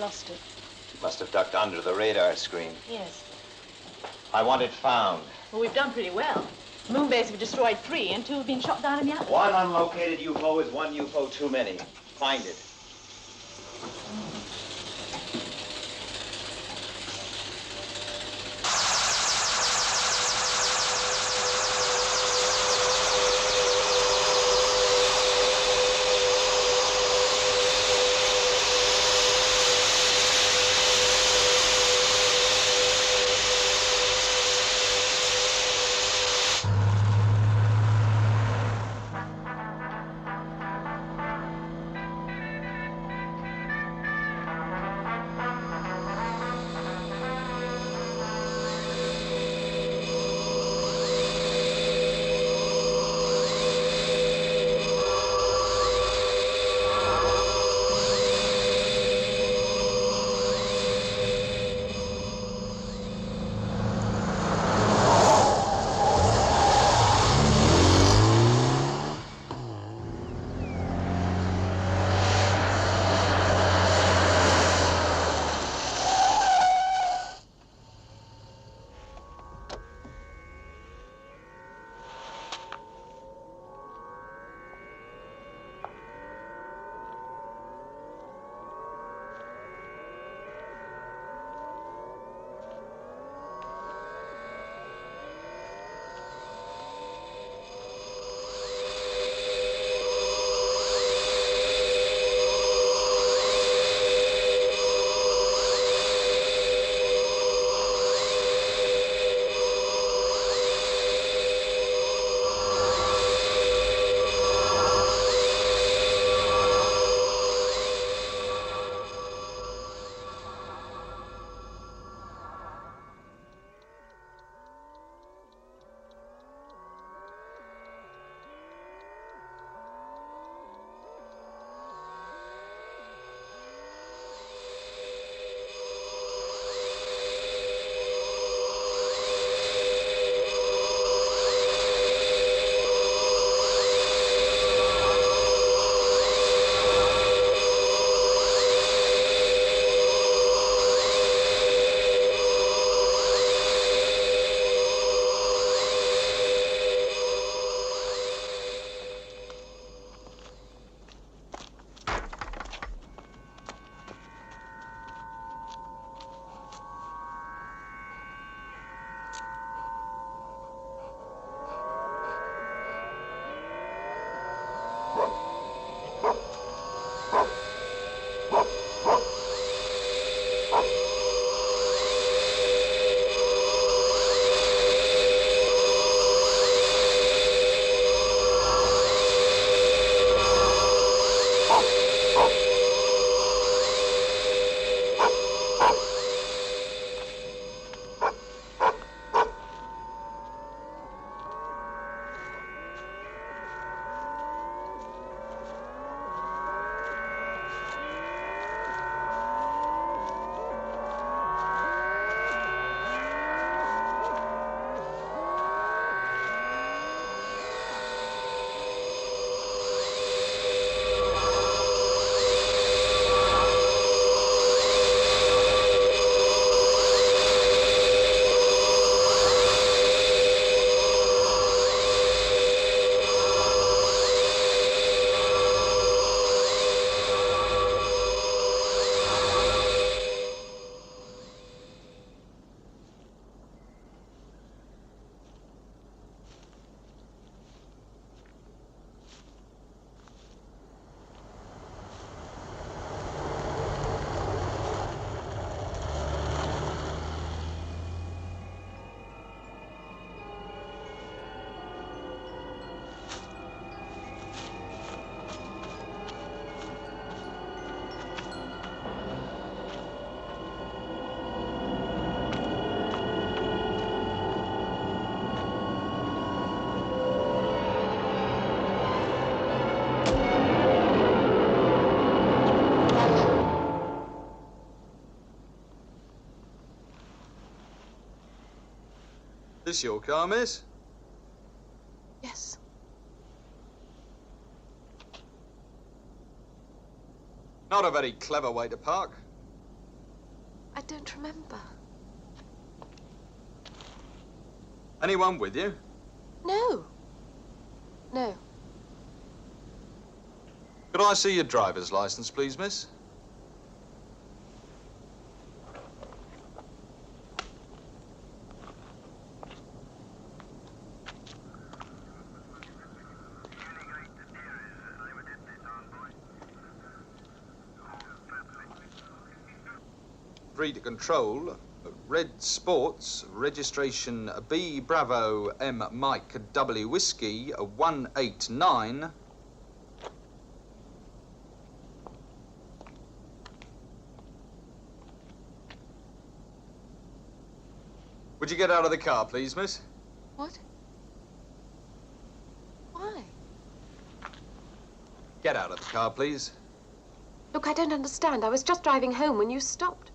lost it. It must have ducked under the radar screen. Yes. I want it found. Well, we've done pretty well. Moonbase have destroyed 3, and 2 have been shot down in the atmosphere. One unlocated UFO is one UFO too many. Find it. This your car, miss? Yes. Not a very clever way to park. I don't remember. Anyone with you? No. No. Could I see your driver's license, please, miss? Free to control. Red Sports, registration B Bravo M Mike W Whiskey 189. Would you get out of the car, please, miss? What? Why? Get out of the car, please. Look, I don't understand. I was just driving home when you stopped.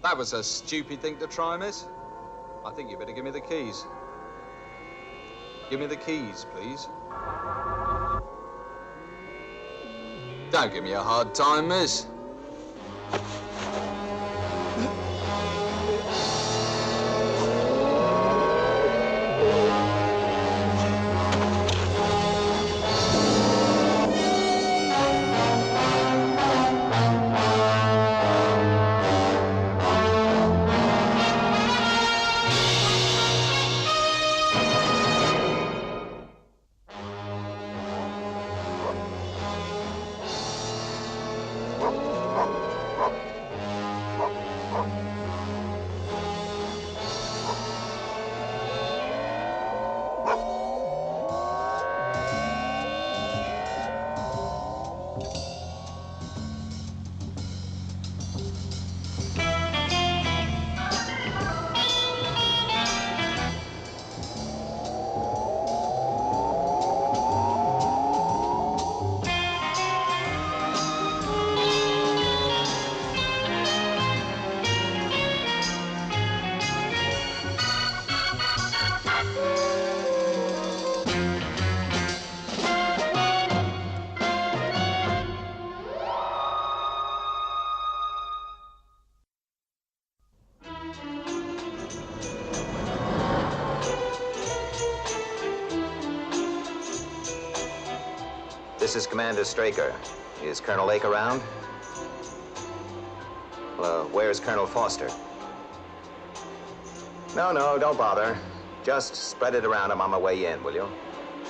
That was a stupid thing to try, miss. I think you better give me the keys. Give me the keys, please. Don't give me a hard time, miss. This is Commander Straker. Is Colonel Lake around? Where's Colonel Foster? No, don't bother. Just spread it around. I'm on my way in, will you?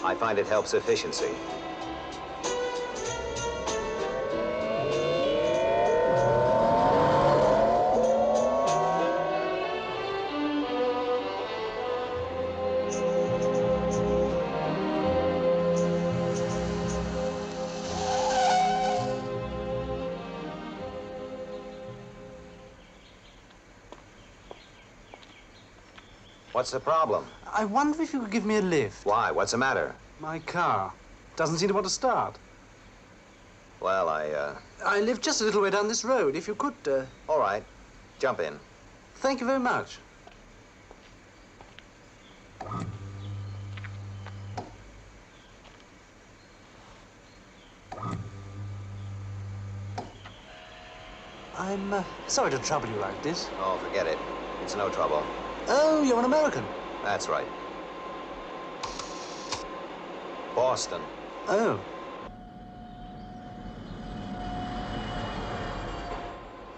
I find it helps efficiency. What's the problem? I wonder if you could give me a lift. Why? What's the matter? My car doesn't seem to want to start. Well, I live just a little way down this road. If you could, All right. Jump in. Thank you very much. I'm sorry to trouble you like this. Oh, forget it. It's no trouble. Oh, you're an American. That's right. Boston. Oh.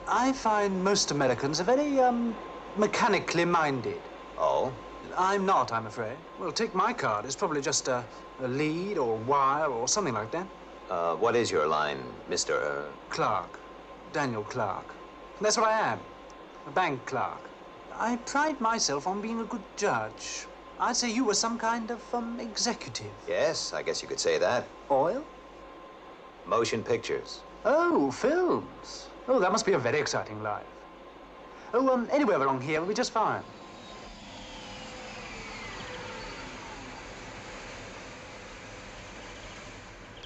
I find most Americans are very, mechanically minded. Oh? I'm not, I'm afraid. Well, take my card. It's probably just a lead or wire or something like that. What is your line, Mr. Clark. Daniel Clark. That's what I am. A bank clerk. I pride myself on being a good judge. I'd say you were some kind of, executive. Yes, I guess you could say that. Oil? Motion pictures. Oh, films. Oh, that must be a very exciting life. Oh, anywhere along here will be just fine.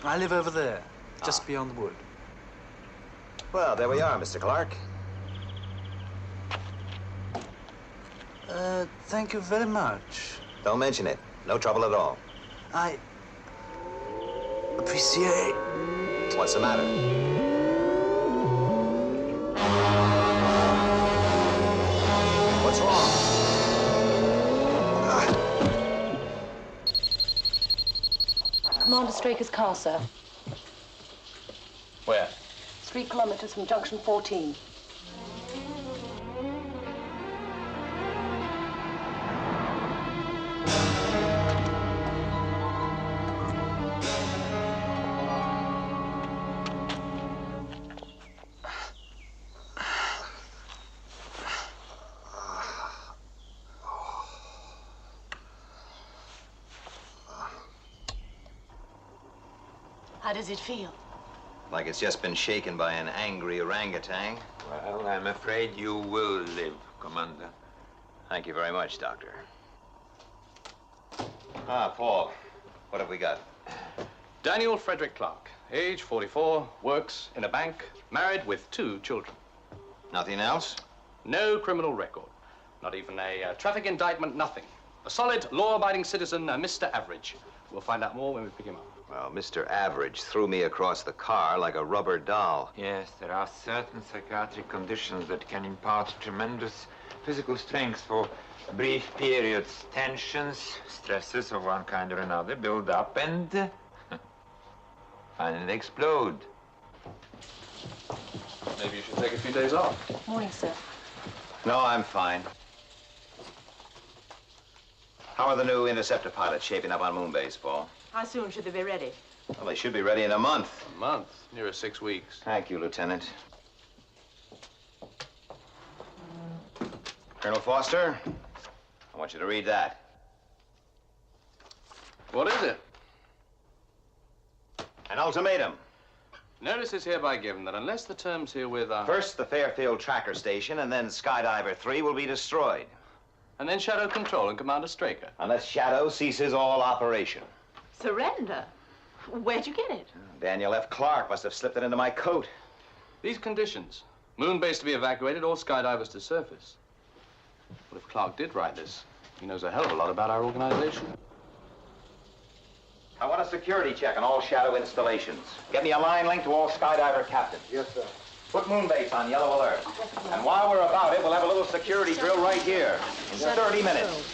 I live over there, just beyond the wood. Well, there we are, Mr. Clark. Thank you very much. Don't mention it. No trouble at all. I appreciate. What's the matter? What's wrong? Commander Straker's car, sir. Where? 3 kilometers from junction 14. How does it feel? Like it's just been shaken by an angry orangutan. Well, I'm afraid you will live, Commander. Thank you very much, Doctor. Paul, what have we got? Daniel Frederick Clark, age 44, works in a bank, married with 2 children. Nothing else? No criminal record. Not even a traffic indictment, nothing. A solid, law-abiding citizen, Mr. Average. We'll find out more when we pick him up. Well, Mr. Average threw me across the car like a rubber doll. Yes, there are certain psychiatric conditions that can impart tremendous physical strength for brief periods. Tensions, stresses of one kind or another build up and finally explode. Maybe you should take a few days off. Morning, sir. No, I'm fine. How are the new interceptor pilots shaping up on Moonbase, Paul? How soon should they be ready? Well, they should be ready in a month. A month, nearer 6 weeks. Thank you, Lieutenant. Colonel Foster, I want you to read that. What is it? An ultimatum. Notice is hereby given that unless the terms herewith are... First, the Fairfield Tracker Station, and then Skydiver 3 will be destroyed. And then Shadow Control and Commander Straker. Unless Shadow ceases all operation. Surrender? Where'd you get it? Daniel F. Clark must have slipped it into my coat. These conditions, Moonbase to be evacuated, all skydivers to surface. But if Clark did write this, he knows a hell of a lot about our organization. I want a security check on all Shadow installations. Get me a line link to all Skydiver captains. Yes, sir. Put Moonbase on yellow alert. And while we're about it, we'll have a little security drill right here. In 30 minutes.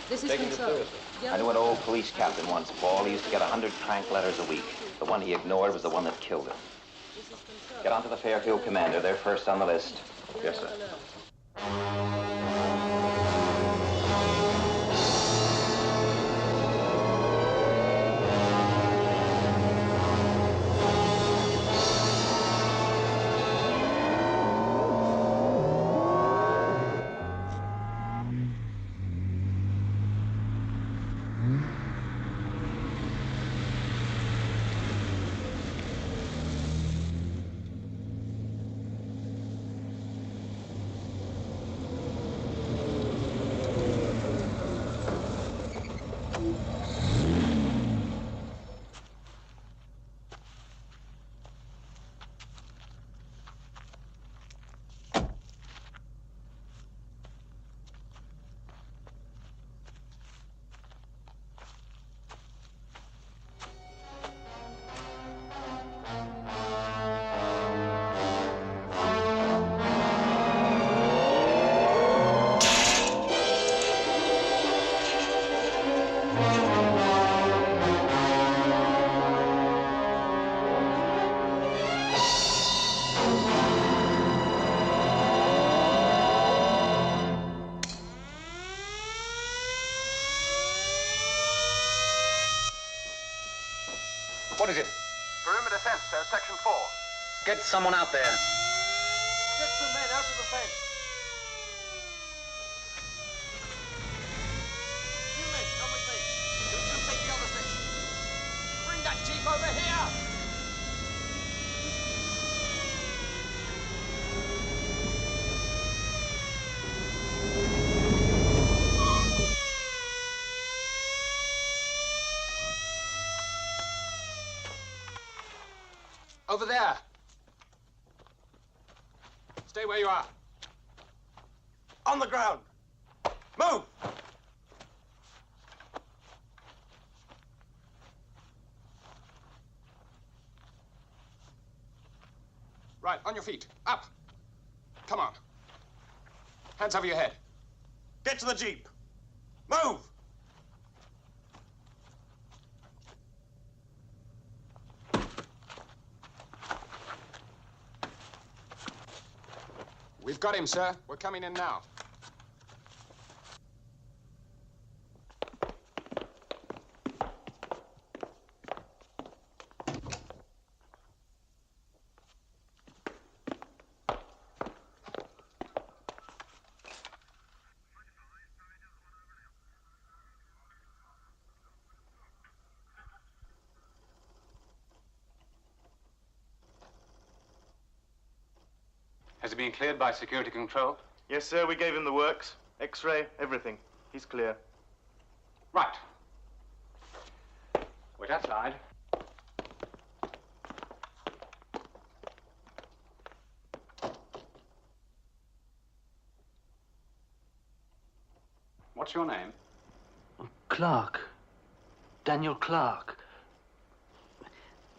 This is Control. I knew an old police captain once, Paul. He used to get 100 crank letters a week. The one he ignored was the one that killed him. Get on to the Fairfield Commander. They're first on the list. Yes, sir. What is it? Perimeter fence, sir. Section 4. Get someone out there. Get some men out of the fence. You men, come with me. You two take the other section. Bring that jeep over here. Over there. Stay where you are. On the ground. Move. Right, on your feet. Up. Come on. Hands over your head. Get to the jeep. Move. We've got him, sir. We're coming in now. Has he been cleared by security control? Yes, sir. We gave him the works. X-ray, everything. He's clear. Right. Wait outside. What's your name? Clark. Daniel Clark.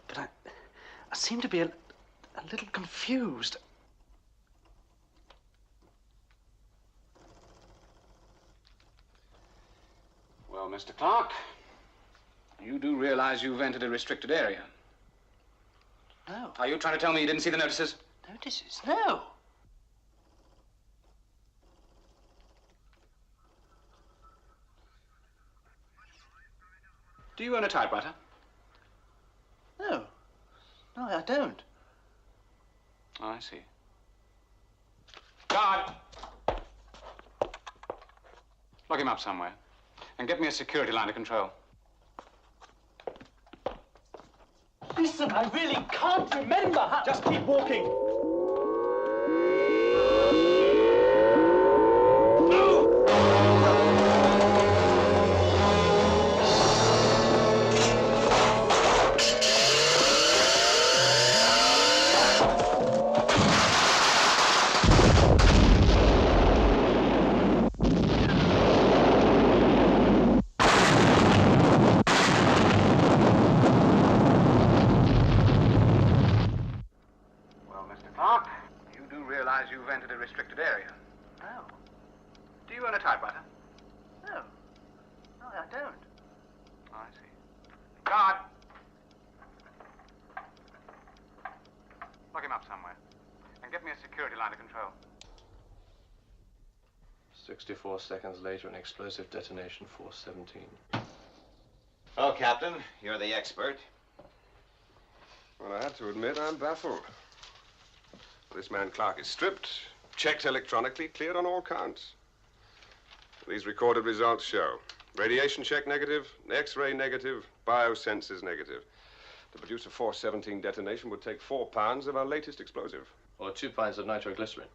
But I seem to be a little confused. Well, Mr. Clark, you do realize you've entered a restricted area. No. Are you trying to tell me you didn't see the notices? Notices? No. Do you own a typewriter? No. No, I don't. Oh, I see. Guard! Lock him up somewhere. And get me a security line of control. Listen, I really can't remember how... Just keep walking. You've entered a restricted area. No. Do you own a typewriter? No. No, I don't. Oh, I see. Guard! Lock him up somewhere. And get me a security line of control. 64 seconds later, an explosive detonation, 417. Oh, Captain, you're the expert. Well, I have to admit I'm baffled. This man Clark is stripped, checked electronically, cleared on all counts. These recorded results show radiation check negative, X-ray negative, biosensors negative. To produce a 417 detonation would take 4 pounds of our latest explosive. Or 2 pints of nitroglycerin.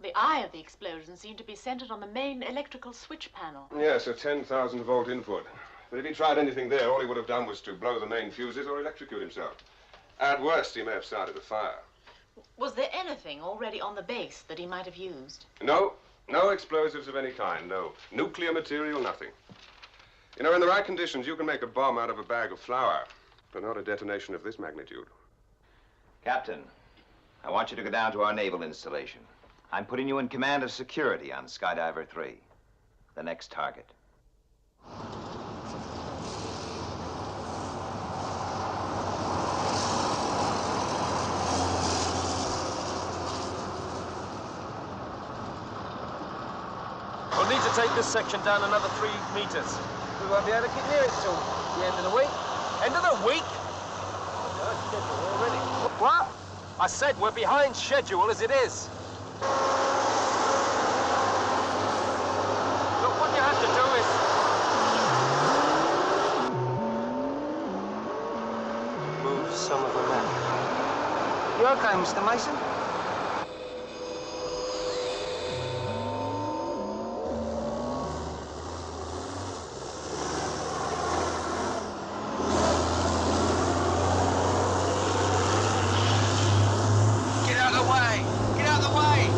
The eye of the explosion seemed to be centered on the main electrical switch panel. Yes, a 10,000 volt input. But if he tried anything there, all he would have done was to blow the main fuses or electrocute himself. At worst, he may have started a fire. Was there anything already on the base that he might have used? No, no explosives of any kind, no. Nuclear material, nothing. You know, in the right conditions, you can make a bomb out of a bag of flour, but not a detonation of this magnitude. Captain, I want you to go down to our naval installation. I'm putting you in command of security on Skydiver 3, the next target. We'll need to take this section down another 3 meters. We won't be able to get near it till the end of the week. End of the week? Already. What? I said we're behind schedule as it is. Look, what you have to do is... Move some of them out. You okay, Mr. Mason? Get out of the way! Get out of the way!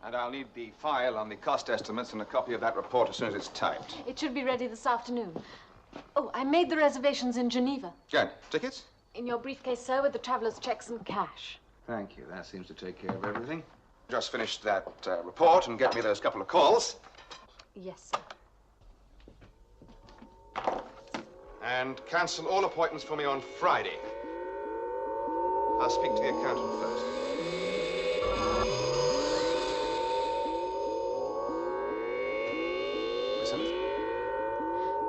And I'll need the file on the cost estimates and a copy of that report as soon as it's typed. It should be ready this afternoon. Oh, I made the reservations in Geneva. Good. Tickets? In your briefcase, sir, with the traveler's checks and cash. Thank you. That seems to take care of everything. Just finish that report and get me those couple of calls. Yes, sir. And cancel all appointments for me on Friday. I'll speak to the accountant first.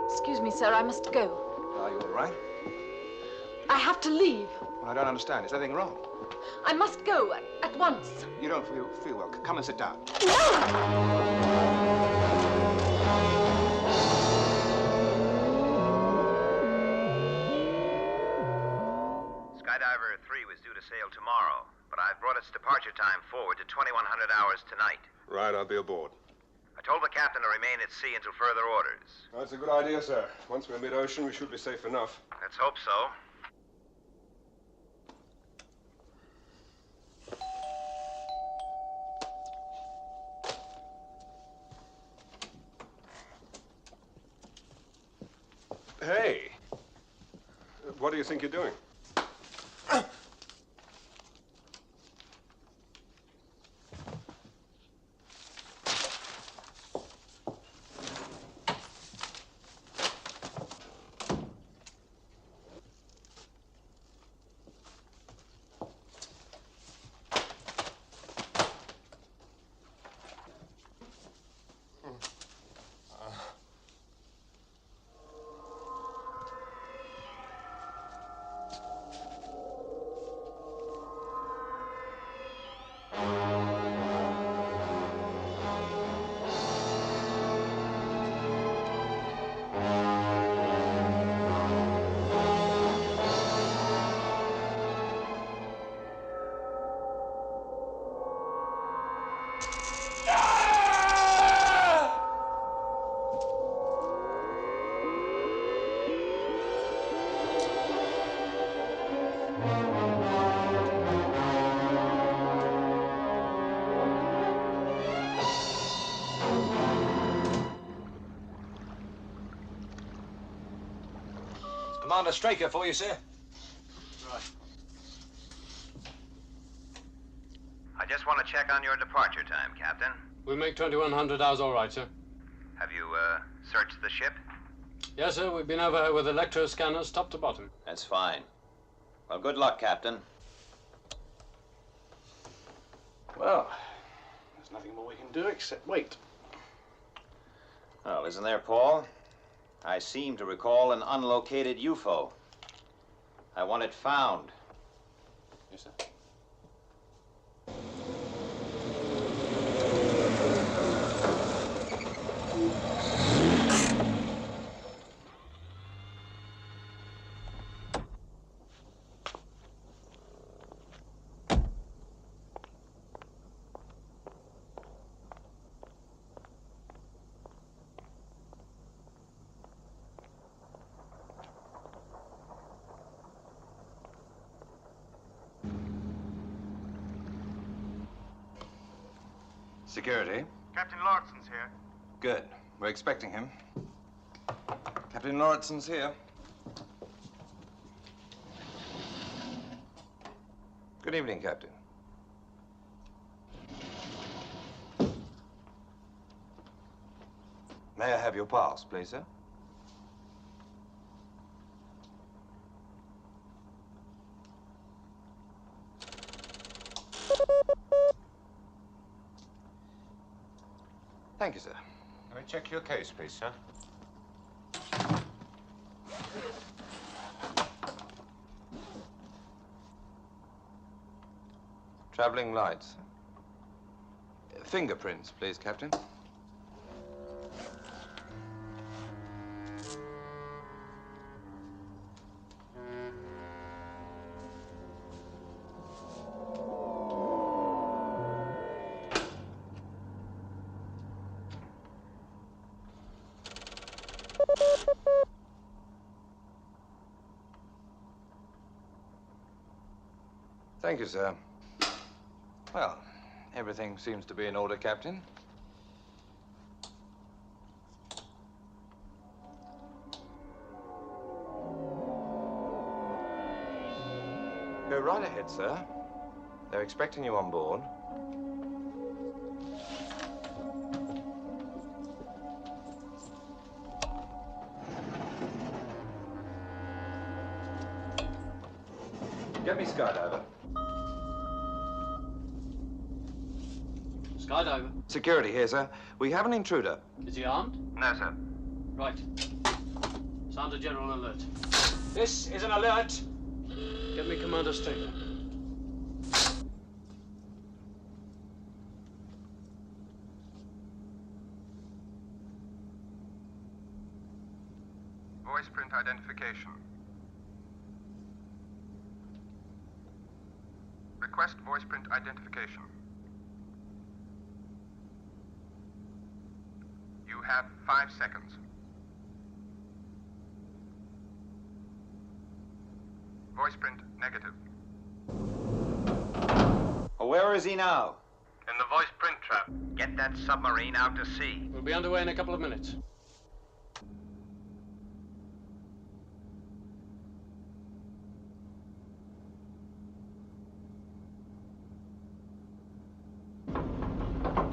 Excuse me, sir, I must go. Are you all right? I have to leave. Well, I don't understand. Is anything wrong? I must go at once. You don't feel well. Come and sit down. Skydiver 3 was due to sail tomorrow, but I've brought its departure time forward to 2100 hours tonight. Right, I'll be aboard. I told the captain to remain at sea until further orders. That's a good idea, sir. Once we're mid-ocean, we should be safe enough. Let's hope so. Hey! What do you think you're doing? Commander Straker for you, sir. Right. I just want to check on your departure time, Captain. We make 2100 hours all right, sir. Have you, searched the ship? Yes, sir. We've been over her with electro scanners top to bottom. That's fine. Well, good luck, Captain. Well, there's nothing more we can do except wait. Well, isn't there, Paul? I seem to recall an unlocated UFO. I want it found. Yes, sir. Security. Captain Lauritsen's here. Good. We're expecting him. Captain Lauritsen's here. Good evening, Captain. May I have your pass, please, sir? Thank you, sir. Let me check your case, please, sir. Traveling lights. Fingerprints, please, Captain. Thank you, sir. Well, everything seems to be in order, Captain. Go right ahead, sir. They're expecting you on board. Get me skydiver. Skydiver. Security here, sir. We have an intruder. Is he armed? No, sir. Right. Sound a general alert. This is an alert. Get me Commander Straker. Voice print identification. Request voice print identification. You have 5 seconds. Voice print negative. Where is he now? In the voice print trap. Get that submarine out to sea. We'll be underway in a couple of minutes.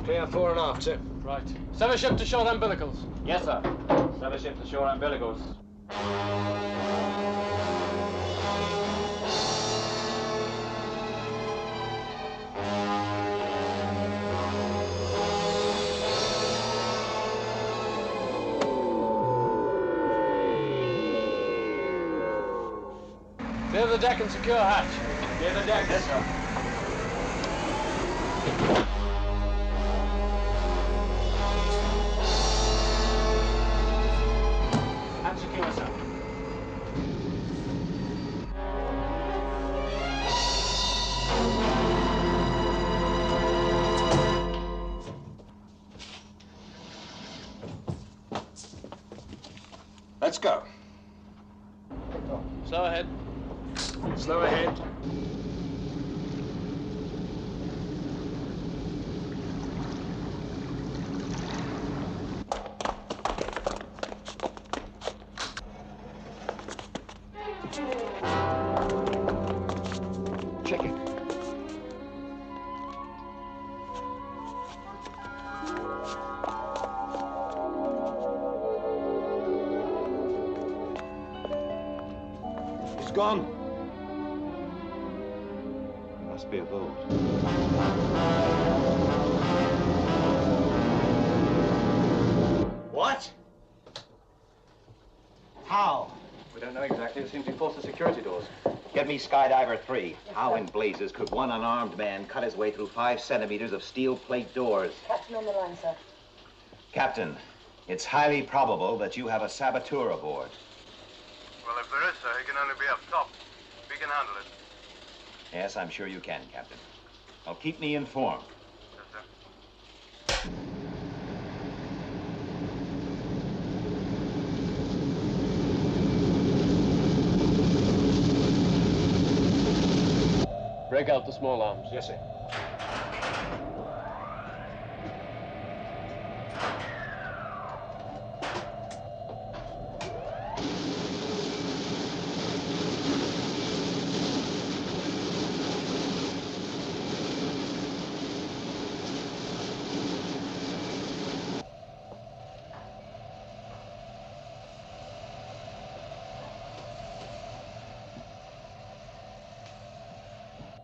Clear fore and aft, sir. Right. Sever ship to shore umbilicals. Yes, sir. Sever ship to shore umbilicals. Clear the deck and secure hatch. Clear the deck. Yes, sir. And secure, sir. Let's go. Slow ahead. Slow ahead. Check it. He's gone. Must be a boat. What? How? We don't know exactly. It seems he forced the security doors. Get me Skydiver 3. How in blazes could one unarmed man cut his way through 5 centimeters of steel plate doors? Captain on the line, sir. Captain, it's highly probable that you have a saboteur aboard. Well, if there is, sir, he can only be up top. We can handle it. Yes, I'm sure you can, Captain. Well, keep me informed. Yes, sir. Break out the small arms. Yes, sir.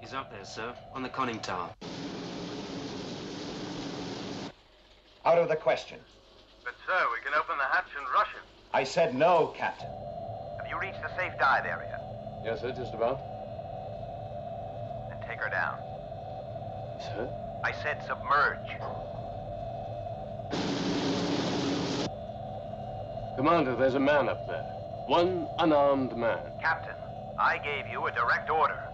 He's up there, sir, on the conning tower. Out of the question. But, sir, we can open the hatch and rush him. I said no, Captain. Have you reached the safe dive area? Yes, sir, just about. Then take her down. Sir? I said submerge. Commander, there's a man up there. One unarmed man. Captain, I gave you a direct order.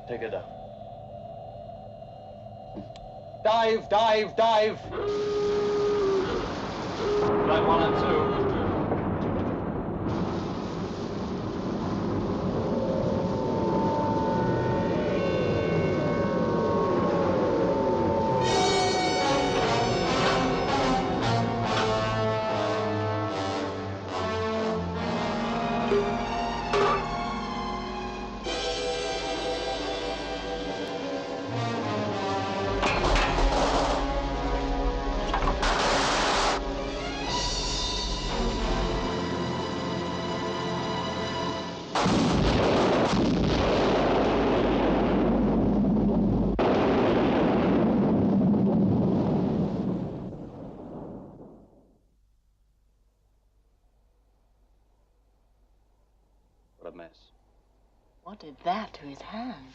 Take her down. Dive, dive, dive! Flight 1 and 2. What a mess. What did that to his hand?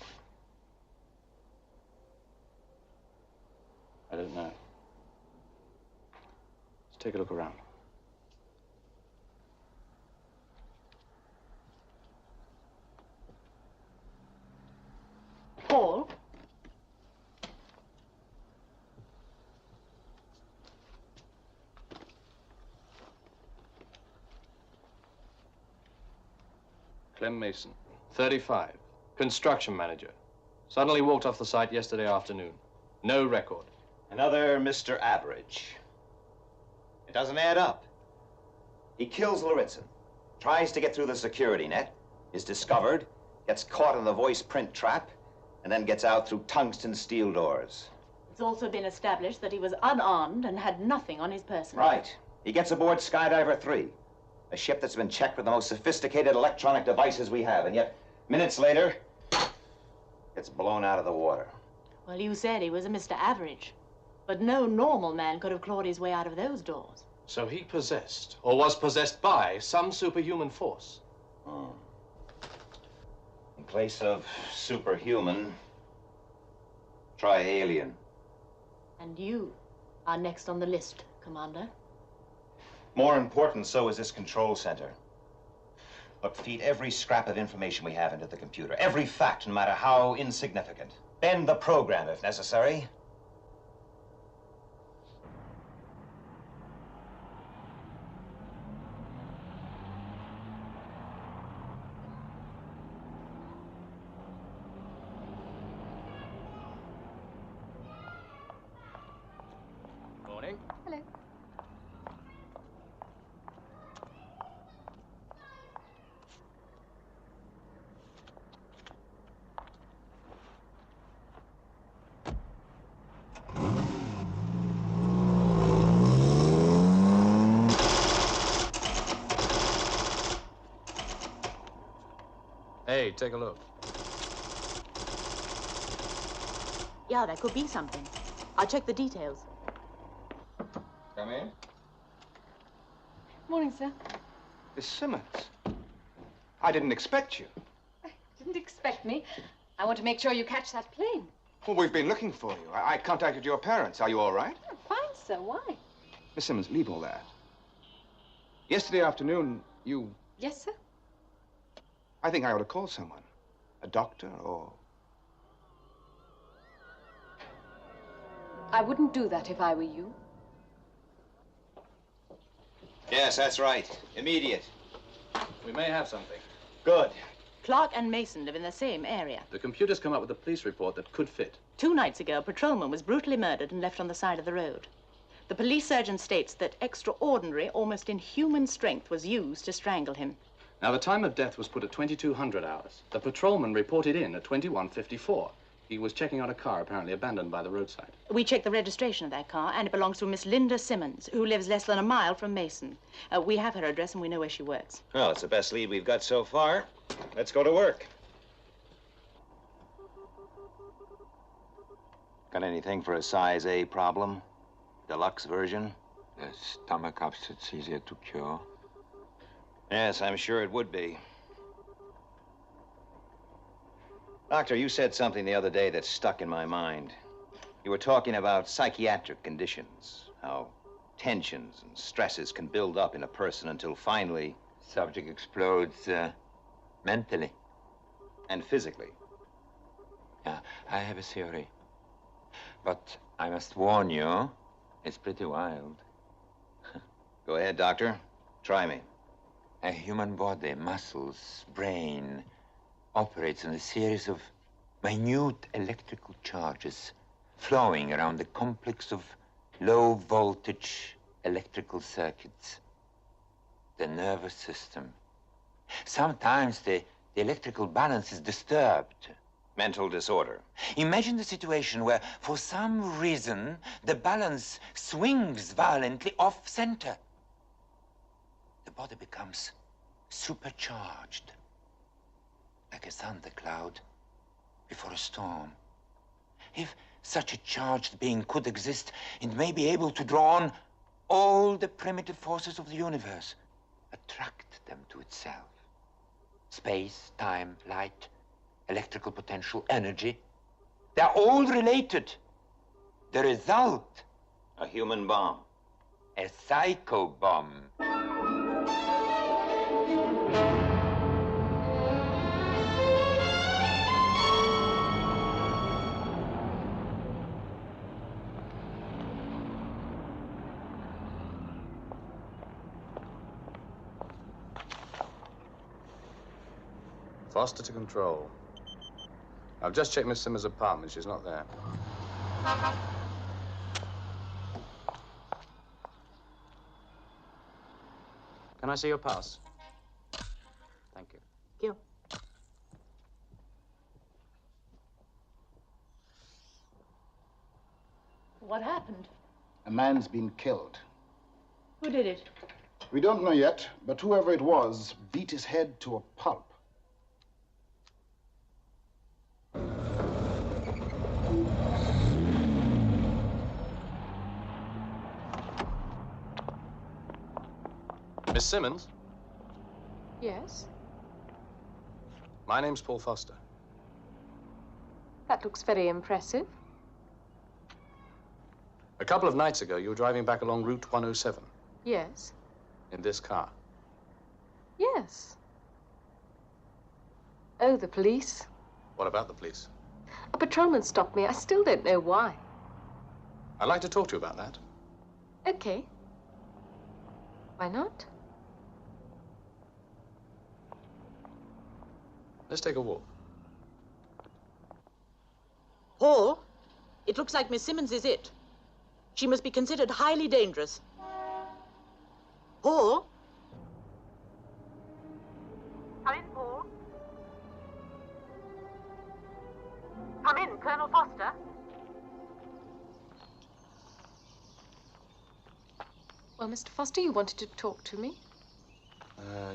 I don't know. Let's take a look around. Paul? Clem Mason, 35, construction manager. Suddenly walked off the site yesterday afternoon. No record. Another Mr. Average. It doesn't add up. He kills Loritzen, tries to get through the security net, is discovered, gets caught in the voice print trap, and then gets out through tungsten steel doors. It's also been established that he was unarmed and had nothing on his person. Right. He gets aboard Skydiver 3, a ship that's been checked with the most sophisticated electronic devices we have, and yet, minutes later, gets blown out of the water. Well, you said he was a Mr. Average, but no normal man could have clawed his way out of those doors. So he possessed, or was possessed by, some superhuman force. Oh. In place of superhuman, try alien. And you are next on the list, Commander. More important, so is this control center. Look, feed every scrap of information we have into the computer. Every fact, no matter how insignificant. Bend the program if necessary. Morning. Hello. Hey, take a look. Yeah, there could be something. I'll check the details. Come in. Morning, sir. Miss Simmons, I didn't expect you. Didn't expect me. I want to make sure you catch that plane. Well, we've been looking for you. I contacted your parents. Are you all right? Oh, fine, sir. Why? Miss Simmons, leave all that. Yesterday afternoon, you... Yes, sir? I think I ought to call someone. A doctor or... I wouldn't do that if I were you. Yes, that's right. Immediate. We may have something. Good. Clark and Mason live in the same area. The computer's come up with a police report that could fit. 2 nights ago, a patrolman was brutally murdered and left on the side of the road. The police surgeon states that extraordinary, almost inhuman strength was used to strangle him. Now, the time of death was put at 2200 hours. The patrolman reported in at 2154. He was checking out a car apparently abandoned by the roadside. We checked the registration of that car, and it belongs to Miss Linda Simmons, who lives less than a mile from Mason. We have her address, and we know where she works. Well, it's the best lead we've got so far. Let's go to work. Got anything for a size A problem? Deluxe version? The stomach upset's easier to cure. Yes, I'm sure it would be. Doctor, you said something the other day that stuck in my mind. You were talking about psychiatric conditions, how tensions and stresses can build up in a person until finally... Subject explodes mentally. And physically. Yeah, I have a theory. But I must warn you, it's pretty wild. Go ahead, Doctor. Try me. A human body, muscles, brain, operates on a series of minute electrical charges flowing around a complex of low-voltage electrical circuits. The nervous system. Sometimes the electrical balance is disturbed. Mental disorder. Imagine the situation where, for some reason, the balance swings violently off-center. The body becomes supercharged, like a thundercloud before a storm. If such a charged being could exist, it may be able to draw on all the primitive forces of the universe, attract them to itself. Space, time, light, electrical potential, energy, they're all related. The result? A human bomb. A psychobomb. Foster to control. I've just checked Miss Simmons' apartment. She's not there. Can I see your pass? Thank you. You. What happened? A man's been killed. Who did it? We don't know yet, but whoever it was beat his head to a pulp. Miss Simmons? Yes? My name's Paul Foster. That looks very impressive. A couple of nights ago, you were driving back along Route 107 Yes? in this car. Yes. Oh, the police. What about the police? A patrolman stopped me. I still don't know why. I'd like to talk to you about that. Okay. Why not? Let's take a walk. Paul, it looks like Miss Simmons is it. She must be considered highly dangerous. Paul? Come in, Paul. Come in, Colonel Foster. Well, Mr. Foster, you wanted to talk to me?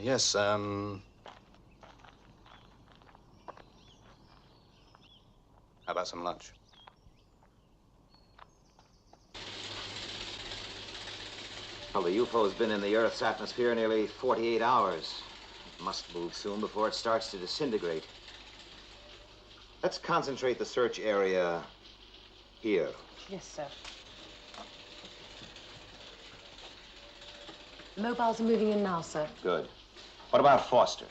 Yes, how about some lunch? Well, the UFO's been in the Earth's atmosphere nearly 48 hours. It must move soon before it starts to disintegrate. Let's concentrate the search area here. Yes, sir. The mobiles are moving in now, sir. Good. What about Foster?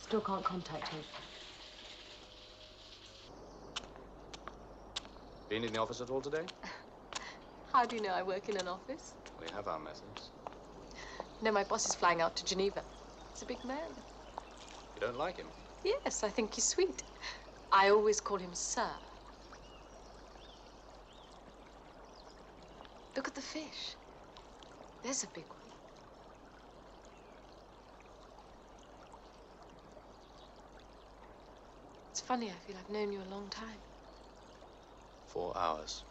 Still can't contact him. Been in the office at all today? How do you know I work in an office? We have our methods. No, my boss is flying out to Geneva. He's a big man. You don't like him? Yes, I think he's sweet. I always call him Sir. Look at the fish. There's a big one. It's funny, I feel I've known you a long time. 4 hours.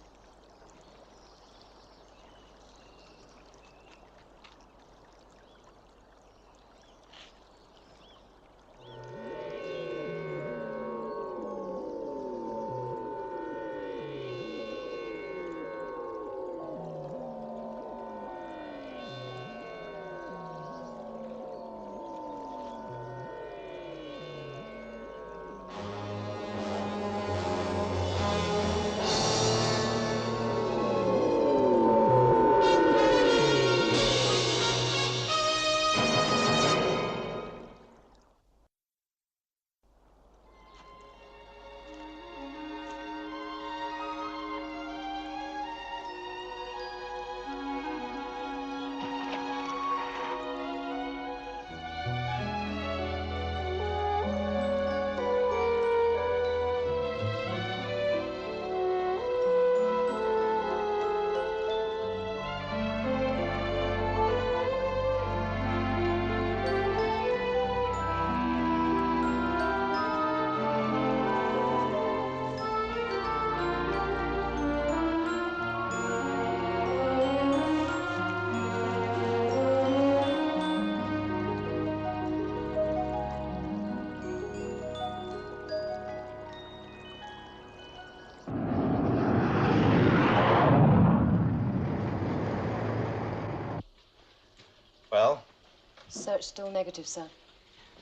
search still negative, sir.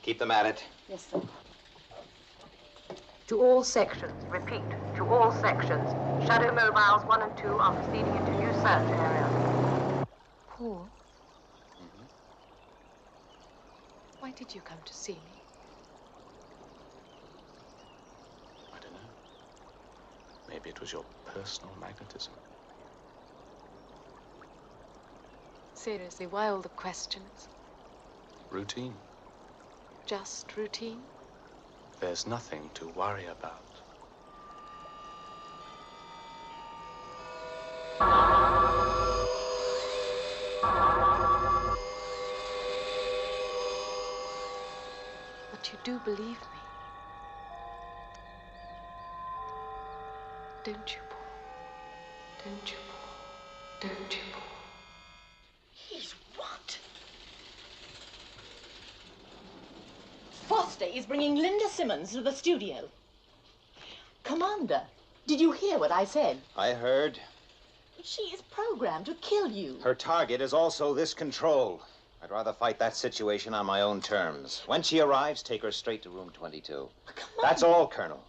Keep them at it. Yes, sir. To all sections, repeat, to all sections. Shadow mobiles 1 and 2 are proceeding into new search area. Paul? Why did you come to see me? I don't know. Maybe it was your personal magnetism. Seriously, why all the questions? Routine. Just routine? There's nothing to worry about. But you do believe me. Don't you, Paul? Don't you, Paul? Don't you, Paul? He's what? Foster is bringing Linda Simmons to the studio. Commander, did you hear what I said? I heard. She is programmed to kill you. Her target is also this control. I'd rather fight that situation on my own terms. When she arrives, take her straight to room 22. That's all, Colonel.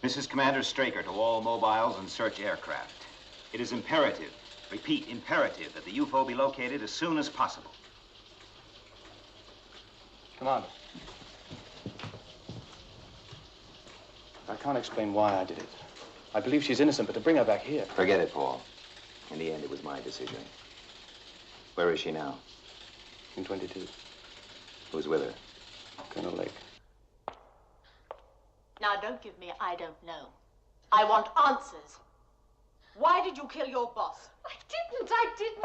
This is Commander Straker to all mobiles and search aircraft. It is imperative, repeat, imperative, that the UFO be located as soon as possible. Commander. I can't explain why I did it. I believe she's innocent, but to bring her back here... Forget it, Paul. In the end, it was my decision. Where is she now? In 22. Who's with her? Colonel Lake. Now, don't give me I don't know. I want answers. Why did you kill your boss? I didn't.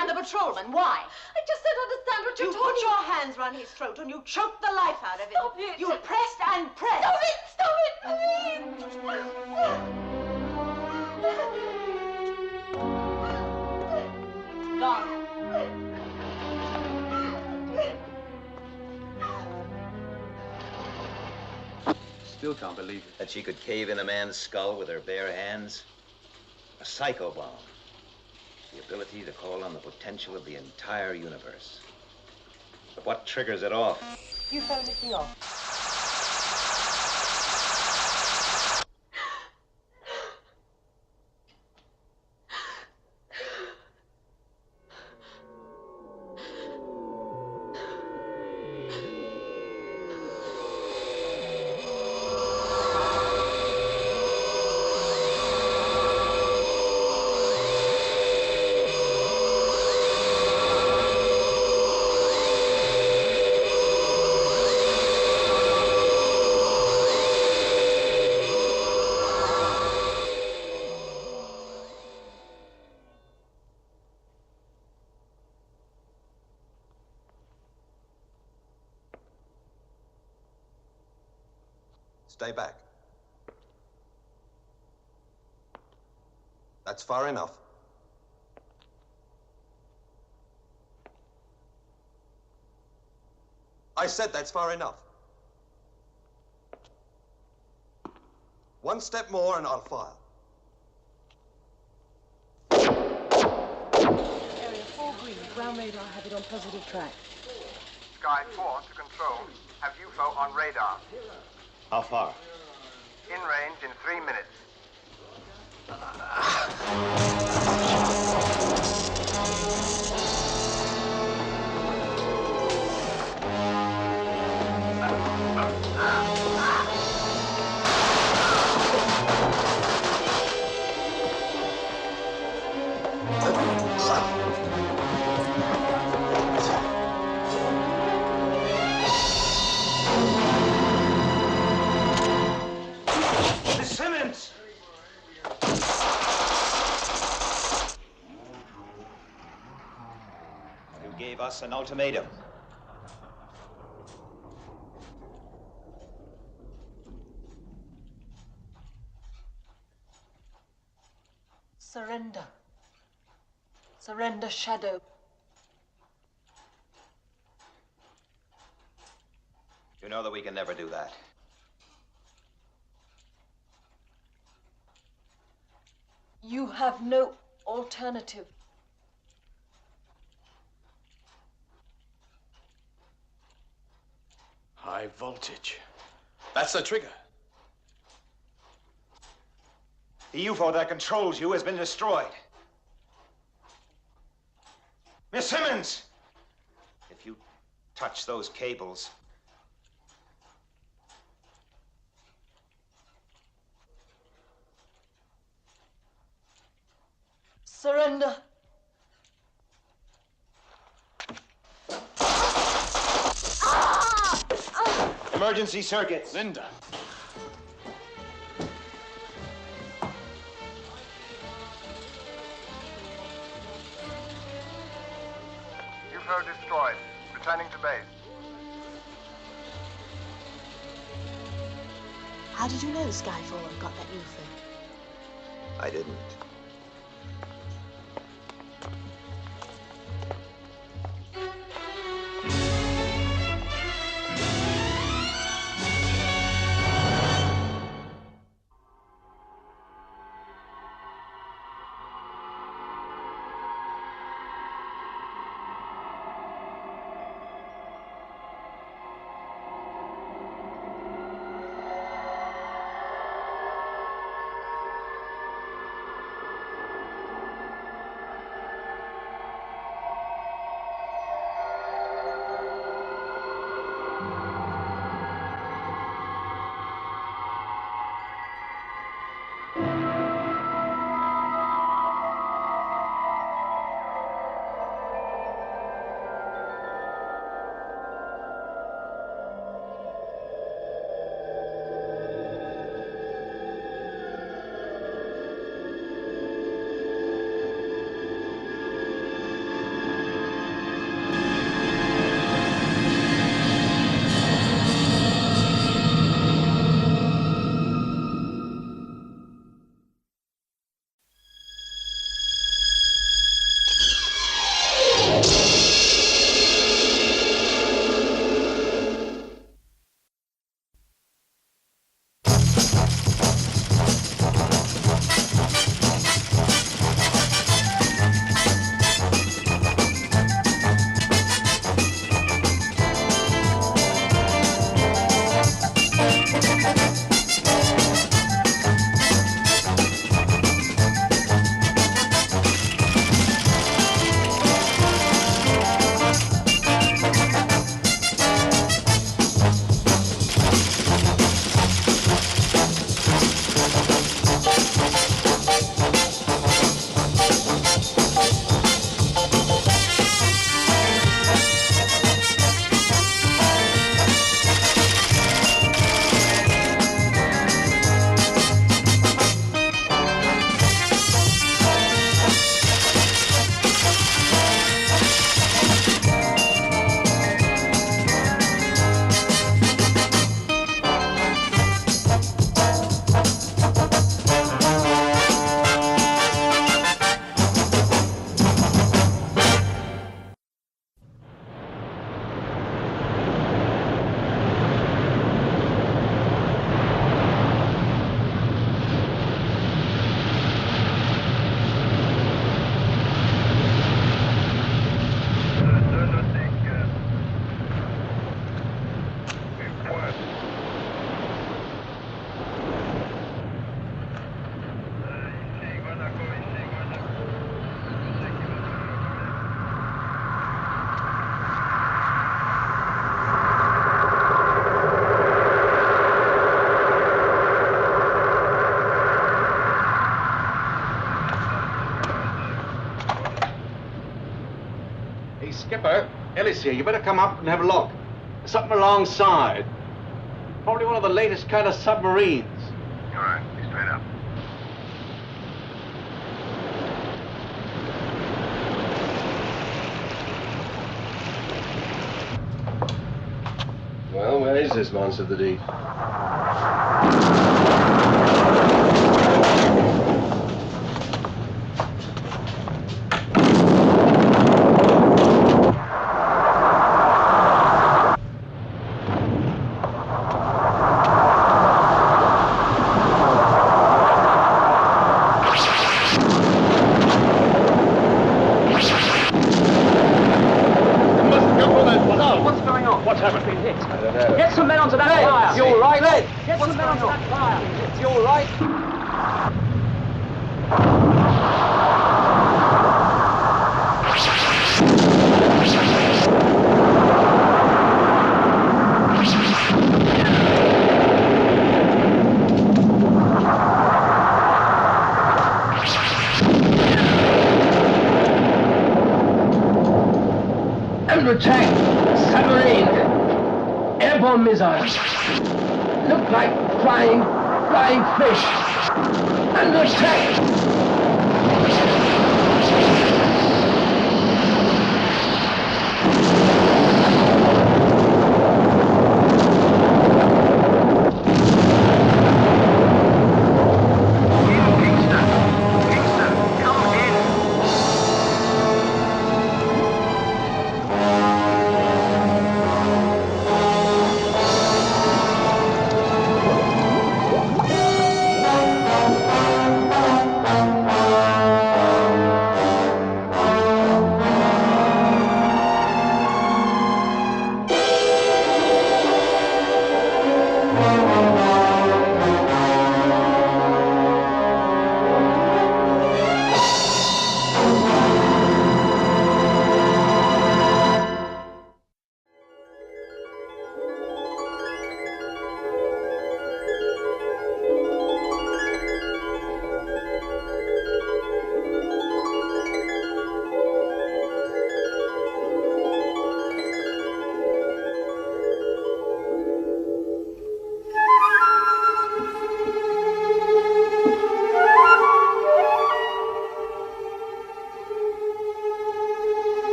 And the patrolman, why? I just don't understand what you're You talking put your hands round his throat and you choked the life out of him. Stop it. You pressed and pressed. Stop it! Stop it! Gone. Still can't believe it. That she could cave in a man's skull with her bare hands? A psychobomb. The ability to call on the potential of the entire universe. But what triggers it off? UFO lifting off. Stay back. That's far enough. I said that's far enough. One step more and I'll fire. Area 4 green. Ground radar have it on positive track. Sky 4 to control. Have UFO on radar. How far? In range in 3 minutes. Us an ultimatum. Surrender. Surrender, Shadow. You know that we can never do that. You have no alternative. High voltage. That's the trigger. The UFO that controls you has been destroyed. Miss Simmons! If you touch those cables... Surrender. Emergency circuits. Linda. UFO destroyed. Returning to base. How did you know Skyfall got that UFO? I didn't. Skipper, Ellis here. You better come up and have a look. There's something alongside. Probably one of the latest kind of submarines. All right, be straight up. Well, where is this monster of the deep? What's been hit? I don't know. Get some men onto that fire. You all right? Get some men onto that fire. You all right? Under attack. Submarine. Airborne missiles. Look like flying fish. Under attack.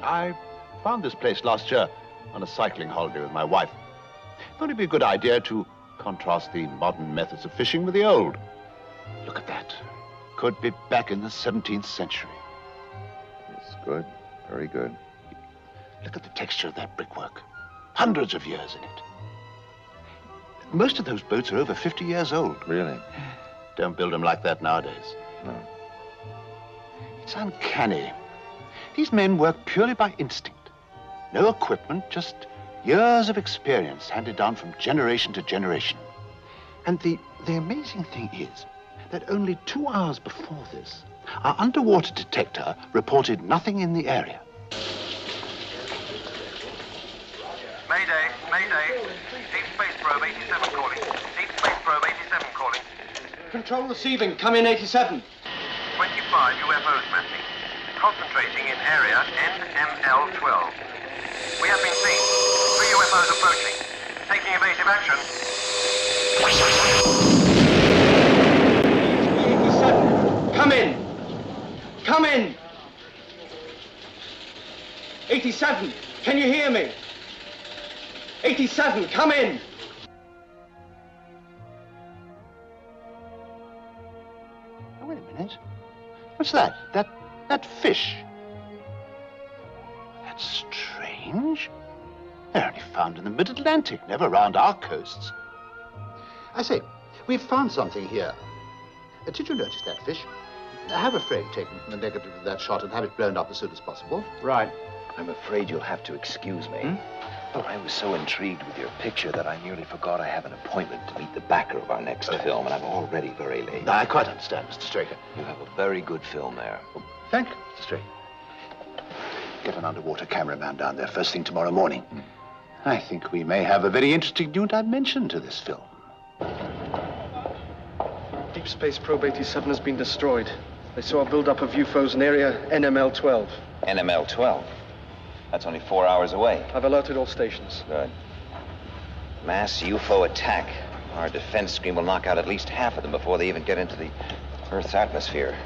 I found this place last year on a cycling holiday with my wife. Thought it'd be a good idea to contrast the modern methods of fishing with the old. Look at that. Could be back in the 17th century. It's good. Very good. Look at the texture of that brickwork. Hundreds of years in it. Most of those boats are over 50 years old. Really? Don't build them like that nowadays. No. It's uncanny. These men work purely by instinct. No equipment, just years of experience handed down from generation to generation. And the amazing thing is that only 2 hours before this, our underwater detector reported nothing in the area. Mayday, Mayday. Deep Space Probe 87 calling. Deep Space Probe 87 calling. Control receiving. Come in 87. 25 UFOs mapping. Concentrating in area NML12. We have been seen. 3 UFOs approaching. Taking evasive action. 87. Come in. Come in. 87. Can you hear me? 87. Come in. Oh, wait a minute. What's that? That fish. That's strange. They're only found in the mid-Atlantic, never around our coasts. I say, we've found something here. Did you notice that fish? Have a frame taken from the negative of that shot and have it blown up as soon as possible. Right. I'm afraid you'll have to excuse me. Well, I was so intrigued with your picture that I nearly forgot I have an appointment to meet the backer of our next film, and I'm already very late. I quite understand, Mr. Straker. You have a very good film there. Thank you, Mr. Straker. Get an underwater cameraman down there first thing tomorrow morning. I think we may have a very interesting new dimension to this film. Deep Space Probe 87 has been destroyed. They saw a build-up of UFOs in area NML12. NML12? That's only 4 hours away. I've alerted all stations. Good. Mass UFO attack. Our defense screen will knock out at least half of them before they even get into the Earth's atmosphere.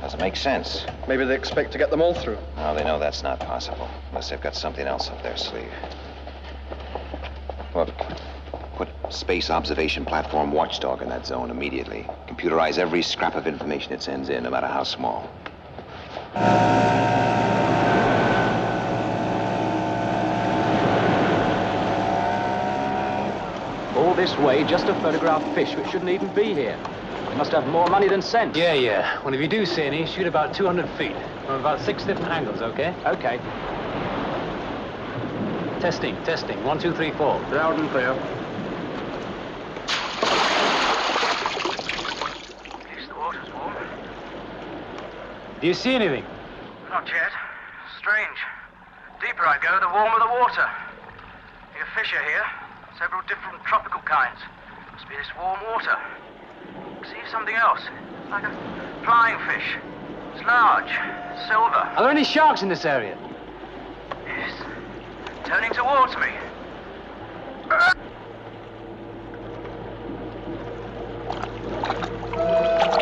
Doesn't make sense. Maybe they expect to get them all through. No, they know that's not possible, unless they've got something else up their sleeve. Look, Put Space Observation Platform Watchdog in that zone immediately. Computerize every scrap of information it sends in, no matter how small. All this way just to photograph fish which shouldn't even be here. They must have more money than sense. Yeah. Well, if you do see any, shoot about 200 feet from about 6 different angles, okay? Okay. Testing. 1, 2, 3, 4. Loud and clear. At least the water's warm. Do you see anything? Not yet. Strange. Deeper I go, the warmer the water. Your fish are here. Several different tropical kinds. Must be this warm water. See something else. Like a flying fish. It's large. Silver. Are there any sharks in this area? Yes. Turning towards me.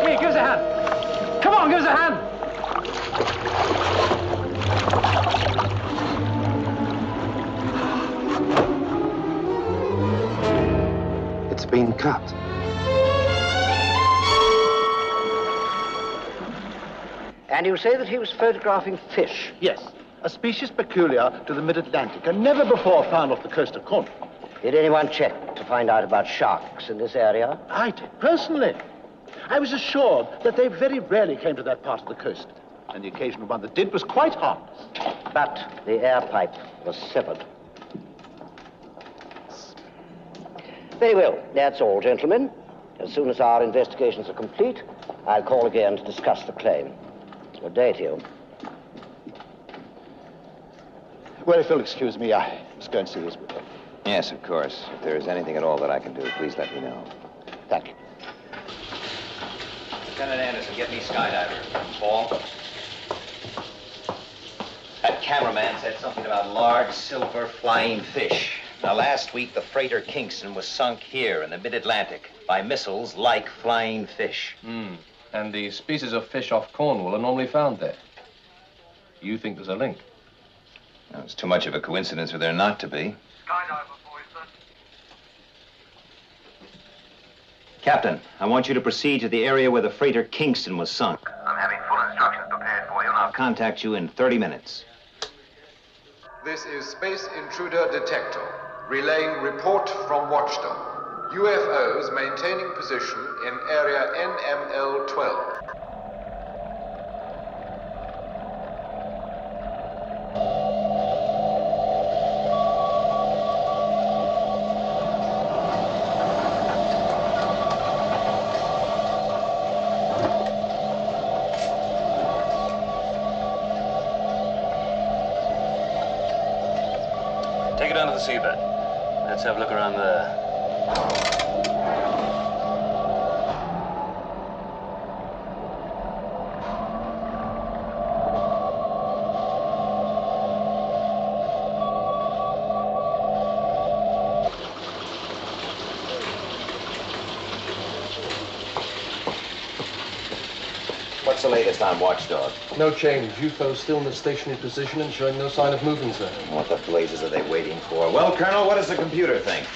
Here, give us a hand. Come on, give us a hand. It's been cut. And you say that he was photographing fish? Yes, a species peculiar to the mid-Atlantic and never before found off the coast of Cornwall. Did anyone check to find out about sharks in this area? I did, personally. I was assured that they very rarely came to that part of the coast, and the occasional one that did was quite harmless. But the air pipe was severed. Very well, that's all, gentlemen. As soon as our investigations are complete, I'll call again to discuss the claim. Good day to you. Well, if you'll excuse me, I must go and see this with her. Yes, of course. If there is anything at all that I can do, please let me know. Thank you. Lieutenant Anderson, get me skydiver. Paul. That cameraman said something about large silver flying fish. Now, last week, the freighter Kingston was sunk here in the mid-Atlantic by missiles like flying fish. And the species of fish off Cornwall are normally found there. You think there's a link? No, it's too much of a coincidence for there not to be. Skydiver boys, sir. Captain, I want you to proceed to the area where the freighter Kingston was sunk. I'm having full instructions prepared for you, and I'll contact you in 30 minutes. This is Space Intruder Detector, relaying report from Watchdog. UFOs maintaining position in area NML 12. Take it down to the seabed. Let's have a look around there. What's the latest on Watchdog? No change. UFO still in the stationary position and showing no sign of movement, sir. What the blazes are they waiting for? Well, Colonel, what does the computer think?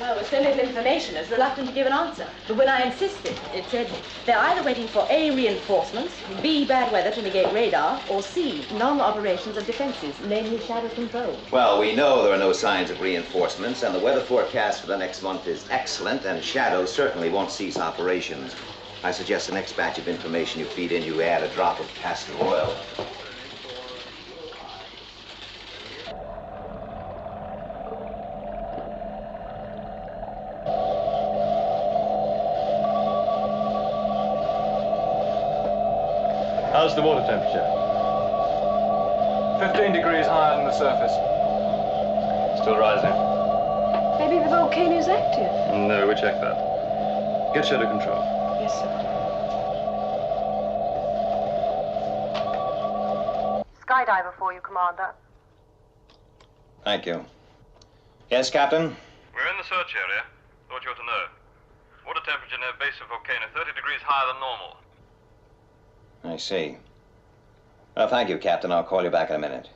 Well, with so little information, it's reluctant to give an answer. But when I insisted, it said they're either waiting for A, reinforcements, B, bad weather to negate radar, or C, non-operations of defenses, namely shadow control. Well, we know there are no signs of reinforcements, and the weather forecast for the next month is excellent, and Shadow certainly won't cease operations. I suggest the next batch of information you feed in, you add a drop of castor oil. How's the water temperature? 15 degrees higher than the surface. Still rising. Maybe the volcano's active. No, we checked that. Get shadow control. Yes, sir. Skydiver for you, Commander. Thank you. Yes, Captain? We're in the search area. Thought you ought to know. Water temperature near base of volcano 30 degrees higher than normal. I see. Well, thank you, Captain. I'll call you back in a minute.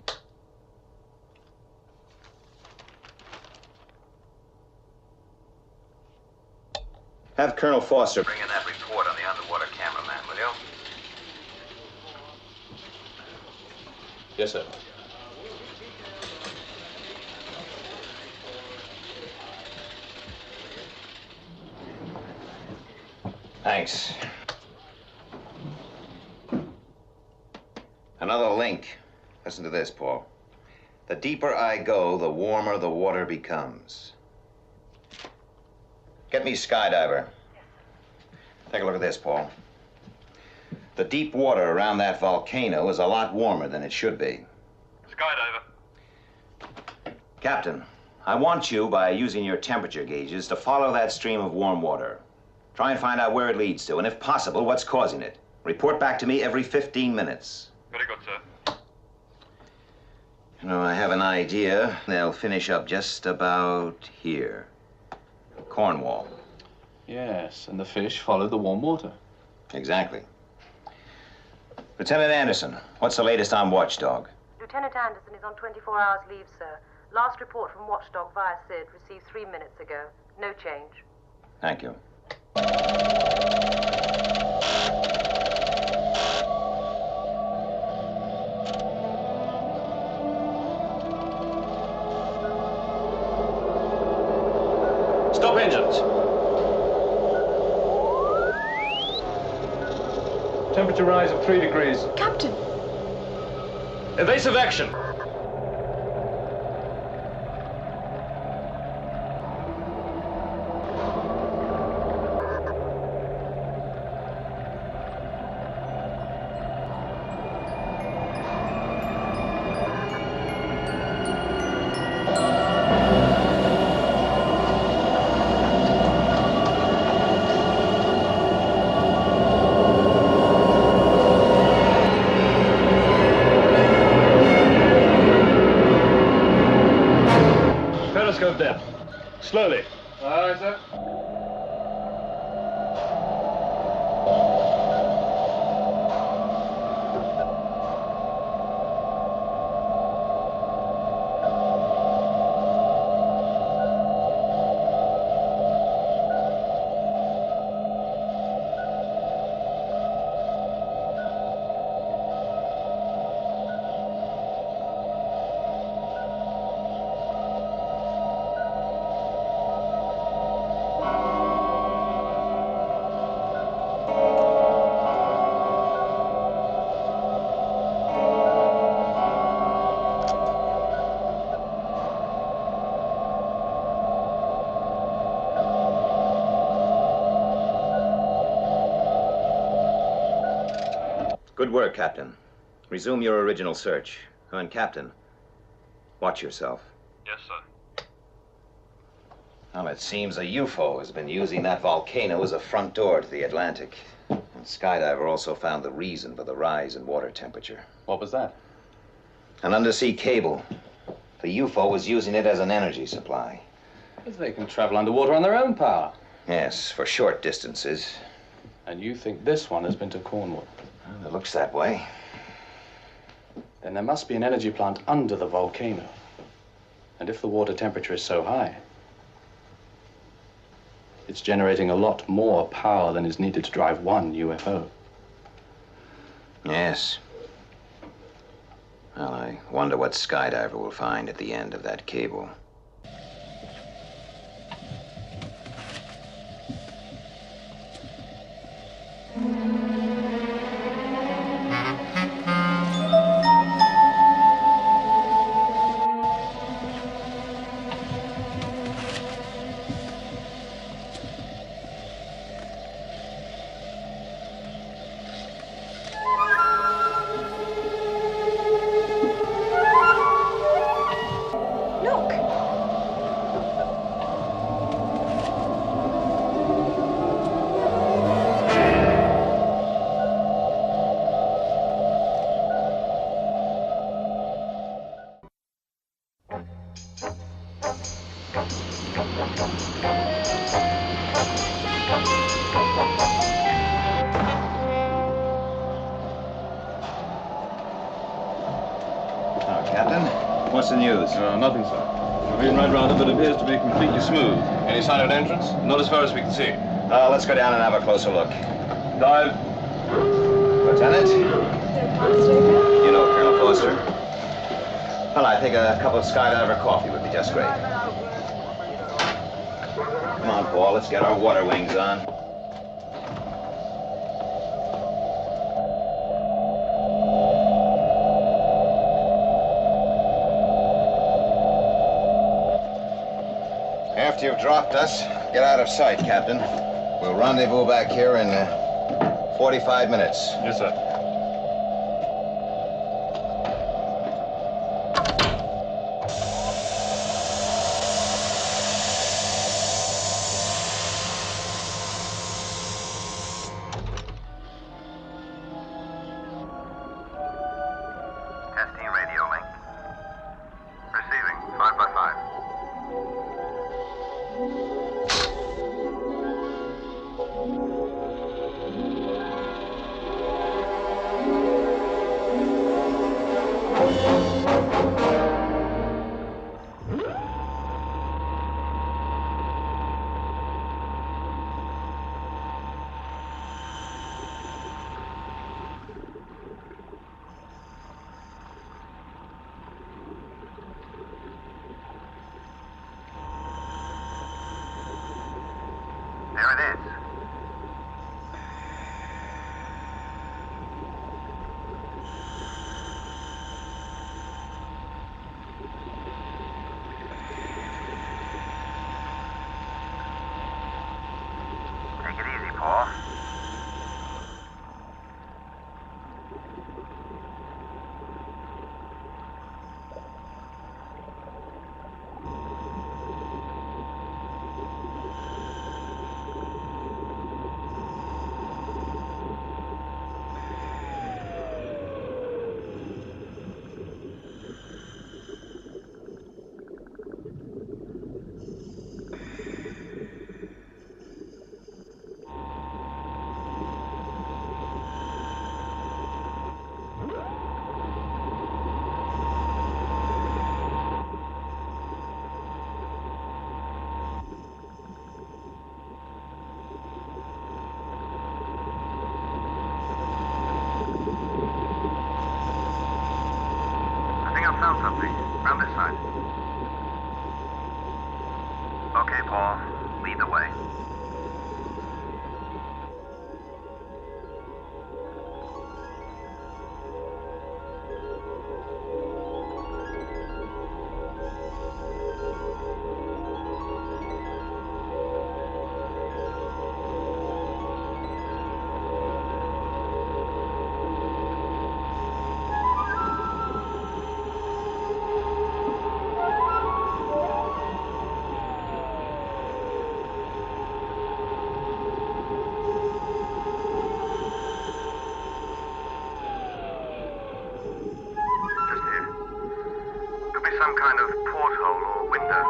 Have Colonel Foster Bring in that report on the underwater cameraman, will you? Yes, sir. Thanks. Another link. Listen to this, Paul. The deeper I go, the warmer the water becomes. Get me skydiver. Take a look at this, Paul. The deep water around that volcano is a lot warmer than it should be. Skydiver. Captain, I want you, by using your temperature gauges, to follow that stream of warm water. Try and find out where it leads to, and if possible, what's causing it. Report back to me every 15 minutes. Very good, sir. You know, I have an idea. They'll finish up just about here. Cornwall. Yes, and the fish followed the warm water. Exactly. Lieutenant Anderson, what's the latest on Watchdog? Lieutenant Anderson is on 24 hours leave, sir. Last report from Watchdog via Sid received 3 minutes ago. No change. Thank you. Stop engines. Temperature rise of 3 degrees. Captain! Evasive action. Periscope depth. Slowly. Aye, sir. Good work, Captain. Resume your original search. Oh, and Captain, watch yourself. Yes, sir. Well, it seems a UFO has been using that volcano as a front door to the Atlantic. And Skydiver also found the reason for the rise in water temperature. What was that? An undersea cable. The UFO was using it as an energy supply. But they can travel underwater on their own power. Yes, for short distances. And you think this one has been to Cornwall? Well, it looks that way. Then there must be an energy plant under the volcano. And if the water temperature is so high, it's generating a lot more power than is needed to drive one UFO. Yes. Well, I wonder what Skydiver will find at the end of that cable. What's the news? Nothing, sir. We've been right round it, but it appears to be completely smooth. Any sign of an entrance? Not as far as we can see. Let's go down and have a closer look. Dive. Lieutenant? You know Colonel Foster. Well, I think a cup of skydiver coffee would be just great. Come on, Paul, let's get our water wings on. After you've dropped us, get out of sight, Captain. We'll rendezvous back here in 45 minutes. Yes, sir. Testing radio link. Receiving 5x5. There it is. Take it easy, Paul. I found something. Around this side. Okay, Paul. Lead the way. Some kind of porthole or window.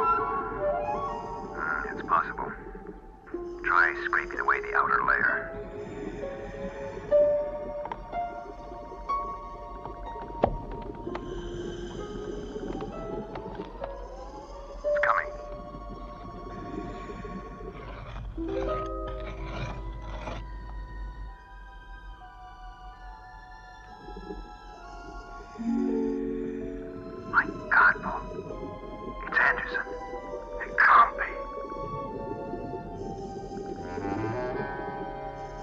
It's possible. Try scraping away the outer layer. It's coming. My God, Paul. It's Anderson. It can't be.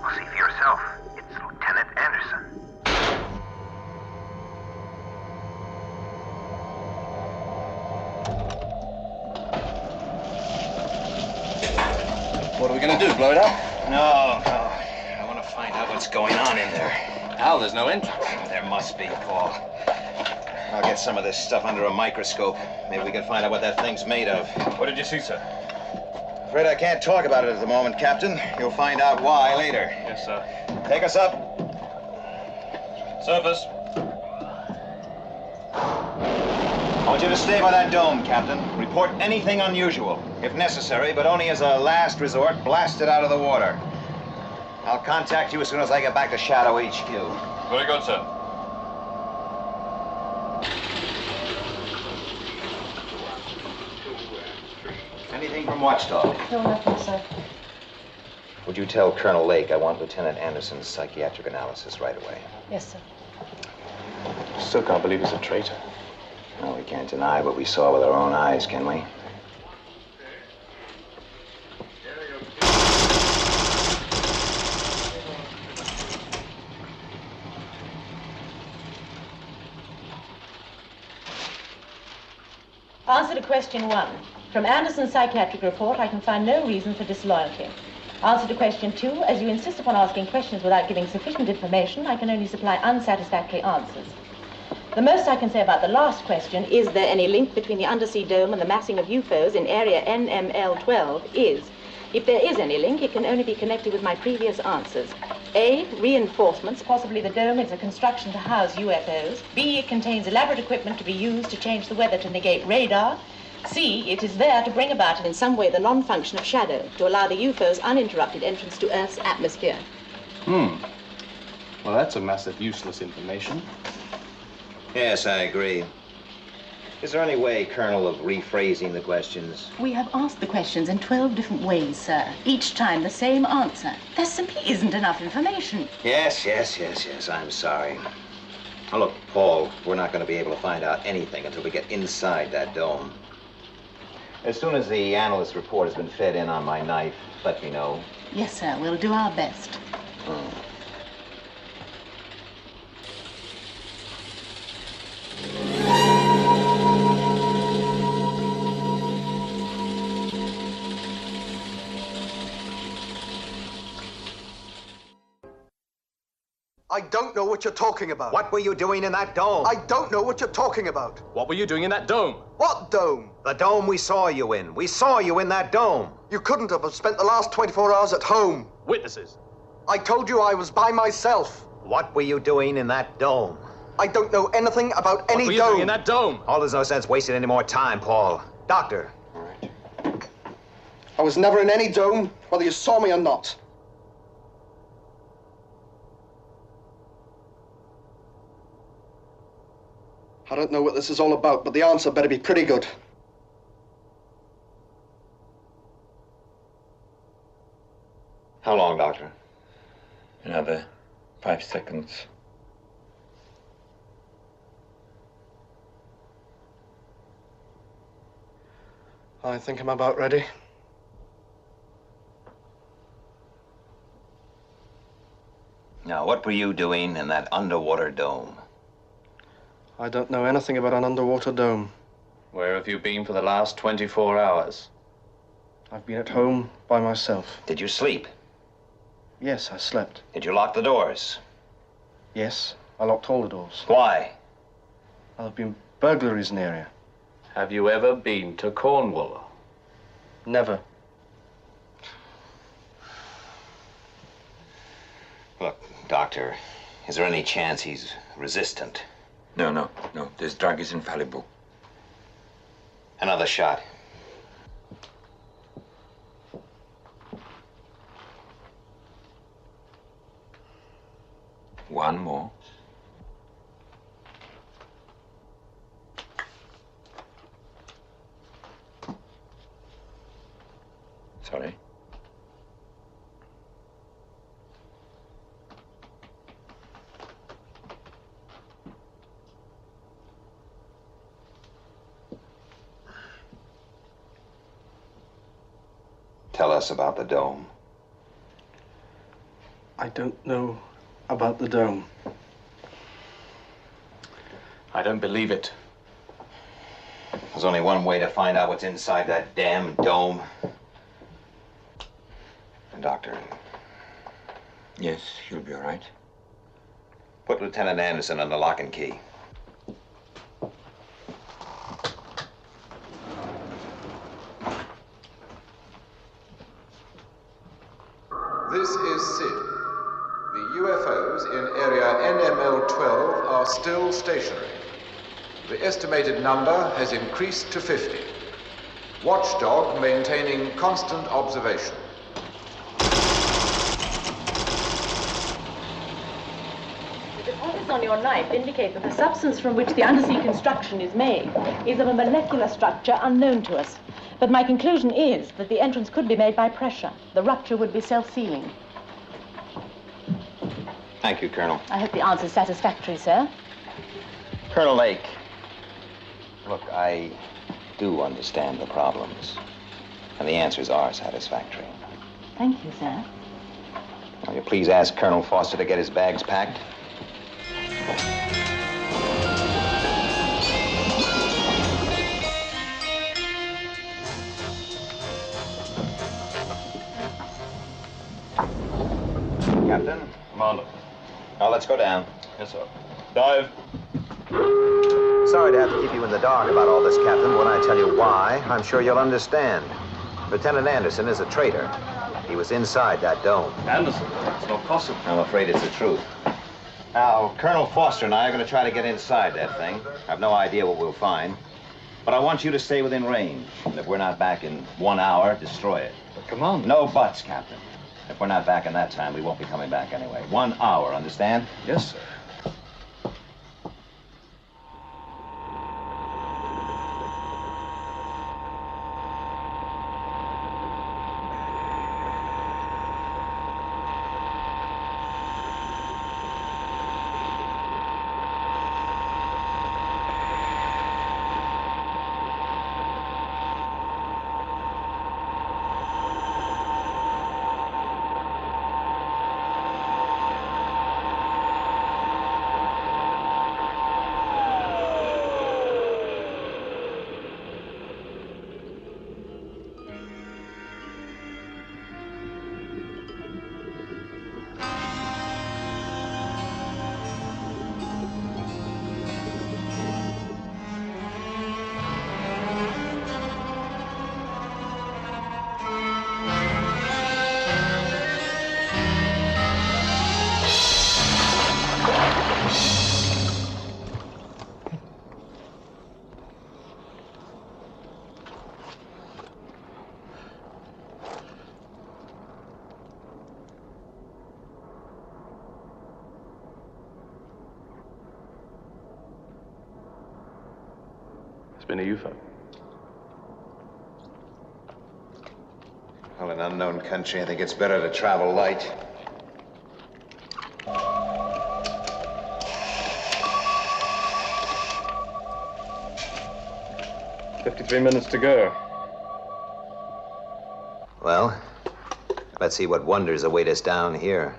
Well, see for yourself. It's Lieutenant Anderson. What are we going to do, blow it up? No. I want to find out what's going on in there. Al, there's no entrance. There must be, Paul. I'll get some of this stuff under a microscope. Maybe we can find out what that thing's made of. What did you see, sir? Afraid I can't talk about it at the moment, Captain. You'll find out why later. Yes, sir. Take us up. Surface. I want you to stay by that dome, Captain. Report anything unusual. If necessary, but only as a last resort, blast it out of the water. I'll contact you as soon as I get back to SHADO HQ. Very good, sir. Anything from Watchdog? No, nothing, sir. Would you tell Colonel Lake I want Lieutenant Anderson's psychiatric analysis right away? Yes, sir. Still can't believe he's a traitor. Well, we can't deny what we saw with our own eyes, can we? Answer to question 1. From Anderson's psychiatric report, I can find no reason for disloyalty. Answer to question 2. As you insist upon asking questions without giving sufficient information, I can only supply unsatisfactory answers. The most I can say about the last question, is there any link between the undersea dome and the massing of UFOs in area NML12, is, if there is any link, it can only be connected with my previous answers. A, reinforcements, possibly the dome is a construction to house UFOs. B, it contains elaborate equipment to be used to change the weather to negate radar. C, it is there to bring about in some way the non-function of SHADO, to allow the UFO's uninterrupted entrance to Earth's atmosphere. Well, that's a mass of useless information. Yes, I agree. Is there any way, Colonel, of rephrasing the questions? We have asked the questions in 12 different ways, sir. Each time the same answer. There simply isn't enough information. Yes, I'm sorry. Now, look, Paul, we're not going to be able to find out anything until we get inside that dome. As soon as the analyst's report has been fed in on my knife, let me know. Yes, sir. We'll do our best. I don't know what you're talking about. What were you doing in that dome? I don't know what you're talking about. What were you doing in that dome? What dome? The dome we saw you in. We saw you in that dome. You couldn't have spent the last 24 hours at home. Witnesses. I told you I was by myself. What were you doing in that dome? I don't know anything about any What were you dome. doing in that dome? Oh, there's no sense wasting any more time, Paul. Doctor. I was never in any dome, whether you saw me or not. I don't know what this is all about, but the answer better be pretty good. How long, Doctor? Another 5 seconds. I think I'm about ready. Now, what were you doing in that underwater dome? I don't know anything about an underwater dome. Where have you been for the last 24 hours? I've been at home by myself. Did you sleep? Yes, I slept. Did you lock the doors? Yes, I locked all the doors. Why? There have been burglaries in the area. Have you ever been to Cornwall? Never. Look, Doctor, is there any chance he's resistant? No. This drug is infallible. Another shot. One more. Sorry. Tell us about the dome. I don't know about the dome. I don't believe it. There's only one way to find out what's inside that damn dome. Doctor. Yes, you'll be all right. Put Lieutenant Anderson on the lock and key. This is Sid. The UFOs in area NML12 are still stationary. The estimated number has increased to 50. Watchdog maintaining constant observation. The deposits on your knife indicate that the substance from which the undersea construction is made is of a molecular structure unknown to us. But my conclusion is that the entrance could be made by pressure. The rupture would be self-sealing. Thank you, Colonel. I hope the answer's satisfactory, sir. Colonel Lake, look, I do understand the problems, and the answers are satisfactory. Thank you, sir. Will you please ask Colonel Foster to get his bags packed? Captain? Commander. Now, let's go down. Yes, sir. Dive. Sorry to have to keep you in the dark about all this, Captain. When I tell you why, I'm sure you'll understand. Lieutenant Anderson is a traitor. He was inside that dome. Anderson? It's not possible. I'm afraid it's the truth. Now, Colonel Foster and I are going to try to get inside that thing. I've no idea what we'll find. But I want you to stay within range. And if we're not back in 1 hour, destroy it. But, Commander... No buts, Captain. If we're not back in that time, we won't be coming back anyway. 1 hour, understand? Yes, sir. It's been a UFO. Well, in unknown country, I think it's better to travel light. $53 minutes to go. Well, let's see what wonders await us down here.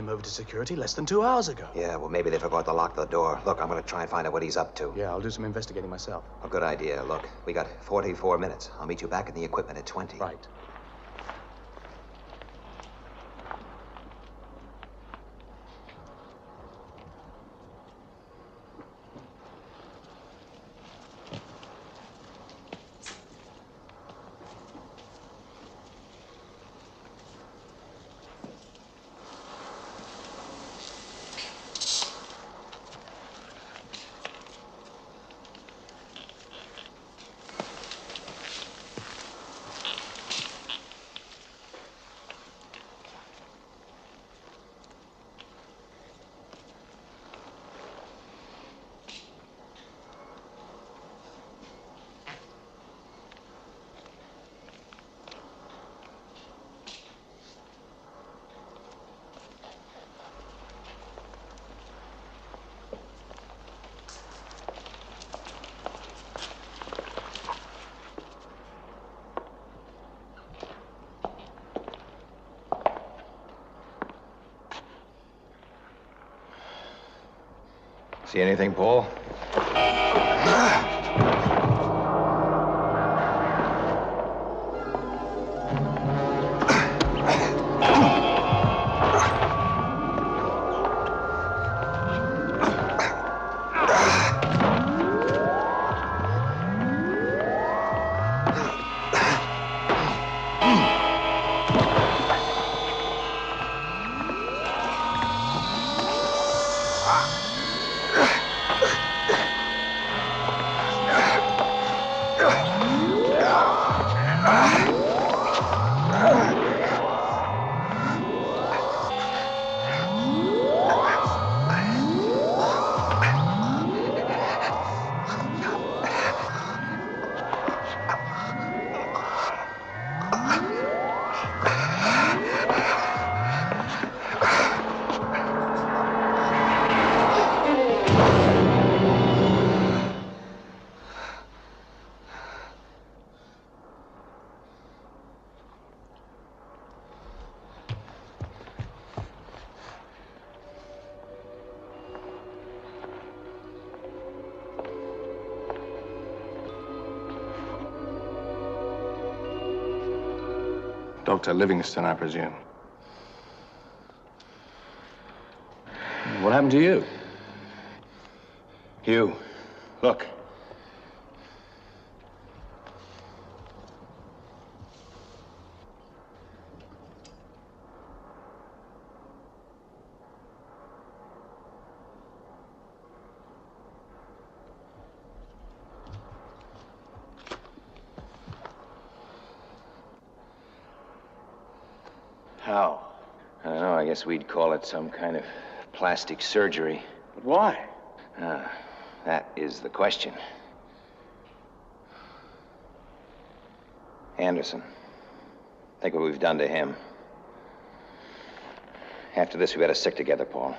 Over to security less than 2 hours ago. Yeah, well, maybe they forgot to lock the door. Look, I'm going to try and find out what he's up to. Yeah, I'll do some investigating myself. A good idea. Look, we got 44 minutes. I'll meet you back in the equipment at 20. Right. See anything, Paul? Dr. Livingston, I presume. What happened to you? Hugh, look. How? I don't know. I guess we'd call it some kind of plastic surgery. But why? That is the question. Anderson. Think what we've done to him. After this, we better stick together, Paul.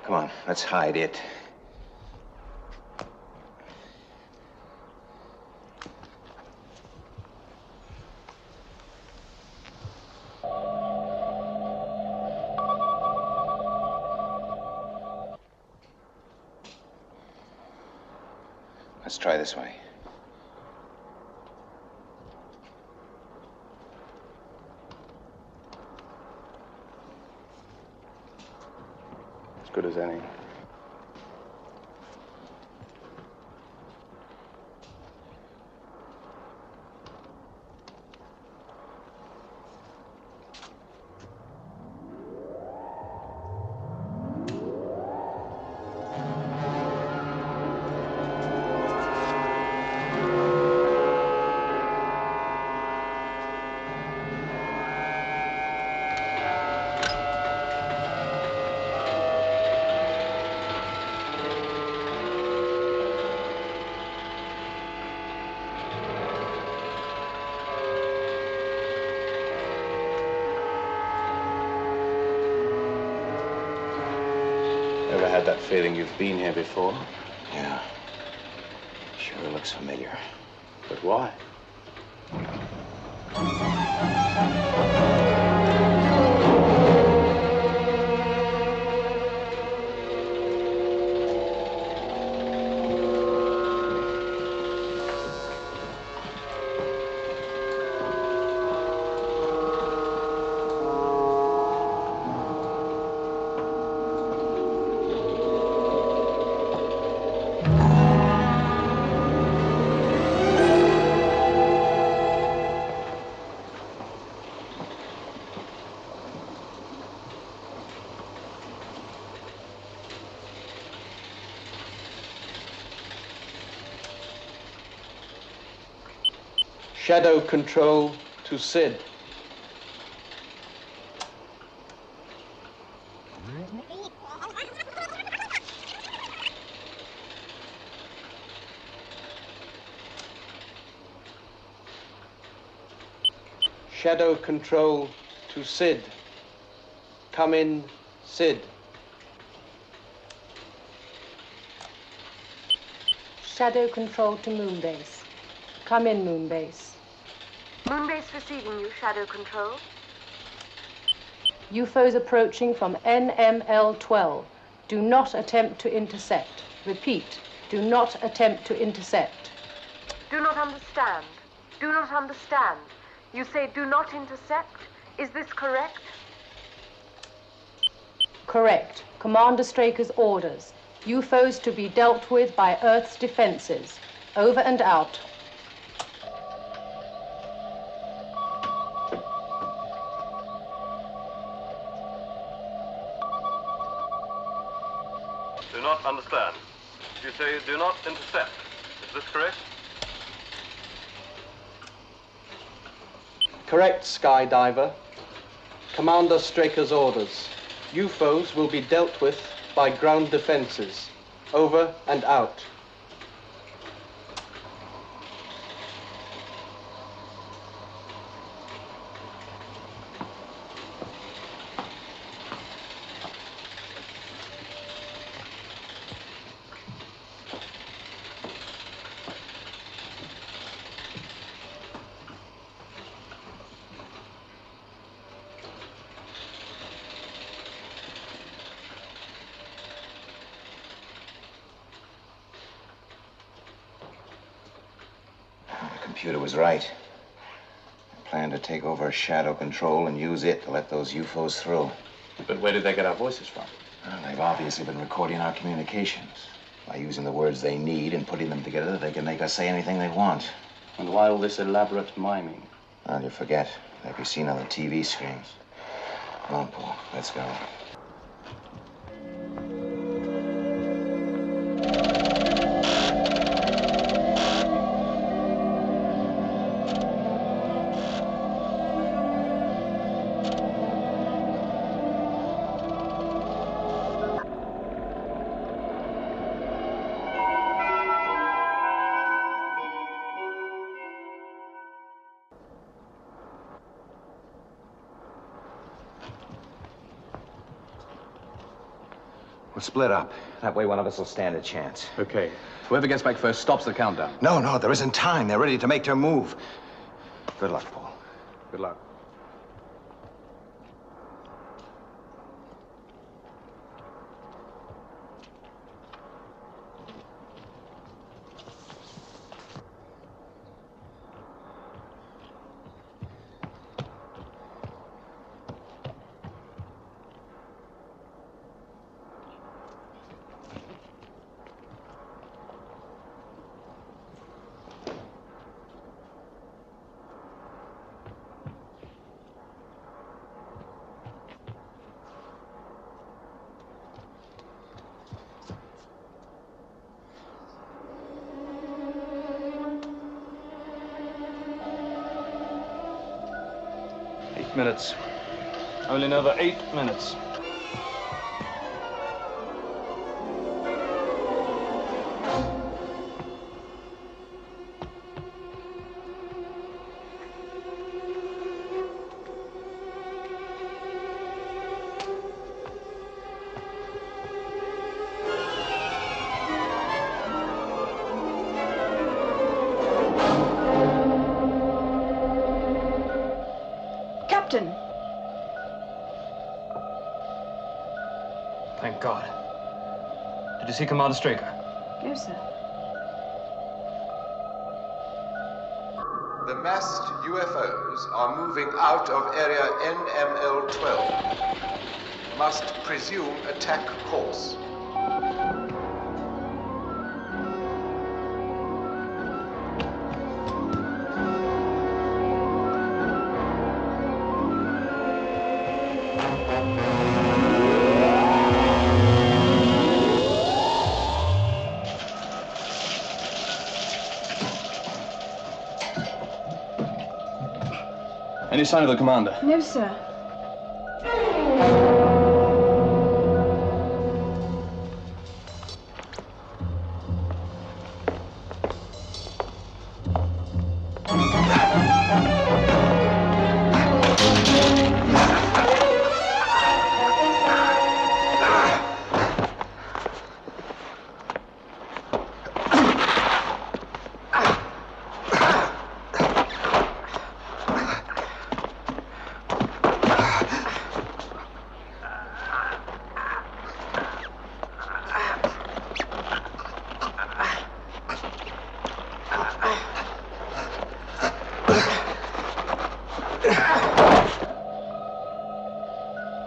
Come on, let's hide it. Let's try this way. As good as any. Ever had that feeling you've been here before? Yeah. Sure looks familiar. But why? Shadow control to Sid. Shadow control to Sid. Come in, Sid. Shadow control to Moonbase. Come in, Moonbase. Moonbase receiving you, Shadow Control. UFOs approaching from NML-12. Do not attempt to intercept. Repeat, do not attempt to intercept. Do not understand. Do not understand. You say do not intercept? Is this correct? Correct. Commander Straker's orders. UFOs to be dealt with by Earth's defenses. Over and out. Do not understand. You say do not intercept. Is this correct? Correct, Skydiver. Commander Straker's orders. UFOs will be dealt with by ground defenses. Over and out. The computer was right. I planned to take over SHADO control and use it to let those UFOs through. But where did they get our voices from? Well, they've obviously been recording our communications. By using the words they need and putting them together, they can make us say anything they want. And why all this elaborate miming? Well, you forget. They'll be seen on the TV screens. Come on, Paul. Let's go. We'll split up. That way one of us will stand a chance. Okay. Whoever gets back first stops the countdown. No, there isn't time. They're ready to make their move. Good luck, Paul. Good luck. Minutes. Only another 8 minutes. Captain! Thank God. Did you see Commander Straker? No, sir. The masked UFOs are moving out of area NML-12. Must presume attack course. Any sign of the commander? No, sir.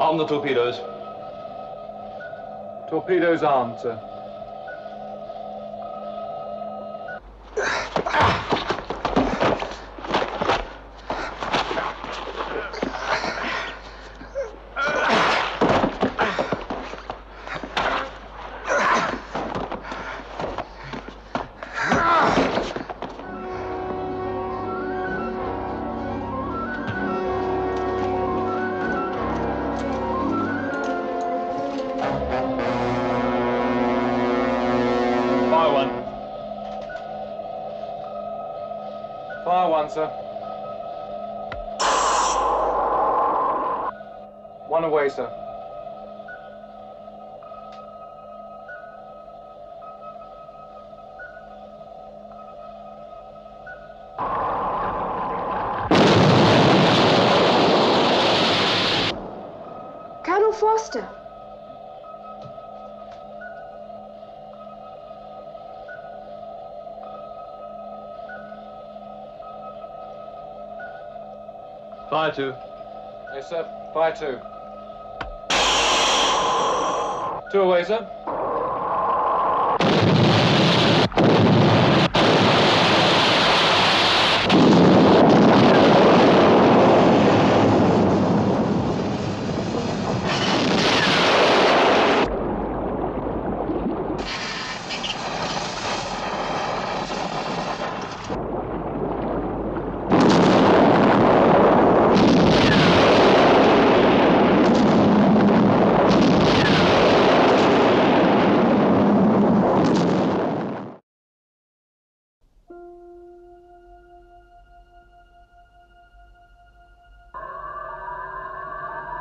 Arm the torpedoes. Torpedoes armed, sir. Fire one, sir. One away, sir. Colonel Foster. Fire two. Yes, sir. Fire two. Two away, sir.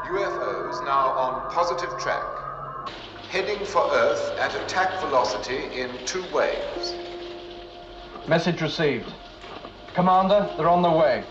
UFOs now on positive track, heading for Earth at attack velocity in 2 waves. Message received. Commander, they're on their way.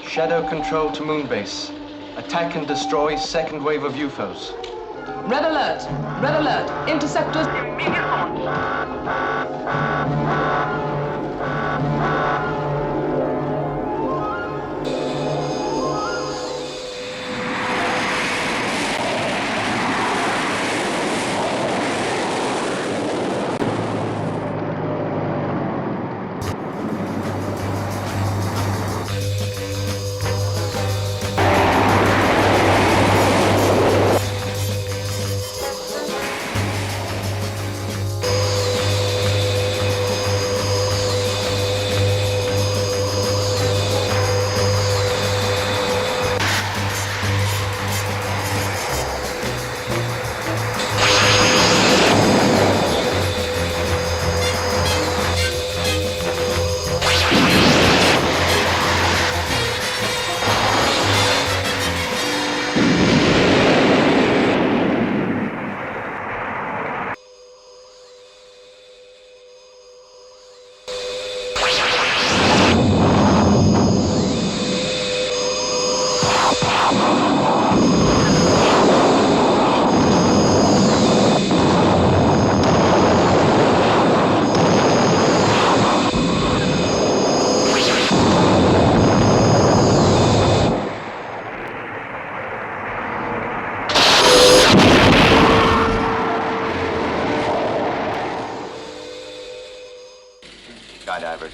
Shadow control to Moonbase. Attack and destroy second wave of UFOs. Red alert! Red alert! Interceptors immediate Skydiver.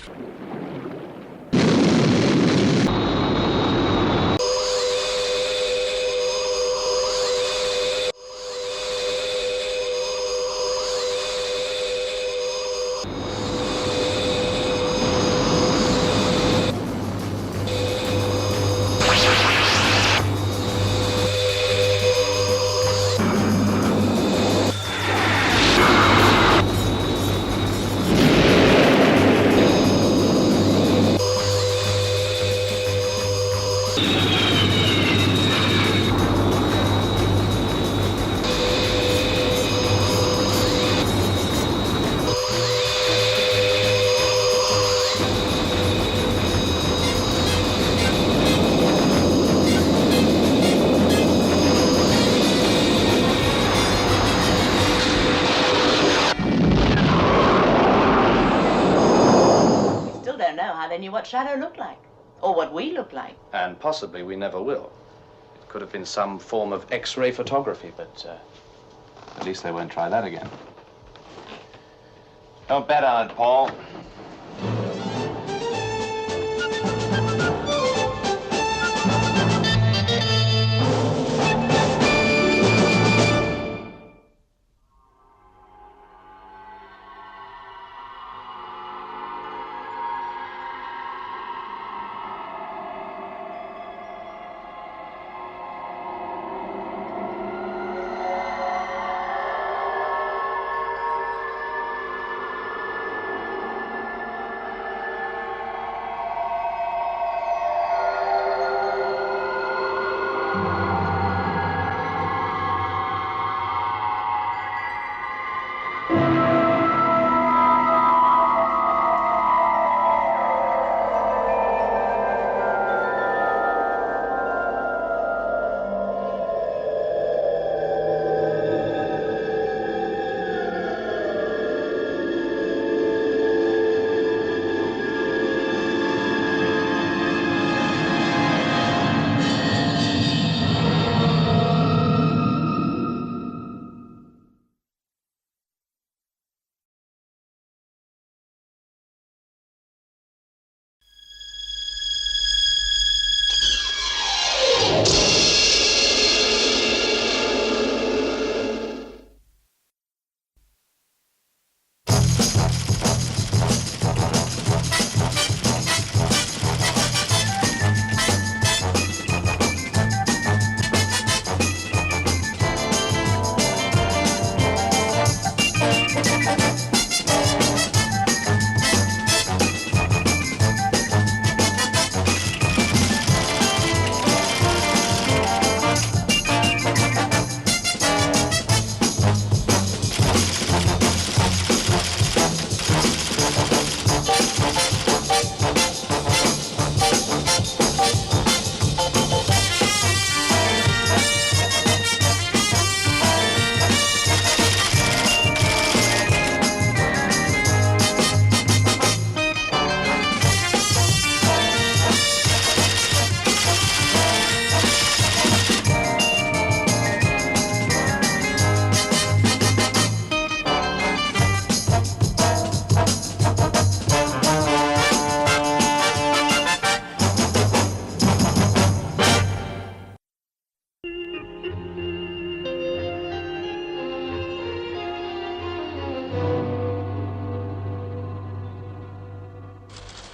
what Shadow looked like, or what we look like. And possibly we never will. It could have been some form of X-ray photography, but at least they won't try that again. Don't bet on it, Paul.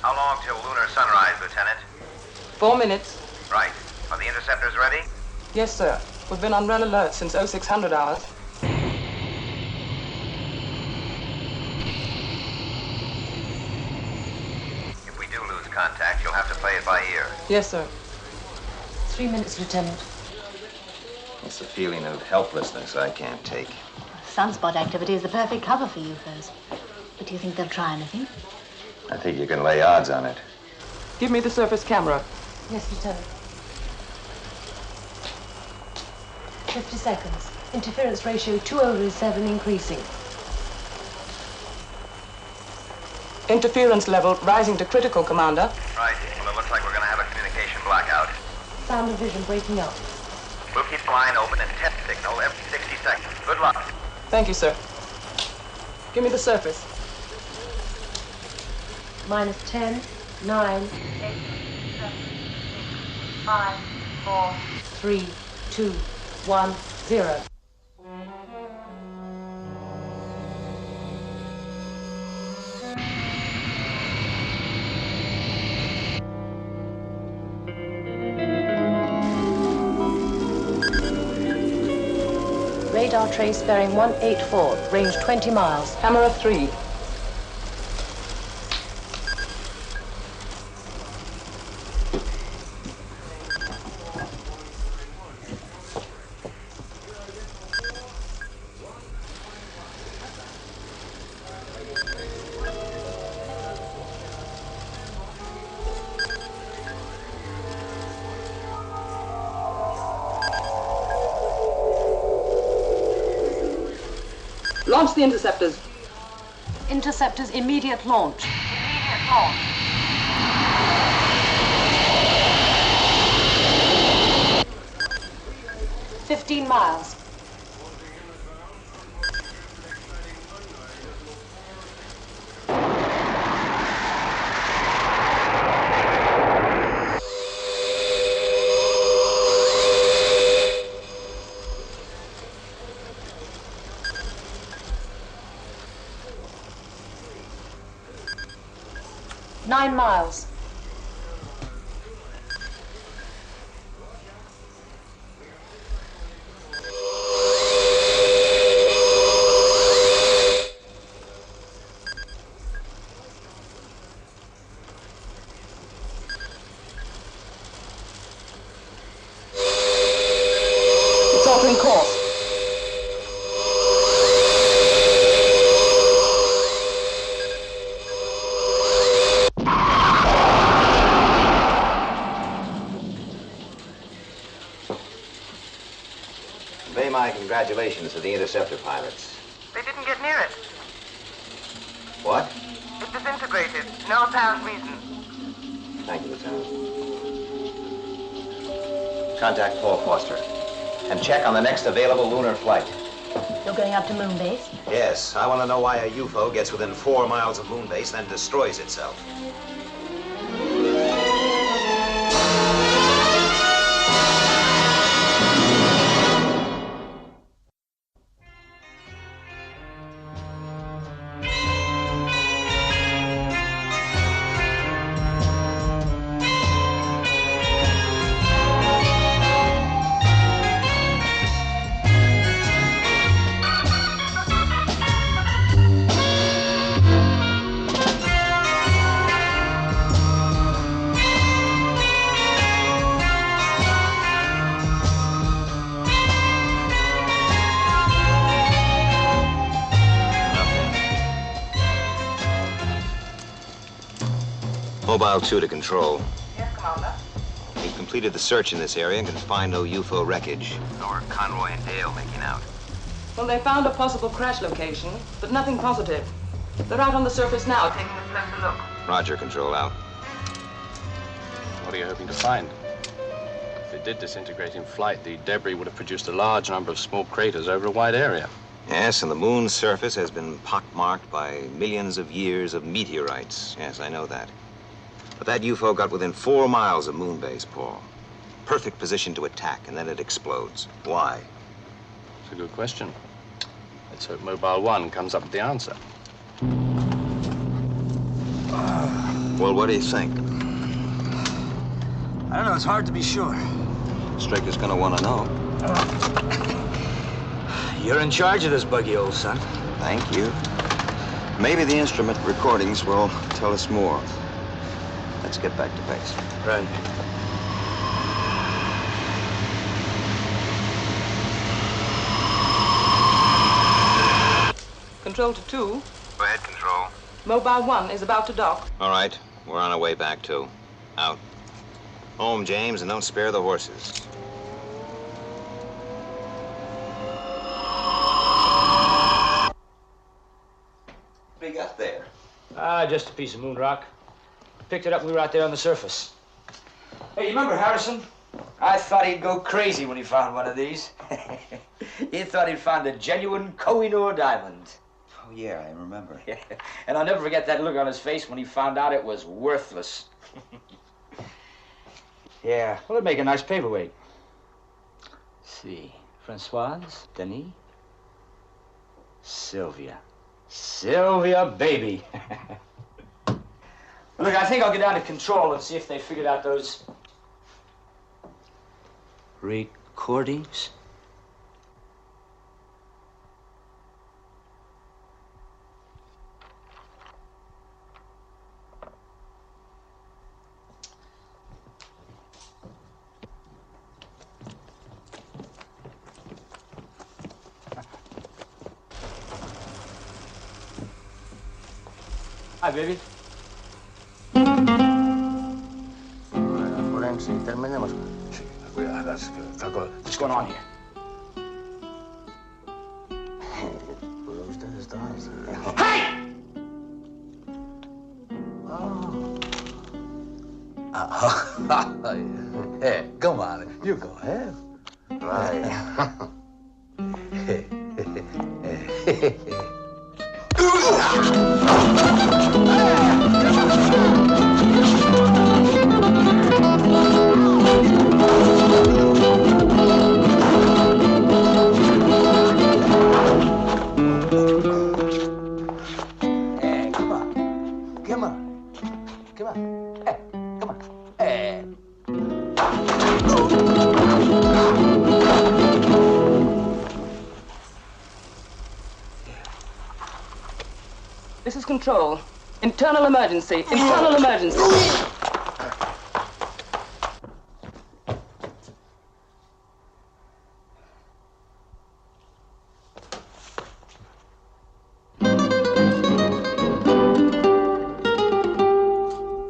How long till lunar sunrise, Lieutenant? 4 minutes. Right. Are the interceptors ready? Yes, sir. We've been on red alert since 0600 hours. If we do lose contact, you'll have to play it by ear. Yes, sir. 3 minutes, Lieutenant. It's a feeling of helplessness I can't take. Sunspot activity is the perfect cover for UFOs. But do you think they'll try anything? I think you can lay odds on it. Give me the surface camera. Yes, Lieutenant. 50 seconds. Interference ratio 2/7 increasing. Interference level rising to critical, Commander. Right. Well, it looks like we're going to have a communication blackout. Sound of vision breaking up. We'll keep the line open and test signal every 60 seconds. Good luck. Thank you, sir. Give me the surface. -10, 9, 8, 7, 6, 5, 4, 3, 2, 1, 0. Radar trace bearing 184, range 20 miles. Camera 3. Launch the interceptors. Interceptors immediate launch. Immediate launch. 15 miles. Nine miles. It's altering course. Convey my congratulations to the interceptor pilots. They didn't get near it. What? It disintegrated. No apparent reason. Thank you, Lieutenant. Contact Paul Foster and check on the next available lunar flight. You're going up to moon base? Yes, I want to know why a UFO gets within 4 miles of moon base, then destroys itself. Mobile 2 to control. Yes, Commander. We've completed the search in this area and can find no UFO wreckage. Nor Conroy and Dale making out. Well, they found a possible crash location, but nothing positive. They're out on the surface now, taking a closer look. Roger, control out. What are you hoping to find? If it did disintegrate in flight, the debris would have produced a large number of small craters over a wide area. Yes, and the moon's surface has been pockmarked by millions of years of meteorites. Yes, I know that. But that UFO got within 4 miles of moon base, Paul. Perfect position to attack, and then it explodes. Why? It's a good question. Let's hope Mobile 1 comes up with the answer. Well, what do you think? I don't know, it's hard to be sure. Straker's gonna want to know. You're in charge of this buggy, old son. Thank you. Maybe the instrument recordings will tell us more. Let's get back to base. Right. Control to 2. Go ahead, Control. Mobile 1 is about to dock. All right, we're on our way back, too. Out. Home, James, and don't spare the horses. What do you got there? Just a piece of moon rock. Picked it up when we were out there on the surface. Hey, you remember Harrison? I thought he'd go crazy when he found one of these. He thought he'd found a genuine Koh-i-Noor diamond. Oh, yeah, I remember. And I'll never forget that look on his face when he found out it was worthless. Yeah, well, it'd make a nice paperweight. Let's see, Francoise, Denis, Sylvia. Sylvia, baby. Look, I think I'll get down to control and see if they figured out those recordings. Hi, baby. Forense, terminemos. What's going on here? Hey! Hey, come on, you go ahead. right. This is control. Internal emergency. Internal emergency.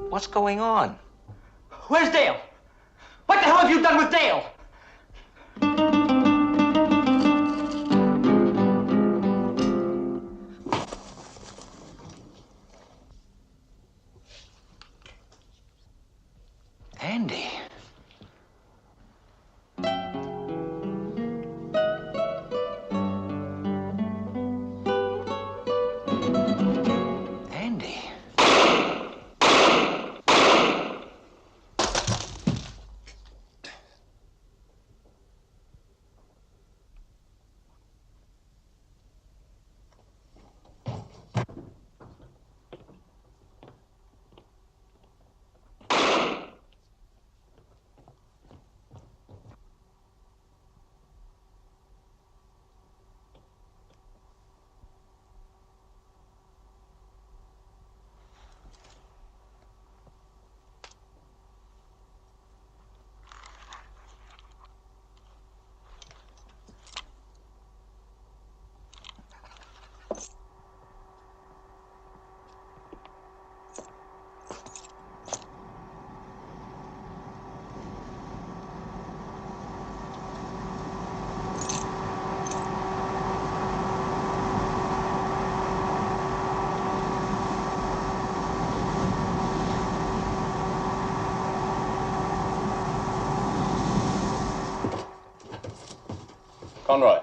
What's going on? Where's Dale? What the hell have you done with Dale? Andy. Andy. Conroy.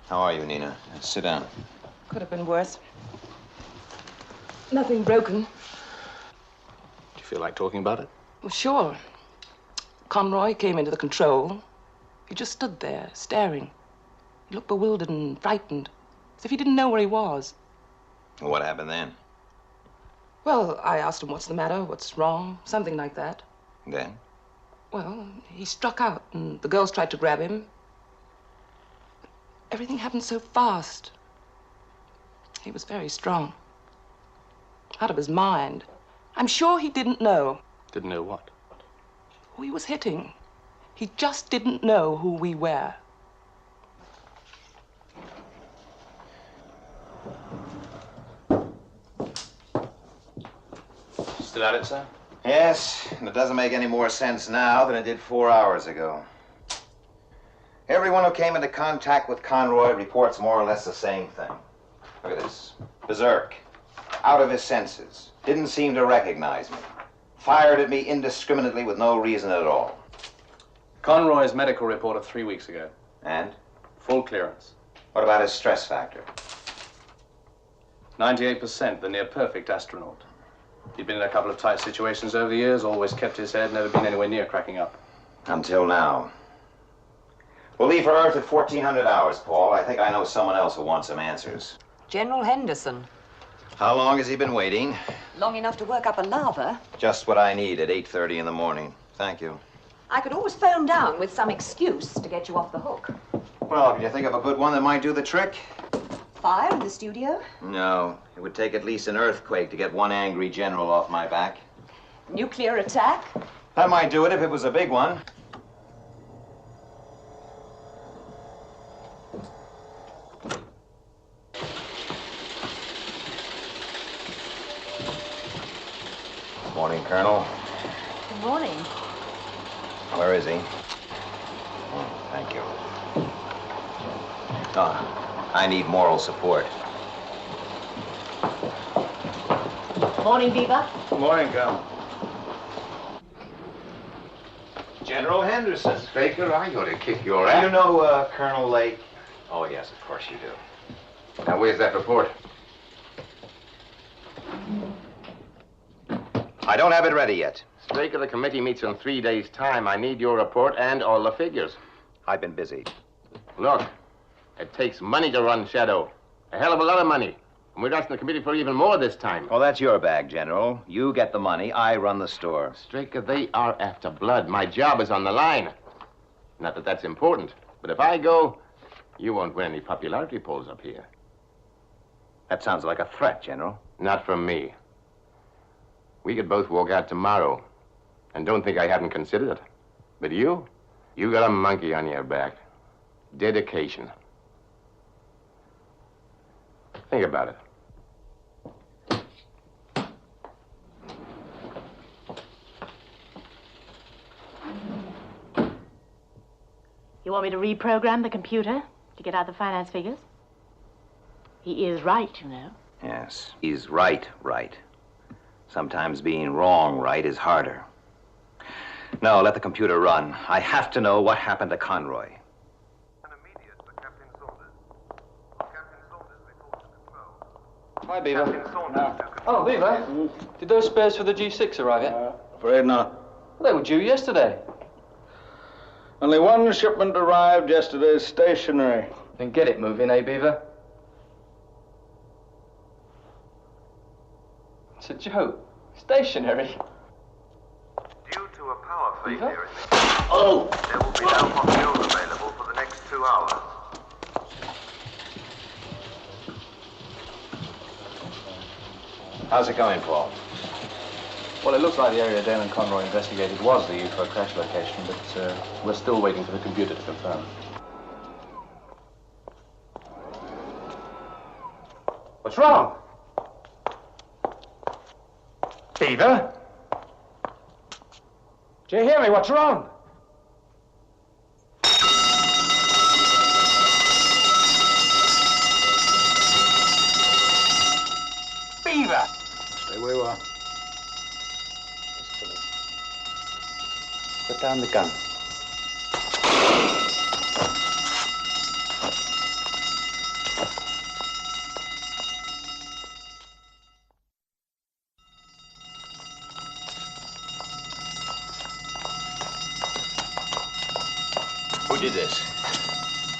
How are you, Nina? Sit down. Could have been worse. Nothing broken. Do you feel like talking about it? Well, sure. Conroy came into the control. He just stood there, staring. He looked bewildered and frightened, as if he didn't know where he was. Well, what happened then? Well, I asked him what's the matter, what's wrong, something like that. Then? Well, he struck out, and the girls tried to grab him. Everything happened so fast. He was very strong. Out of his mind. I'm sure he didn't know. Didn't know what? Who he was hitting. He just didn't know who we were. Still at it, sir? Yes, and it doesn't make any more sense now than it did 4 hours ago. Everyone who came into contact with Conroy reports more or less the same thing. Look at this. Berserk. Out of his senses. Didn't seem to recognize me. Fired at me indiscriminately with no reason at all. Conroy's medical report of 3 weeks ago. And? Full clearance. What about his stress factor? 98%, the near-perfect astronaut. He'd been in a couple of tight situations over the years, always kept his head, never been anywhere near cracking up. Until now. We'll leave for Earth at 1400 hours, Paul. I think I know someone else who wants some answers. General Henderson. How long has he been waiting? Long enough to work up a lather. Just what I need at 8:30 in the morning. Thank you. I could always phone down with some excuse to get you off the hook. Well, can you think of a good one that might do the trick? Fire in the studio? No. It would take at least an earthquake to get one angry general off my back. Nuclear attack? That might do it if it was a big one. Morning, Colonel. Good morning. Where is he? Oh, thank you. I need moral support. Morning, Beaver. Good morning, Colonel. General Henderson. Straker, I ought to kick your ass. Do you know Colonel Lake? Oh, yes, of course you do. Now, where's that report? I don't have it ready yet. Straker, the committee meets in 3 days' time. I need your report and all the figures. I've been busy. Look, it takes money to run Shadow. A hell of a lot of money. And we're asking the committee for even more this time. Well, that's your bag, General. You get the money, I run the store. Straker, they are after blood. My job is on the line. Not that that's important, but if I go, you won't win any popularity polls up here. That sounds like a threat, General. Not from me. We could both walk out tomorrow, and don't think I haven't considered it. But you got a monkey on your back. Dedication. Think about it. You want me to reprogram the computer to get out the finance figures? He is right, you know. Yes, he's right. Sometimes being wrong right is harder. No, let the computer run. I have to know what happened to Conroy. Hi, Beaver. Oh, Beaver. Did those spares for the G6 arrive yet? Afraid not. Well, they were due yesterday. Only one shipment arrived yesterday, stationary. Then get it moving, eh, Beaver? It's a joke. Stationary. Due to a power failure in the there will be no hot fuel available for the next 2 hours. How's it going, Paul? Well, it looks like the area Dale and Conroy investigated was the UFO crash location, but we're still waiting for the computer to confirm. What's wrong? Beaver? Do you hear me? What's wrong? Beaver! Stay where you are. Put down the gun. Who did this?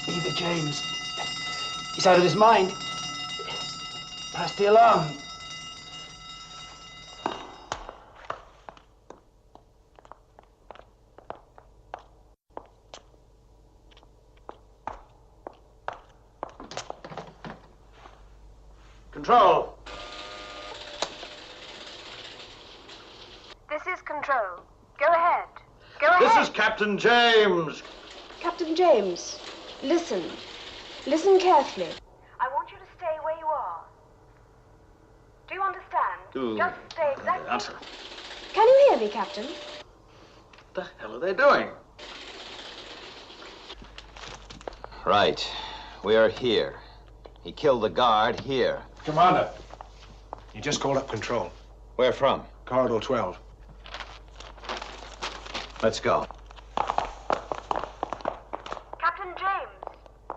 Beaver James. He's out of his mind. Press the alarm. Control. This is Control. Go ahead. Go ahead. This is Captain James. Captain James, listen. Listen carefully. I want you to stay where you are. Do you understand? Just stay exactly... Answer. Can you hear me, Captain? What the hell are they doing? Right. We are here. He killed the guard here. Commander, he just called up control. Where from? Corridor 12. Let's go. Captain James,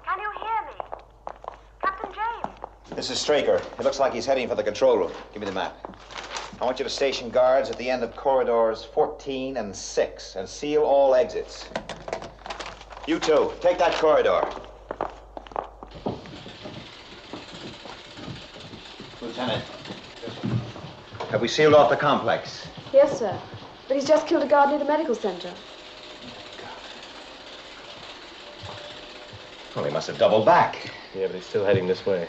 can you hear me? Captain James. This is Straker. It looks like he's heading for the control room. Give me the map. I want you to station guards at the end of corridors 14 and 6 and seal all exits. You two, take that corridor. Lieutenant. Have we sealed off the complex? Yes, sir. But he's just killed a guard near the medical center. Well, he must have doubled back. Yeah, but he's still heading this way.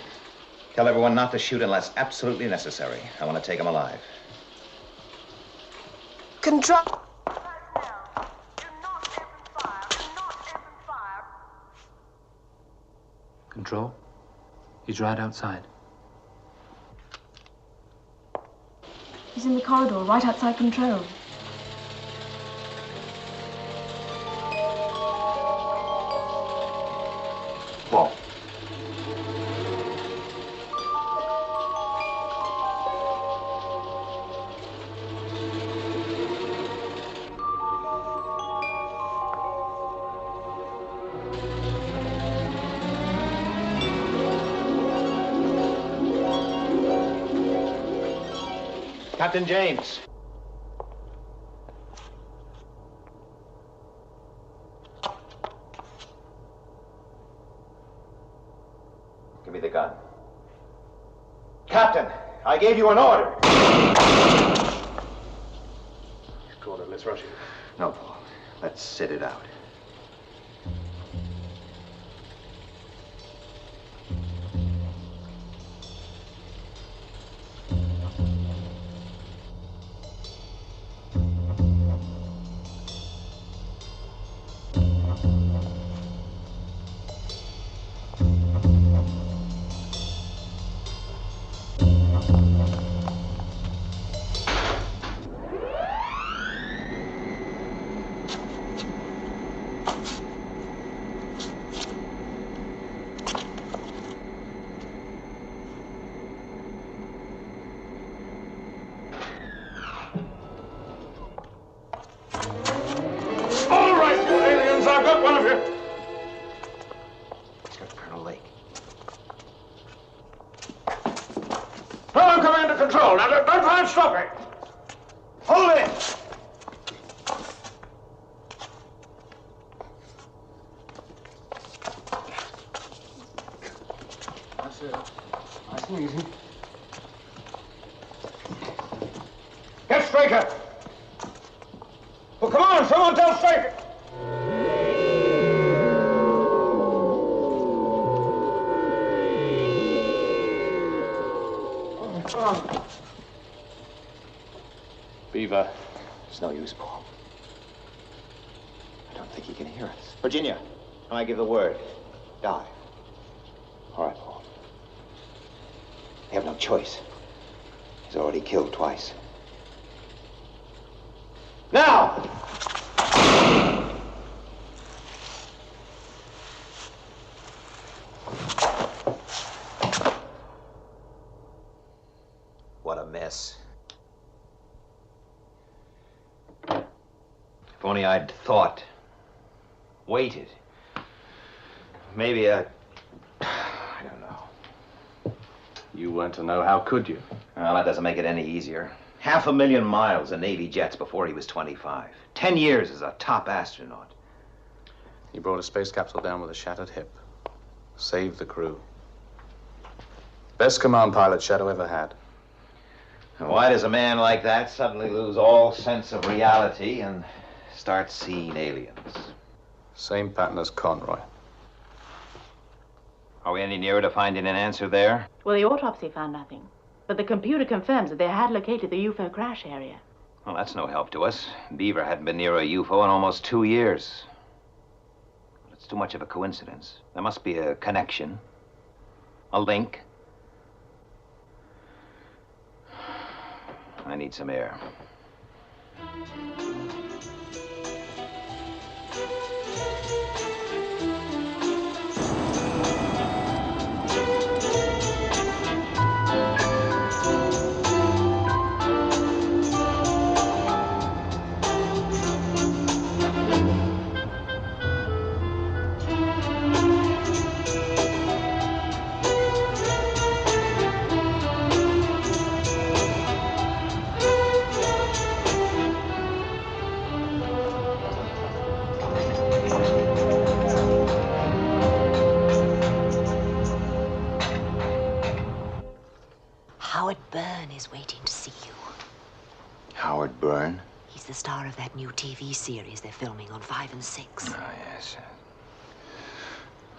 Tell everyone not to shoot unless absolutely necessary. I want to take him alive. Control. Control? He's right outside. He's in the corridor, right outside control. Whoa. Captain James. Give me the gun. Captain, I gave you an order. He's called it. Let's rush him. No, Paul. Let's sit it out. Control. Now, don't try and stop me. Hold it. That's it. Nice and easy. Get Straker. Well, come on, someone tell Straker. Beaver. It's no use, Paul. I don't think he can hear us. Virginia, when I give the word, dive. All right, Paul. They have no choice. He's already killed twice. Now! What a mess. If only I'd thought, waited. Maybe I don't know. You weren't to know, how could you? Well, that doesn't make it any easier. 500,000 miles in Navy jets before he was 25. 10 years as a top astronaut. He brought a space capsule down with a shattered hip. Saved the crew. Best command pilot Shadow ever had. And why does a man like that suddenly lose all sense of reality and start seeing aliens? Same pattern as Conroy. Are we any nearer to finding an answer there? Well, the autopsy found nothing. But the computer confirms that they had located the UFO crash area. Well, that's no help to us. Beaver hadn't been near a UFO in almost 2 years. It's too much of a coincidence. There must be a connection. A link. I need some air. Howard Byrne is waiting to see you. Howard Byrne? He's the star of that new TV series they're filming on 5 and 6. Oh, yes.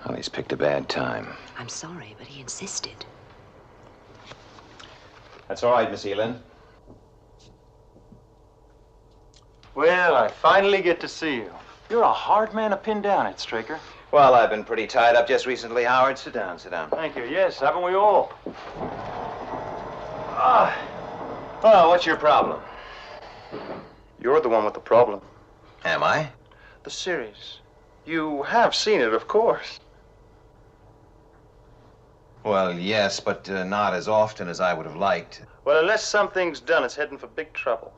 Well, he's picked a bad time. I'm sorry, but he insisted. That's all right, Miss Elin. Well, I finally get to see you. You're a hard man to pin down, Ed Straker. Well, I've been pretty tied up just recently, Howard. Sit down, sit down. Thank you. Yes, haven't we all? Well, what's your problem? You're the one with the problem. Am I? The series. You have seen it, of course. Well, yes, but not as often as I would have liked. Well, unless something's done, it's heading for big trouble.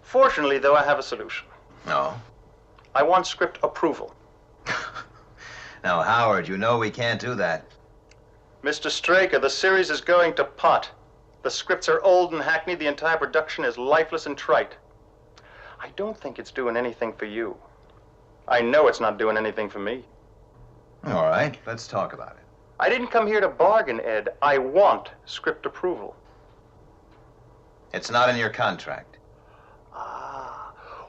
Fortunately, though, I have a solution. No? I want script approval. Now, Howard, you know we can't do that. Mr. Straker, the series is going to pot. The scripts are old and hackneyed. The entire production is lifeless and trite. I don't think it's doing anything for you. I know it's not doing anything for me. All right, let's talk about it. I didn't come here to bargain, Ed. I want script approval. It's not in your contract.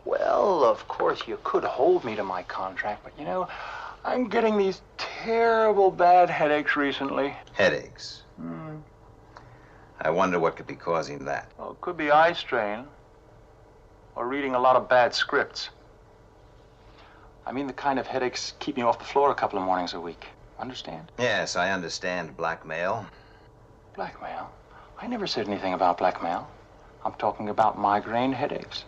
Well, of course, you could hold me to my contract, but you know, I'm getting these terrible bad headaches recently. Headaches? I wonder what could be causing that. Well, it could be eye strain, or reading a lot of bad scripts. I mean the kind of headaches keep me off the floor a couple of mornings a week. Understand? Yes, I understand blackmail. Blackmail? I never said anything about blackmail. I'm talking about migraine headaches.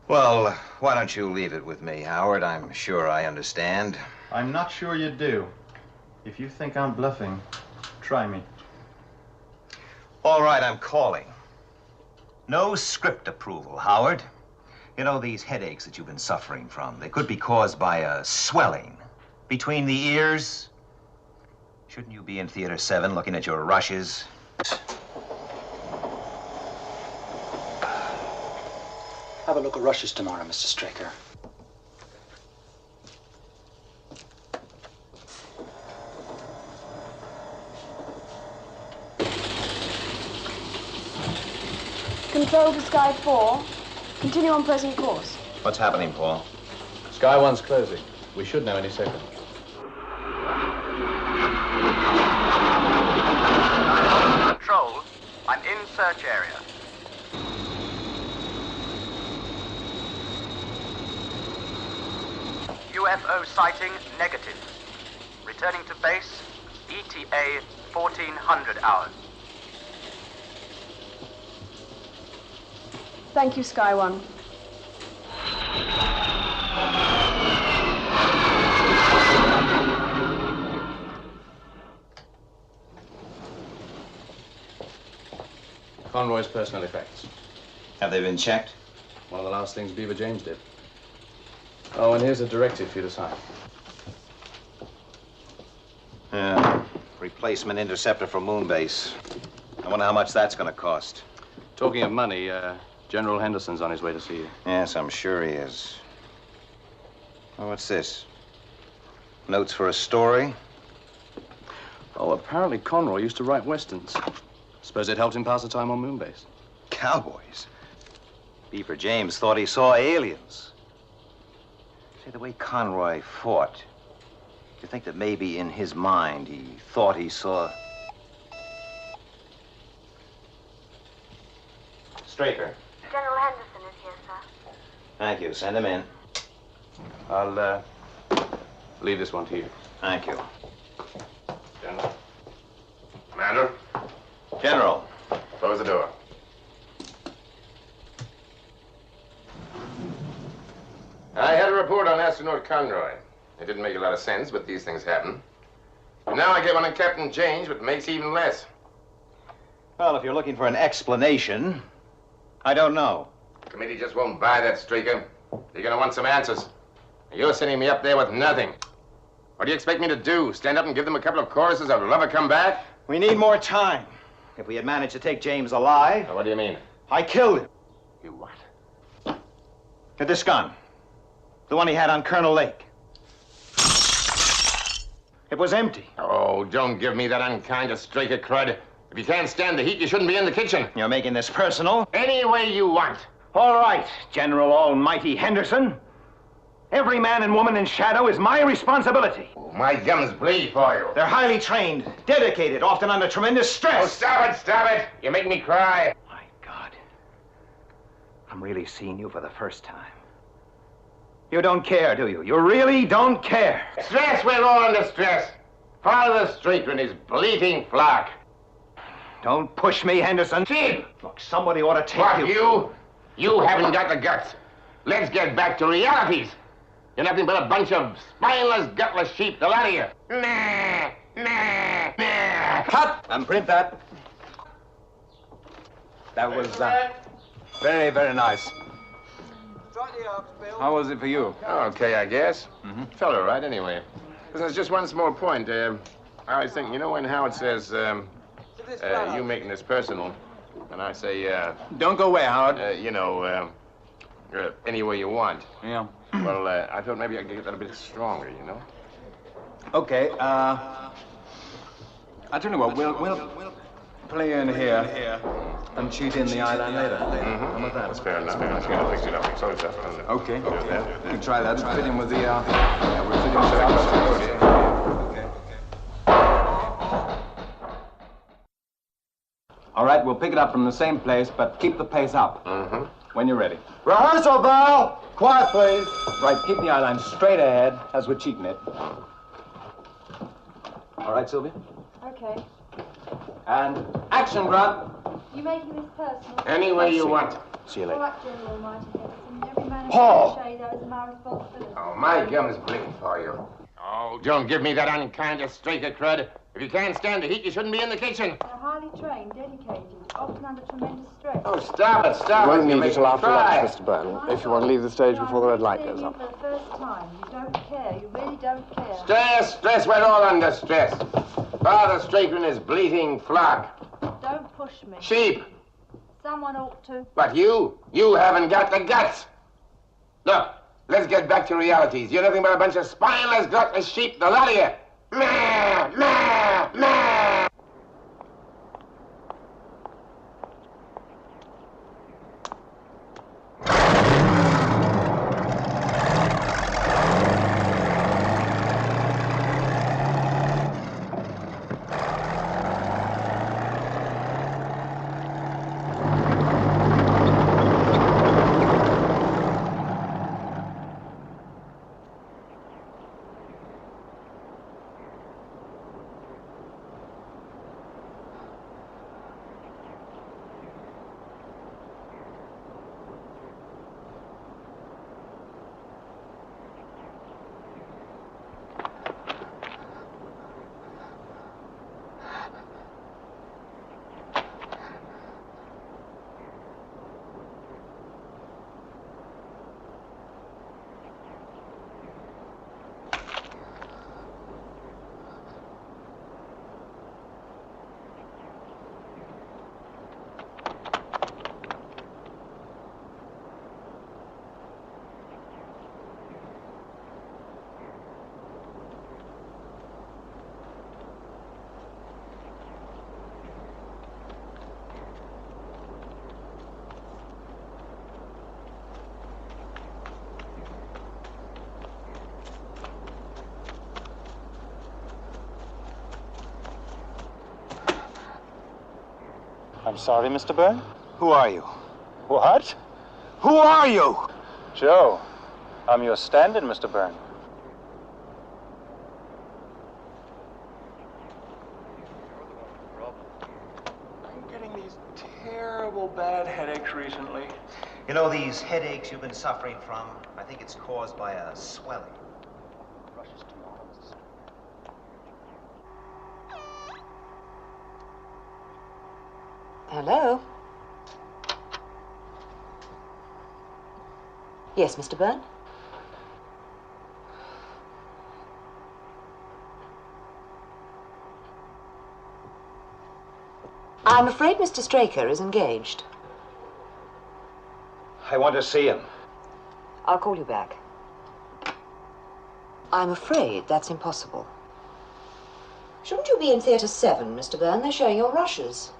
Well, why don't you leave it with me, Howard? I'm sure I understand. I'm not sure you do. If you think I'm bluffing, try me. All right, I'm calling. No script approval, Howard. You know, these headaches that you've been suffering from, they could be caused by a swelling between the ears. Shouldn't you be in Theater 7 looking at your rushes? Have a look at rushes tomorrow, Mr. Straker. Control to Sky 4. Continue on present course. What's happening, Paul? Sky 1's closing. We should know any second. Control, I'm in search area. UFO sighting negative. Returning to base, ETA 1400 hours. Thank you, Sky 1. Conroy's personal effects. Have they been checked? One of the last things Beaver James did. Oh, and here's a directive for you to sign. Replacement interceptor for Moonbase. I wonder how much that's going to cost. Talking of money, General Henderson's on his way to see you. Yes, I'm sure he is. Oh, what's this? Notes for a story? Oh, apparently Conroy used to write westerns. Suppose it helped him pass the time on Moonbase. Cowboys? Beaver James thought he saw aliens. Say, the way Conroy fought, you think that maybe in his mind he thought he saw... Straker. General Henderson is here, sir. Thank you. Send him in. I'll, leave this one to you. Thank you. General. Commander? General. Close the door. I had a report on astronaut Conroy. It didn't make a lot of sense, but these things happen. And now I get one on Captain James, but makes even less. Well, if you're looking for an explanation, I don't know. The committee just won't buy that, Straker. You're gonna want some answers. You're sending me up there with nothing. What do you expect me to do? Stand up and give them a couple of choruses of Love Her Come Back? We need more time. If we had managed to take James alive... Now, what do you mean? I killed him. You what? With this gun. The one he had on Colonel Lake. It was empty. Oh, don't give me that unkind of Straker crud. If you can't stand the heat, you shouldn't be in the kitchen. You're making this personal? Any way you want. All right, General Almighty Henderson. Every man and woman in SHADO is my responsibility. Oh, my gums bleed for you. They're highly trained, dedicated, often under tremendous stress. Oh, stop it. You make me cry. My God. I'm really seeing you for the first time. You don't care, do you? You really don't care. Stress, we're all under stress. Follow the street with his bleating flock. Don't push me, Henderson. Cheap! Look, somebody ought to take What, you. You haven't got the guts. Let's get back to realities. You're nothing but a bunch of spineless, gutless sheep, the lot of you. Nah. Cut! And print that. That was very, very nice. How was it for you? Okay, I guess. Felt all right, anyway. There's just one small point. I was thinking, you know when Howard says, you making this personal, and I say, Don't go away, Howard. Any way you want. Yeah. Well, I thought maybe I could get that a bit stronger, you know? Okay, I'll tell you what, we'll play in here and cheat in the eyeline later. How about that? That's fair enough. Fix it up. Close up. Okay. We can try that. Fit in with the, we'll fit in with the Okay. All right, we'll pick it up from the same place, but keep the pace up. When you're ready. Rehearsal bell! Quiet, please. Right, keep the eyeline straight ahead as we're cheating it. All right, Sylvia? Okay. And action, Grant. You making this personal? Any way you want. See you All later. right, General Almighty Henderson. Every man Paul! in SHADO is my responsibility. Oh, my gums bleed for you. Oh, don't give me that unkind Straker crud. If you can't stand the heat, you shouldn't be in the kitchen. They're highly trained, dedicated, often under tremendous stress. Oh, stop it. You won't need You're it till after making me lunch, Mr. Byrne, if you want to leave the stage before the red light goes up. For the first time, you don't care. You really don't care. Stress, we're all under stress. Father Straker and his bleating flock. Don't push me. Sheep. Someone ought to. But you haven't got the guts. Look, let's get back to realities. You're nothing but a bunch of spineless, gutless sheep, the lot of you. Meh, meh, meh. I'm sorry, Mr. Byrne? Who are you? What? Who are you? Joe, I'm your stand-in, Mr. Byrne. I'm getting these terrible bad headaches recently. You know, these headaches you've been suffering from, I think it's caused by a swelling. Hello? Yes, Mr. Byrne? I'm afraid Mr. Straker is engaged. I want to see him. I'll call you back. I'm afraid that's impossible. Shouldn't you be in Theatre 7, Mr. Byrne? They're showing your rushes.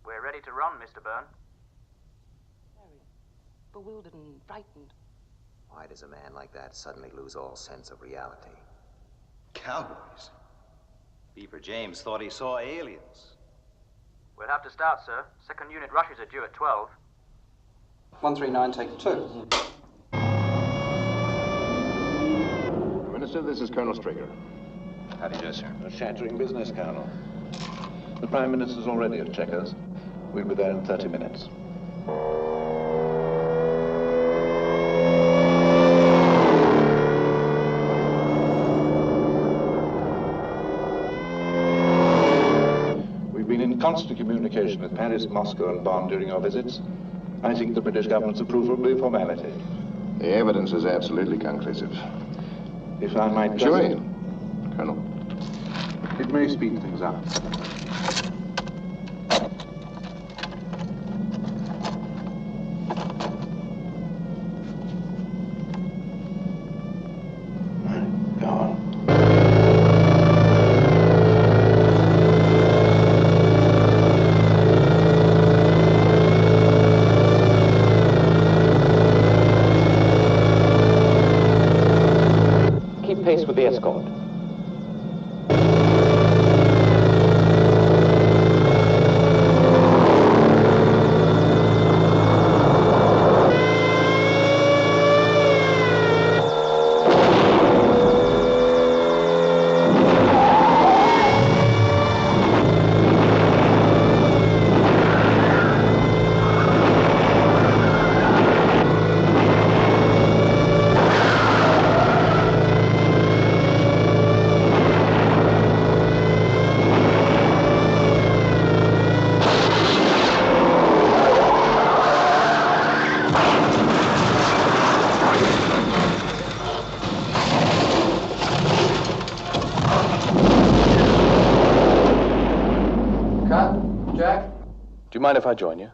We're ready to run, Mr. Byrne. Very bewildered and frightened. Why does a man like that suddenly lose all sense of reality? Cowboys? Beaver James thought he saw aliens. We'll have to start, sir. Second unit rushes are due at 12. 139, take 2. Minister, this is Colonel Straker. How do you do, sir? A shattering business, Colonel. The Prime Minister's already at Checkers. We'll be there in 30 minutes. We've been in constant communication with Paris, Moscow, and Bonn during our visits. I think the British government's approval will be a formality. The evidence is absolutely conclusive. If I might just... Sure, Colonel. It may speed things up. Keep pace with the escort. Do you mind if I join you?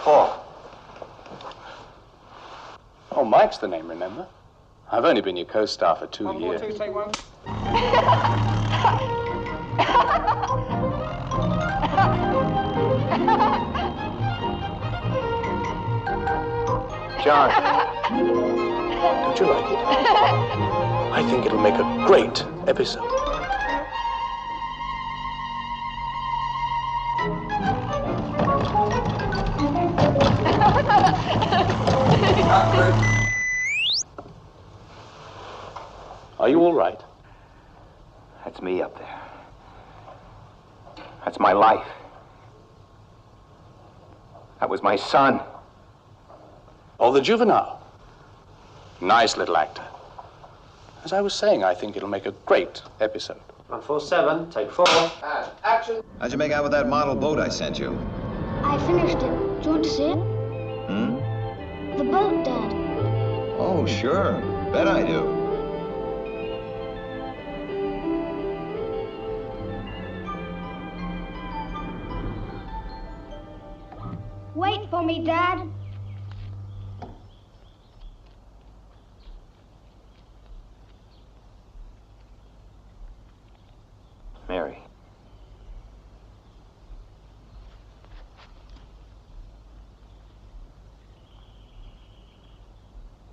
Paul. Oh, Mike's the name, remember? I've only been your co-star for 2 years. 1, 2, take 1. John, don't you like it? I think it'll make a great episode. Are you all right? That's me up there. That's my life. That was my son. Oh, the juvenile. Nice little actor. As I was saying, I think it'll make a great episode. 147, take 4. And action. How'd you make out with that model boat I sent you? I finished it. Do you want to see it? Hmm? The boat, Dad. Oh, sure. Bet I do. Wait for me, Dad. Mary.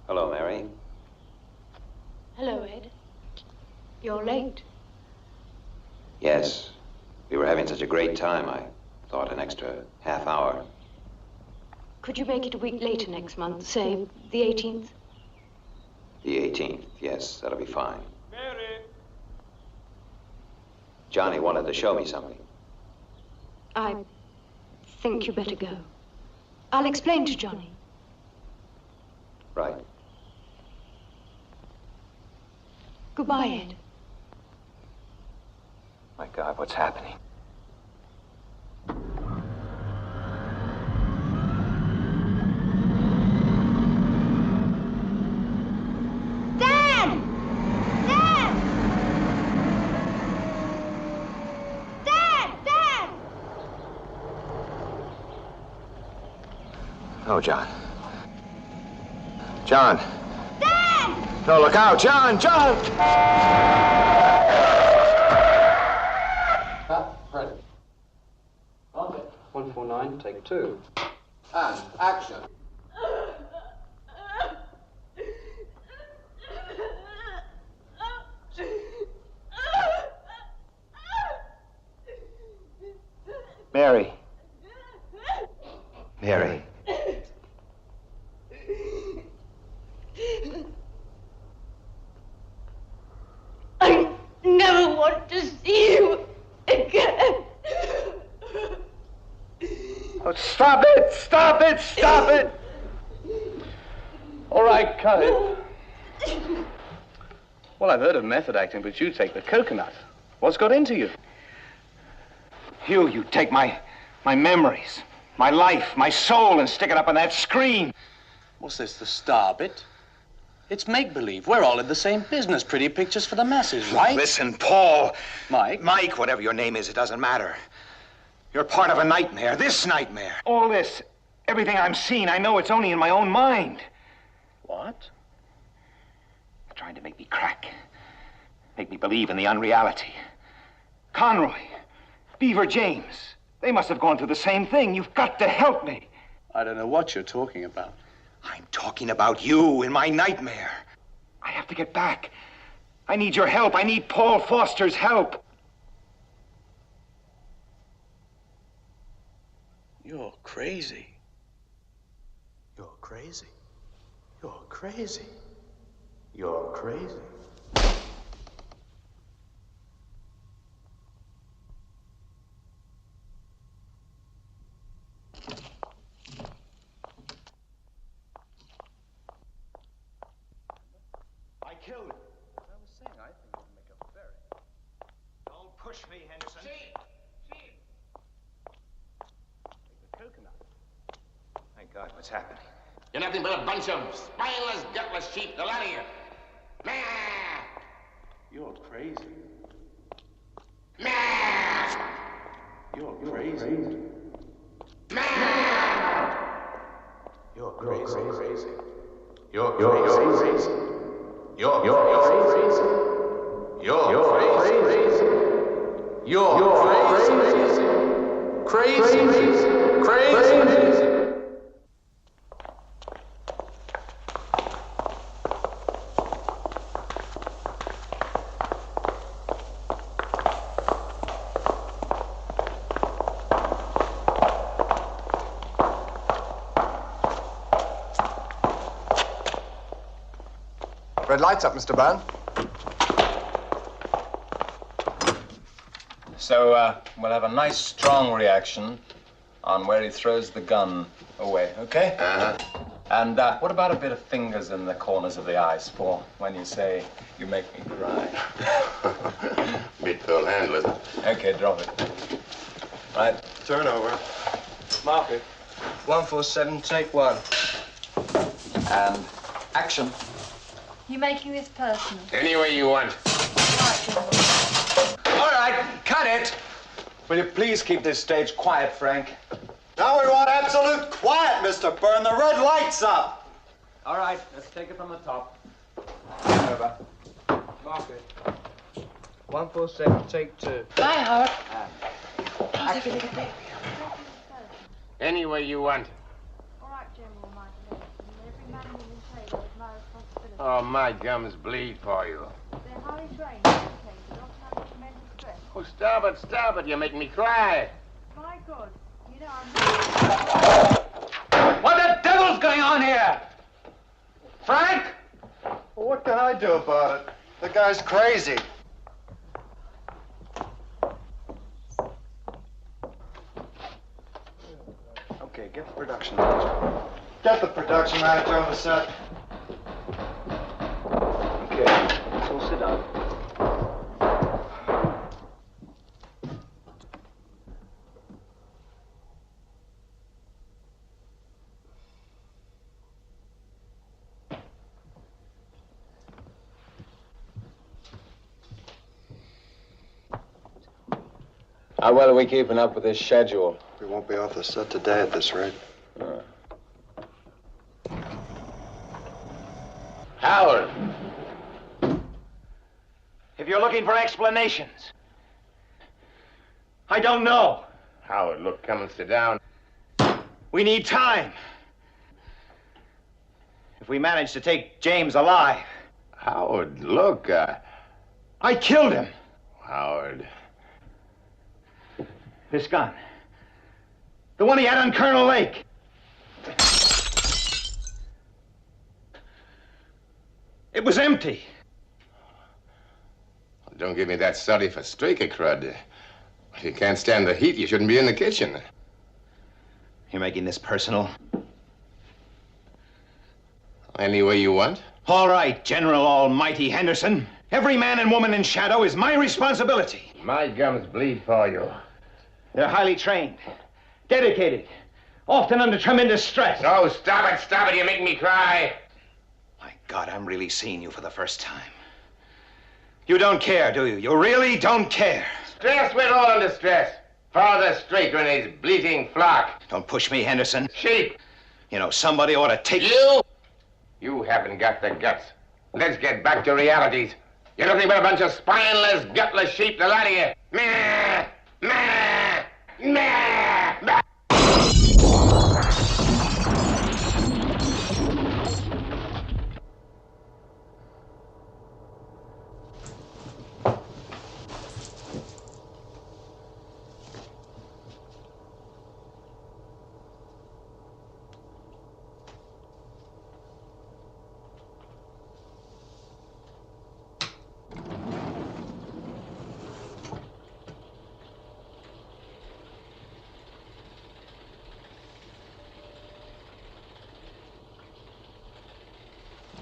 Hello, Mary. Hello, Ed. You're late. Yes. We were having such a great time, I thought an extra half hour. Could you make it a week later next month, say the 18th? The 18th, yes, that'll be fine. Mary! Johnny wanted to show me something. I think you better go. I'll explain to Johnny. Right. Goodbye, Ed. My God, what's happening? No, John. John. Dad! No, look out, John! John! Ready. 149, take 2. And action. Mary. Mary. I never want to see you again. Oh, stop it! Stop it! Stop it! All right, cut it. Well, I've heard of method acting, but you take the coconut. What's got into you? You take my memories, my life, my soul, and stick it up on that screen. What's this, the star bit? It's make-believe. We're all in the same business. Pretty pictures for the masses, right? Listen, Paul. Mike? Mike, whatever your name is, it doesn't matter. You're part of a nightmare, this nightmare. All this, everything I'm seeing, I know it's only in my own mind. What? Trying to make me crack. Make me believe in the unreality. Conroy, Beaver James, they must have gone through the same thing. You've got to help me. I don't know what you're talking about. I'm talking about you in my nightmare. I have to get back. I need your help. I need Paul Foster's help. You're crazy. You're crazy. You're crazy. You're crazy. I killed him. I was saying, I think it'll make a very... Don't push me, Henderson. Take the coconut. Thank God, what's happening? You're nothing but a bunch of spineless, gutless sheep. The lot of you. You're crazy. You're crazy. You're crazy. You're crazy. You're crazy. You're crazy. Crazy. Red light's up, Mr. Byrne. So, we'll have a nice, strong reaction on where he throws the gun away, okay? Uh-huh. And what about a bit of fingers in the corners of the eyes for when you say, you make me cry? Bit full hand with it. Okay, drop it. Right. Turn over. Mark it. 147, take 1. And action. You're making this personal. Any way you want. All right, cut it. Will you please keep this stage quiet, Frank? Now we want absolute quiet, Mr. Byrne. The red light's up. All right, let's take it from the top. Over. Mark it. 147, take 2. Bye, Howard. How's everything at home? Any way you want. All right, General, my lady. Every man, woman, tailor is my responsibility. Oh, my gums bleed for you. They're highly trained, educated, not under tremendous stress. Oh, stop it. You make me cry. My God, you know I'm... What the devil's going on here? Frank? Well, what can I do about it? The guy's crazy. Okay, get the production manager. Get the production manager on the set. Okay, so sit down. How well are we keeping up with this schedule? We won't be off the set today at this rate. Howard! If you're looking for explanations, I don't know. Howard, look, come and sit down. We need time. If we manage to take James alive. Howard, look, I killed him. Howard. This gun. The one he had on Colonel Lake. It was empty. Don't give me that study for Straker crud. If you can't stand the heat, you shouldn't be in the kitchen. You're making this personal? Any way you want. All right, General Almighty Henderson. Every man and woman in SHADO is my responsibility. My gums bleed for you. They're highly trained, dedicated, often under tremendous stress. No, stop it, you make me cry. My God, I'm really seeing you for the first time. You don't care, do you? You really don't care. Stress, we're all under stress. Father Straker and his bleating flock. Don't push me, Henderson. Sheep. You know, somebody ought to take... You haven't got the guts. Let's get back to realities. You're nothing but a bunch of spineless, gutless sheep, the lot of you. Meh! Meh! Meh! Meh!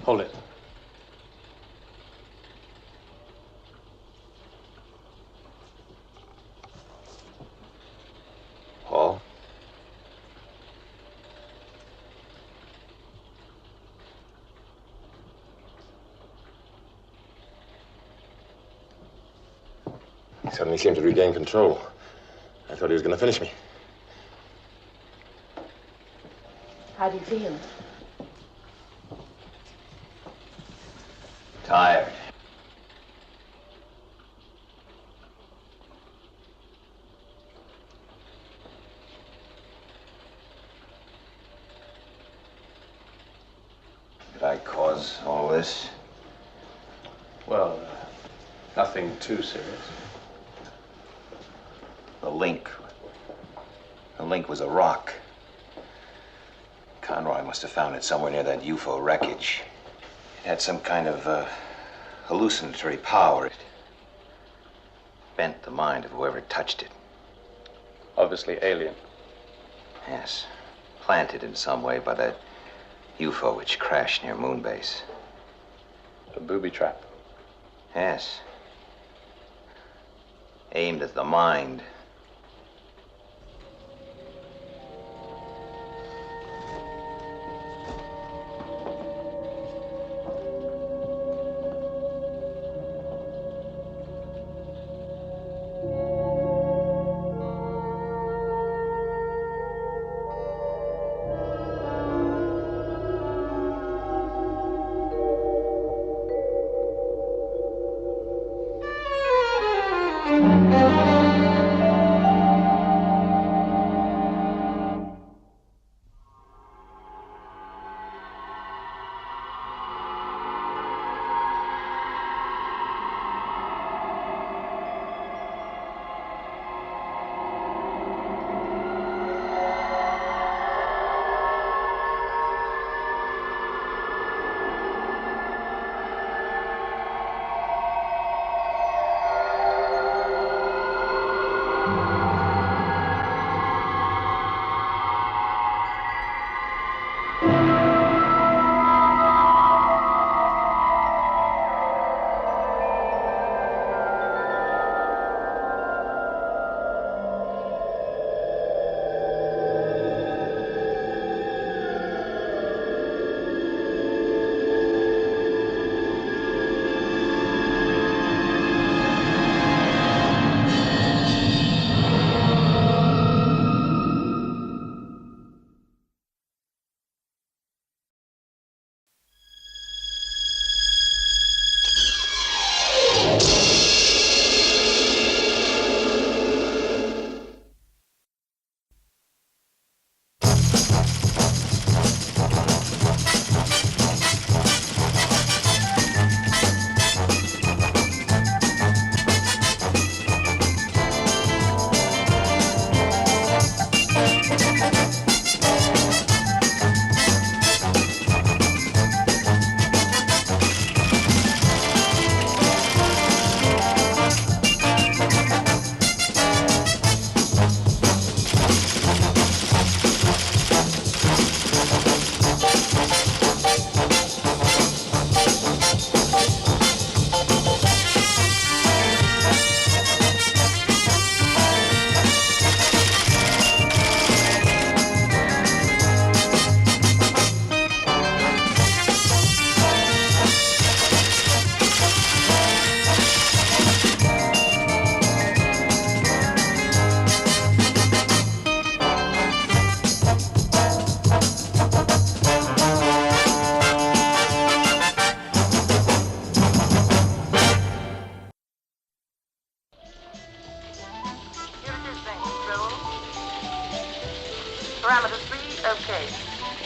Hold it. Paul? He suddenly seemed to regain control. I thought he was going to finish me. How do you feel? Tired. Did I cause all this? Well, nothing too serious. The link. The link was a rock. Conroy must have found it somewhere near that UFO wreckage. It had some kind of hallucinatory power. It bent the mind of whoever touched it. Obviously alien. Yes. Planted in some way by that UFO which crashed near Moonbase. A booby trap. Yes. Aimed at the mind.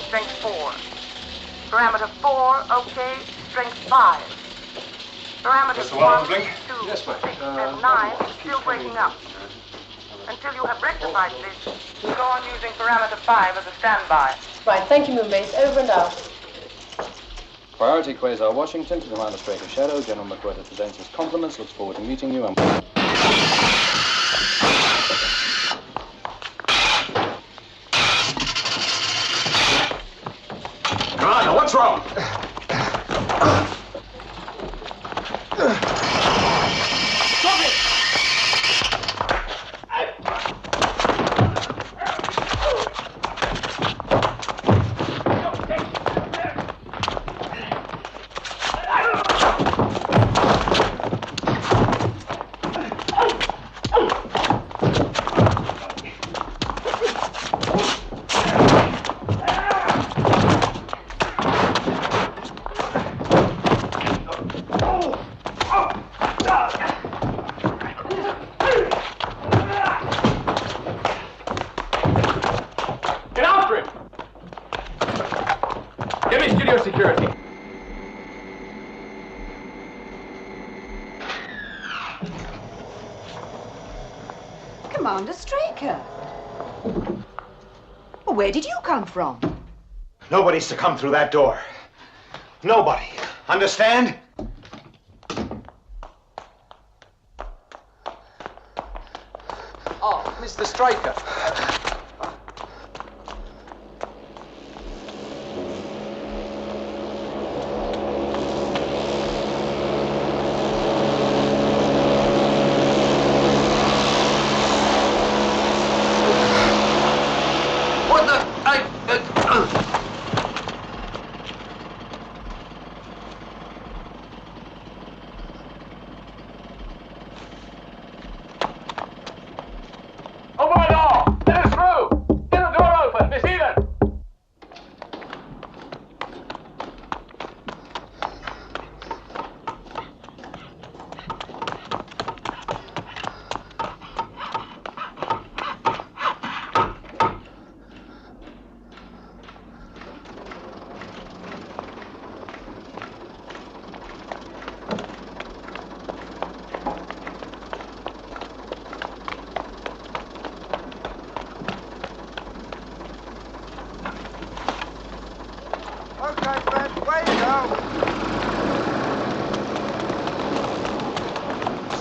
strength 4. Parameter 4, okay, strength 5. Parameters 1, 2, 6, and 9 still breaking up. Until you have rectified this, go on using parameter 5 as a standby. Right, thank you, Moonbase. Over and out. Priority Quasar Washington to Commander Straker Shadow. General McWhirter presents his compliments. Looks forward to meeting you. Commander, what's wrong? Stop it! Security. Commander Straker. Well, where did you come from? Nobody's to come through that door. Nobody. Understand? Oh, Mr. Straker.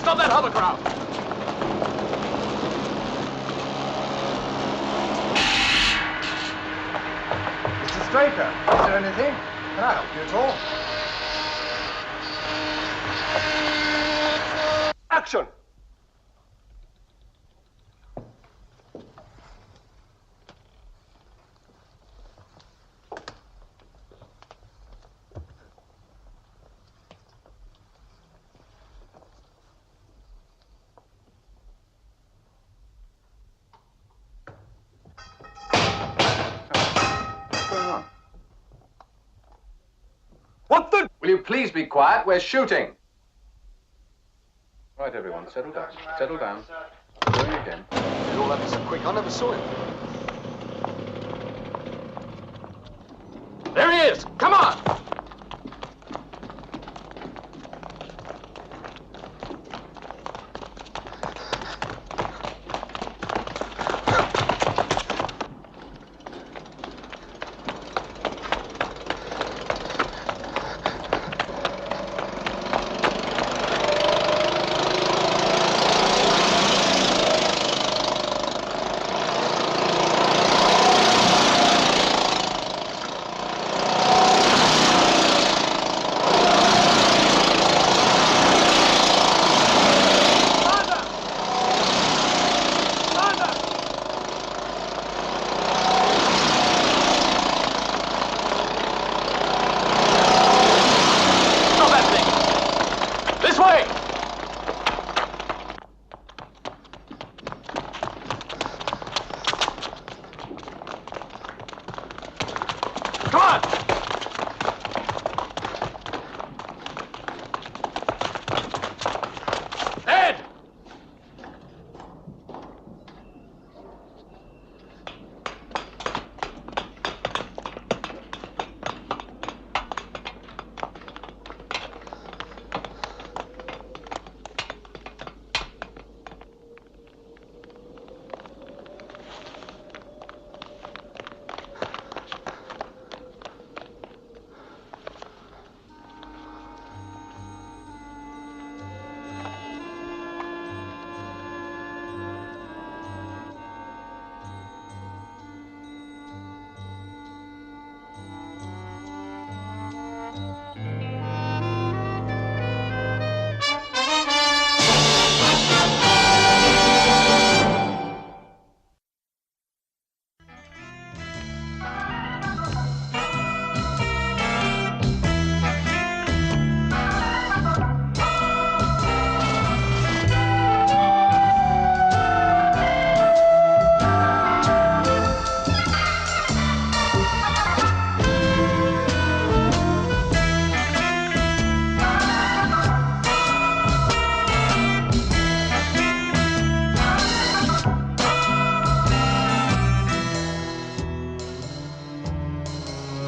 Stop that hovercraft! Mr. Straker, is there anything? Can I help you at all? Action! What the? Will you please be quiet? We're shooting. Right, everyone, settle down. Settle down. Going again. Did all that be so quick? I never saw him. There he is! Come on!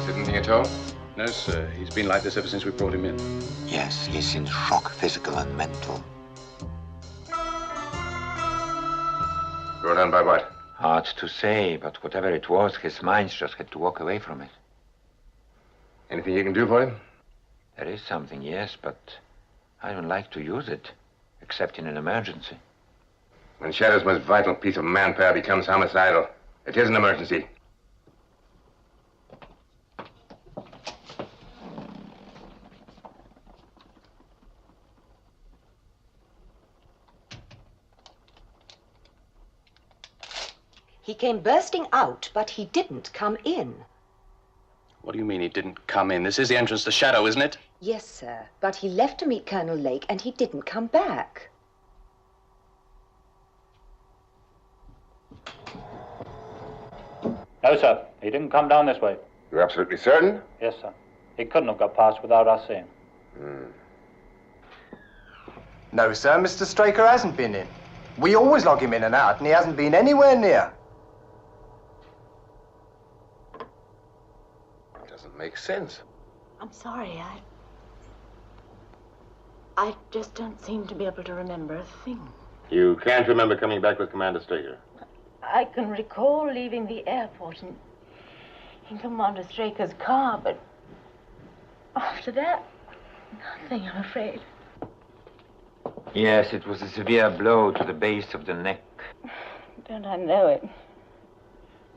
anything at all? No, sir. He's been like this ever since we brought him in. Yes, he's in shock, physical and mental. Brought on by what? Hard to say, but whatever it was, his mind just had to walk away from it. Anything you can do for him? There is something, yes, but I don't like to use it, except in an emergency. When SHADO's most vital piece of manpower becomes homicidal, it is an emergency. He came bursting out, but he didn't come in. What do you mean he didn't come in? This is the entrance to SHADO, isn't it? Yes, sir, but he left to meet Colonel Lake, and he didn't come back. No, sir. He didn't come down this way. You're absolutely certain? Yes, sir. He couldn't have got past without us seeing. No, sir, Mr. Straker hasn't been in. We always log him in and out, and he hasn't been anywhere near. Doesn't make sense. I'm sorry, I just don't seem to be able to remember a thing. You can't remember coming back with Commander Straker? I can recall leaving the airport in Commander Straker's car, but after that, nothing, I'm afraid. Yes, it was a severe blow to the base of the neck. Don't I know it?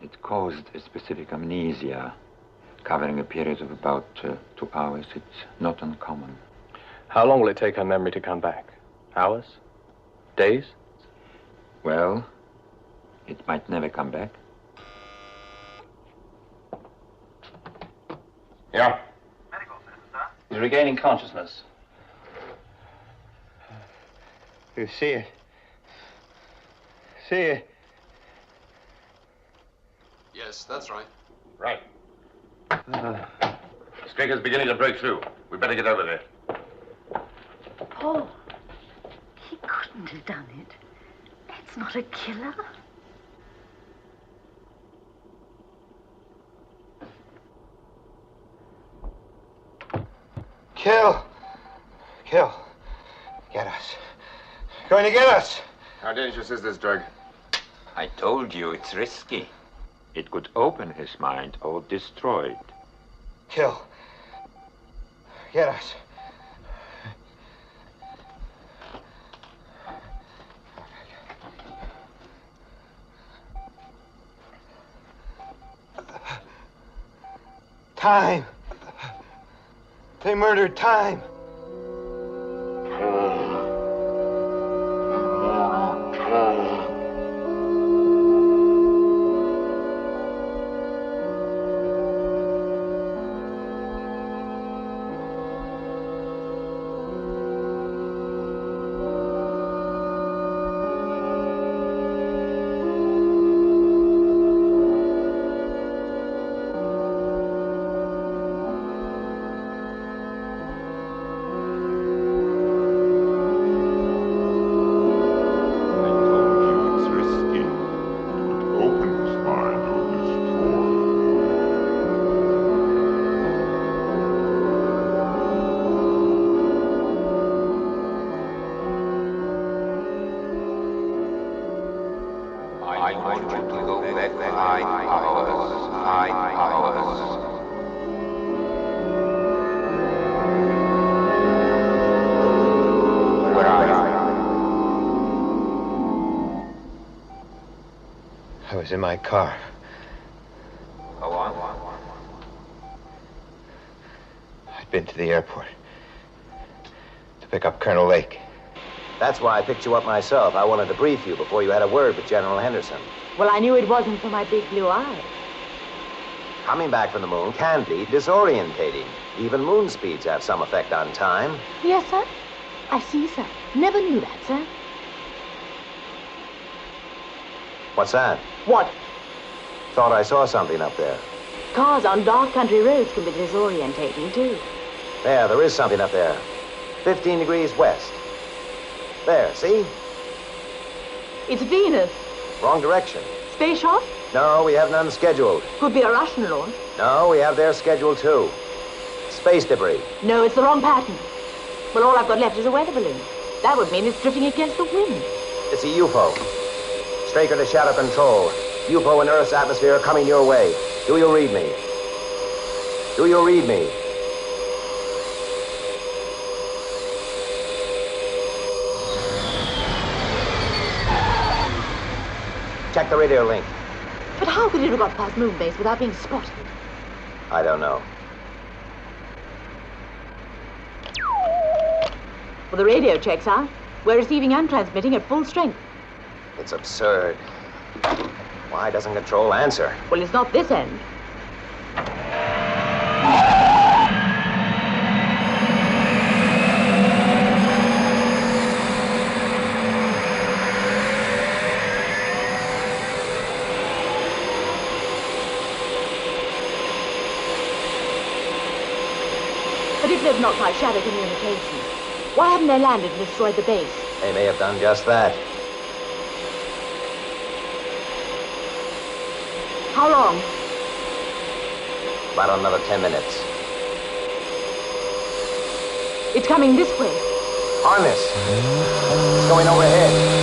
It caused a specific amnesia, covering a period of about 2 hours. It's not uncommon. How long will it take her memory to come back? Hours? Days? Well, it might never come back. Yeah? He's regaining consciousness. You see it? See it? Yes, that's right. Right. Straker's beginning to break through. We better get over there. Paul, he couldn't have done it. That's not a killer. Kill. Kill. Get us. Going to get us. How dangerous is this drug? I told you it's risky. It could open his mind or destroy it. Kill. Get us. Time. They murdered time. I was in my car. Go on. I'd been to the airport to pick up Colonel Lake. That's why I picked you up myself. I wanted to brief you before you had a word with General Henderson. Well, I knew it wasn't for my big blue eyes. Coming back from the moon can be disorientating. Even moon speeds have some effect on time. Yes, sir. I see, sir. Never knew that, sir. What's that? What? Thought I saw something up there. Cars on dark country roads can be disorientating, too. There is something up there. 15 degrees west. There, see? It's Venus. Wrong direction. Space shot? No, we have none scheduled. Could be a Russian launch. No, we have their schedule too. Space debris. No, it's the wrong pattern. Well, all I've got left is a weather balloon. That would mean it's drifting against the wind. It's a UFO. Straker to Shadow Control. UFO in Earth's atmosphere coming your way. Do you read me? Do you read me? Check the radio link. But how could it have got past Moonbase without being spotted? I don't know. Well, the radio checks out. We're receiving and transmitting at full strength. It's absurd. Why doesn't Control answer? Well, it's not this end. But if they've knocked out Shadow communications, why haven't they landed and destroyed the base? They may have done just that. How long? About another 10 minutes. It's coming this way. On this. It's going overhead.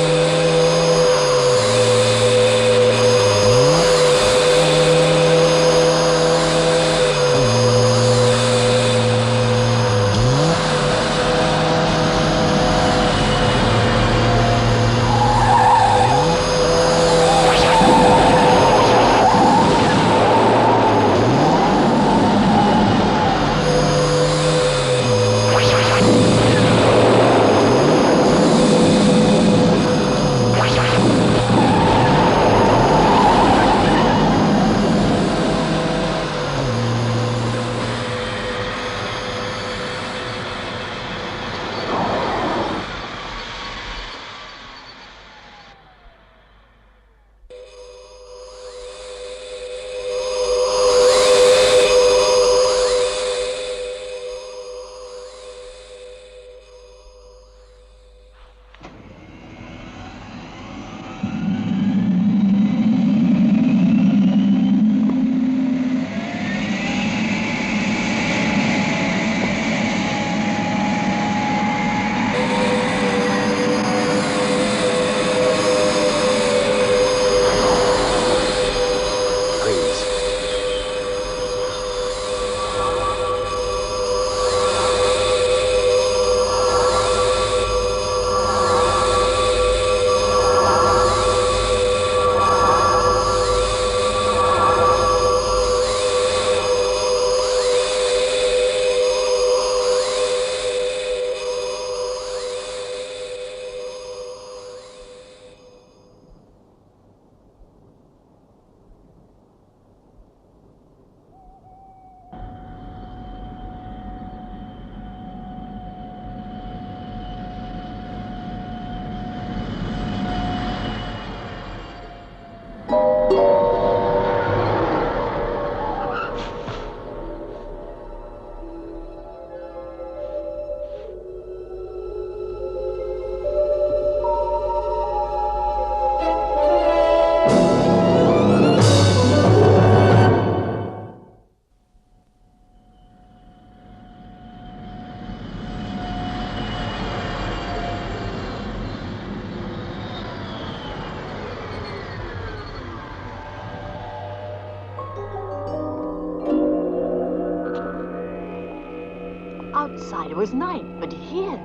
Outside it was night, but here,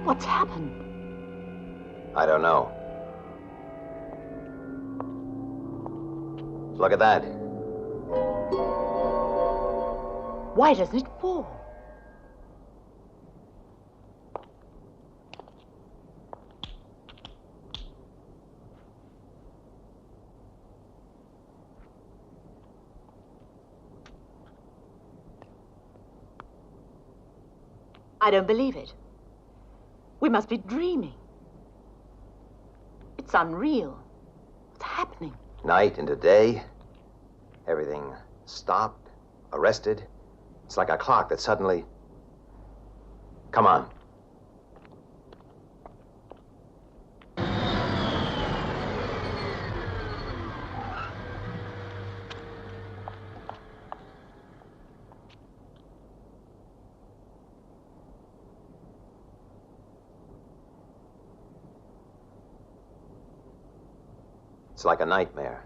what's happened? I don't know. Look at that. Why doesn't it fall? I don't believe it. We must be dreaming. It's unreal. What's happening? Night into day. Everything stopped, arrested. It's like a clock that suddenly... Come on. It's like a nightmare.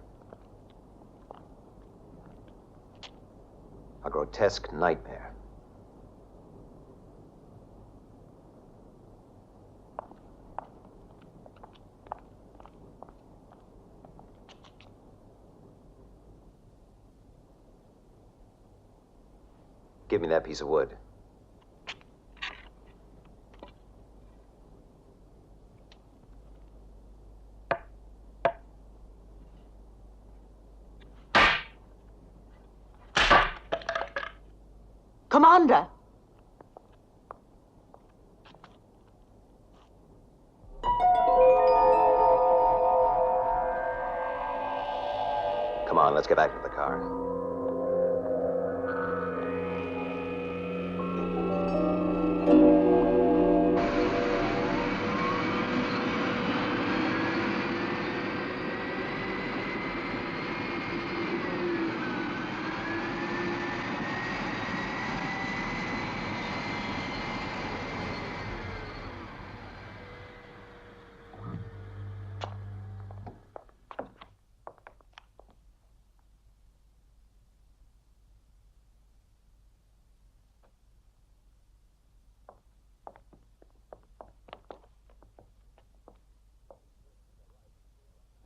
A grotesque nightmare. Give me that piece of wood. Commander! Come on, let's get back to the car.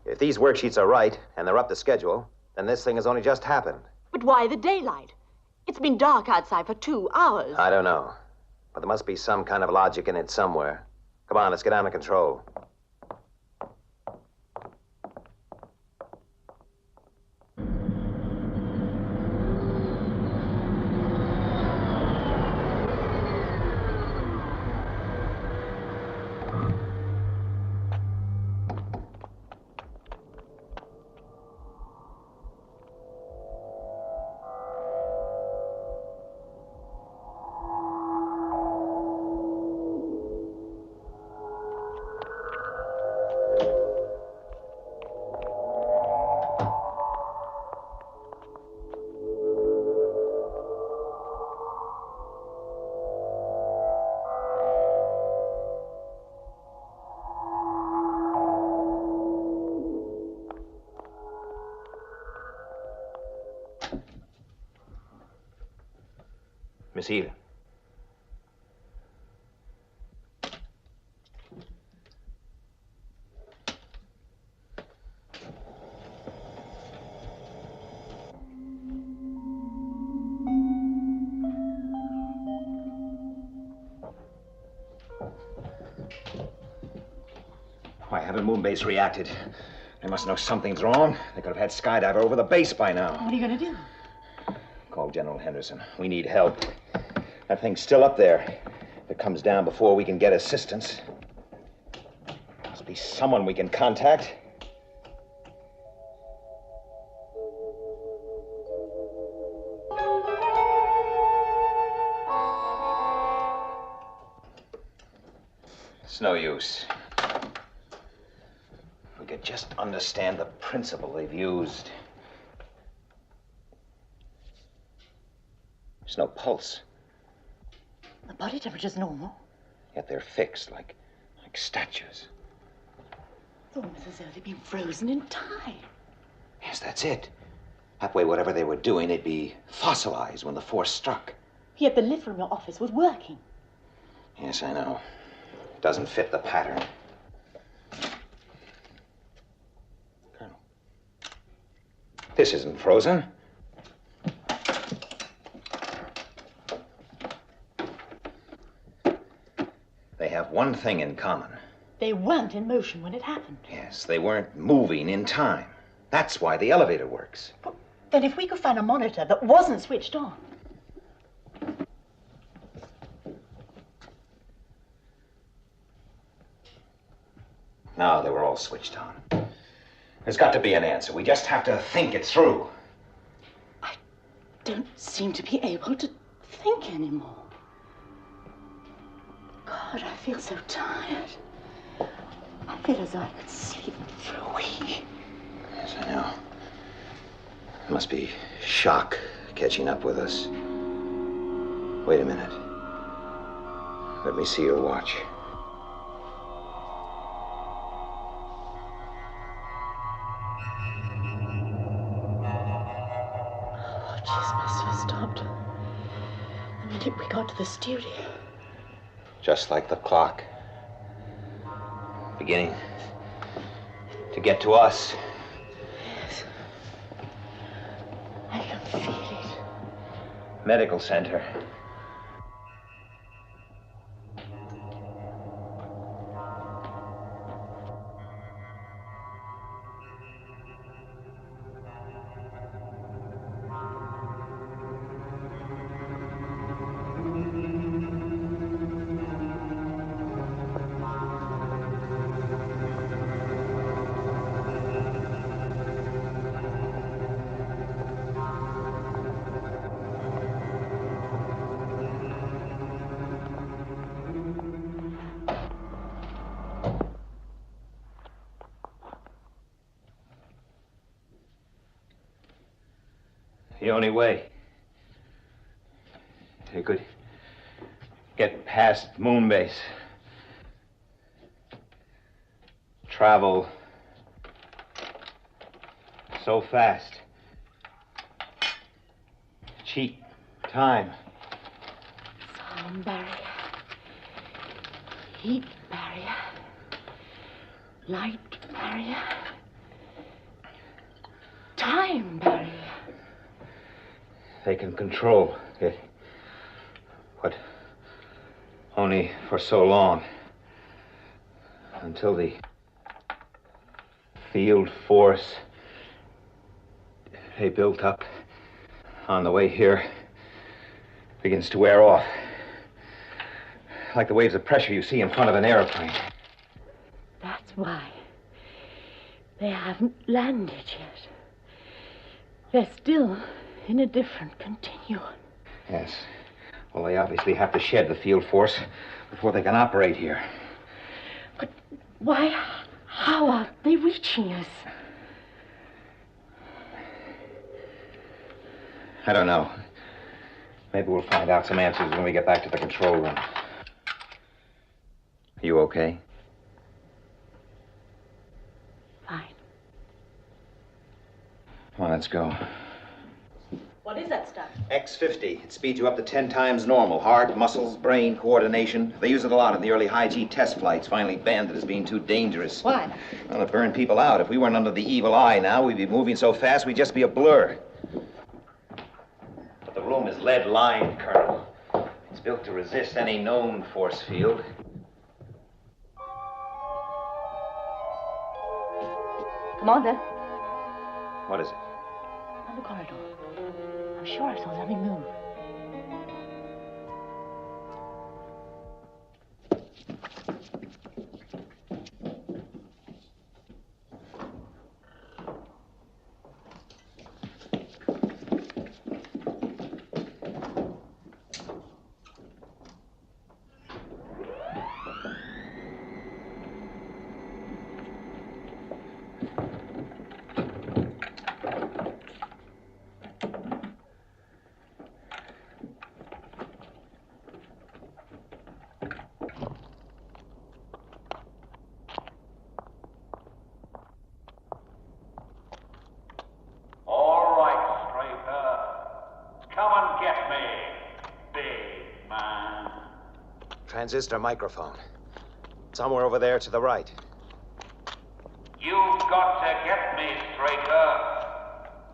If these worksheets are right, and they're up to schedule, then this thing has only just happened. But why the daylight? It's been dark outside for 2 hours. I don't know. But there must be some kind of logic in it somewhere. Come on, let's get down to control. Miss Eden. Why haven't Moonbase reacted? They must know something's wrong. They could have had Skydiver over the base by now. What are you going to do? Call General Henderson. We need help. That thing's still up there. If it comes down before we can get assistance, must be someone we can contact. It's no use. If we could just understand the principle they've used. There's no pulse. The body temperature's normal. Yet they're fixed like statues. It's almost as though they've been frozen in time. Yes, that's it. That way, whatever they were doing, they'd be fossilized when the force struck. Yet the lift from your office was working. Yes, I know. It doesn't fit the pattern. Colonel. This isn't frozen. They have one thing in common. They weren't in motion when it happened. Yes, they weren't moving in time. That's why the elevator works. But then if we could find a monitor that wasn't switched on. No, they were all switched on. There's got to be an answer. We just have to think it through. I don't seem to be able to think anymore. God, I feel so tired. I feel as though I could sleep for a week. Yes, I know. It must be shock catching up with us. Wait a minute. Let me see your watch. minute we got to the studio. Just like the clock. Beginning to get to us. Yes. I can feel it. Medical center. The only way you could get past Moonbase, travel so fast, cheat time. Sound barrier, heat barrier, light barrier, time barrier. They can control it, but only for so long, until the field force they built up on the way here begins to wear off, like the waves of pressure you see in front of an airplane. That's why they haven't landed yet. They're still in a different continuum. Yes. Well, they obviously have to shed the field force before they can operate here. But why? How are they reaching us? I don't know. Maybe we'll find out some answers when we get back to the control room. Are you okay? Fine. Come on, let's go. What is that stuff? X50. It speeds you up to 10 times normal. Heart, muscles, brain, coordination. They use it a lot in the early high-G test flights, finally banned it as being too dangerous. Why? Well, it burned people out. If we weren't under the evil eye now, we'd be moving so fast we'd just be a blur. But the room is lead-lined, Colonel. It's built to resist any known force field. Commander, What is it? on the corridor. I'm sure I saw something move. Transistor microphone. Somewhere over there to the right. You've got to get me, Straker.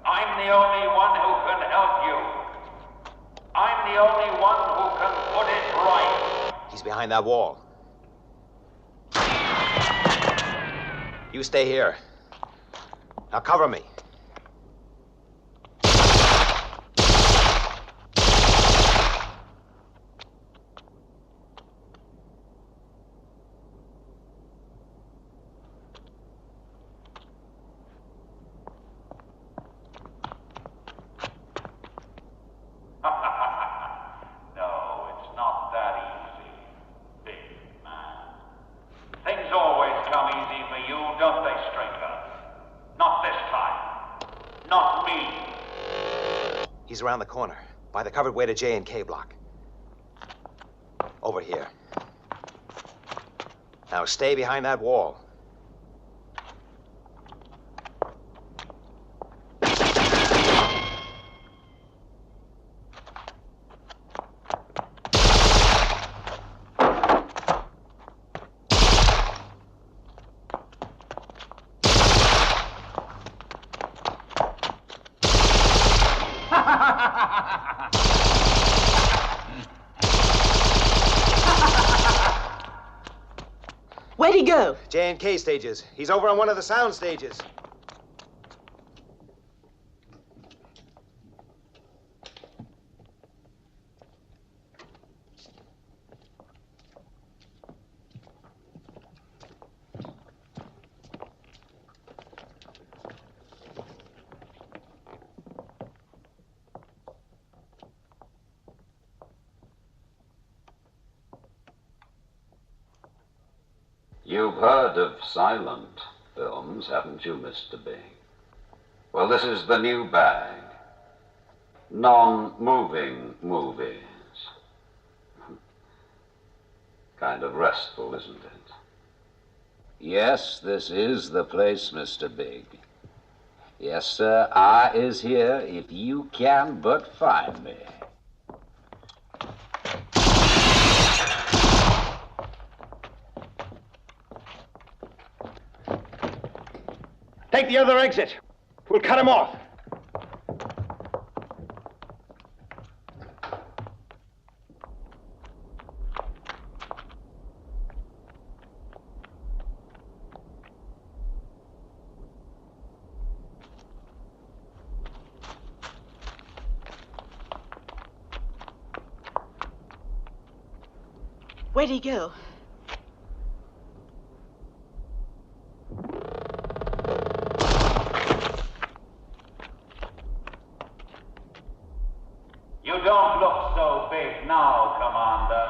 I'm the only one who can help you. I'm the only one who can put it right. He's behind that wall. You stay here. Now cover me. He's around the corner, by the covered way to J and K block. Over here. Now stay behind that wall. he go? J&K stages. He's over on one of the sound stages. You've heard of silent films, haven't you, Mr. Big? Well, this is the new bag. Non-moving movies. Kind of restful, isn't it? Yes, this is the place, Mr. Big. Yes, sir, I is here if you can but find me. Take the other exit. We'll cut him off. Where'd he go? You don't look so big now, Commander.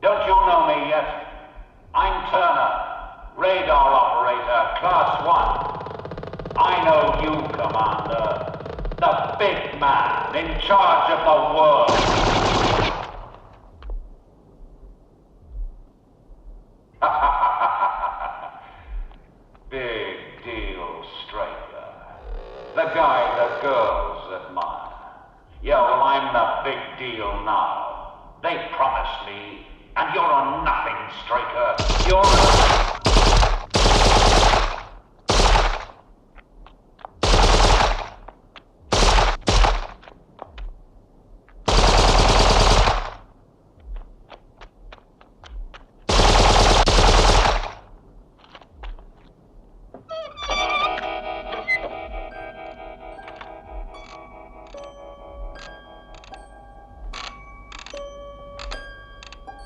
Don't you know me yet? I'm Turner, radar operator, Class 1. I know you, Commander. The big man in charge of the world. Big deal, Straker. The guy the girls admire. Yeah, well, I'm the big deal now. They promised me, and you're a nothing, Straker. You're a...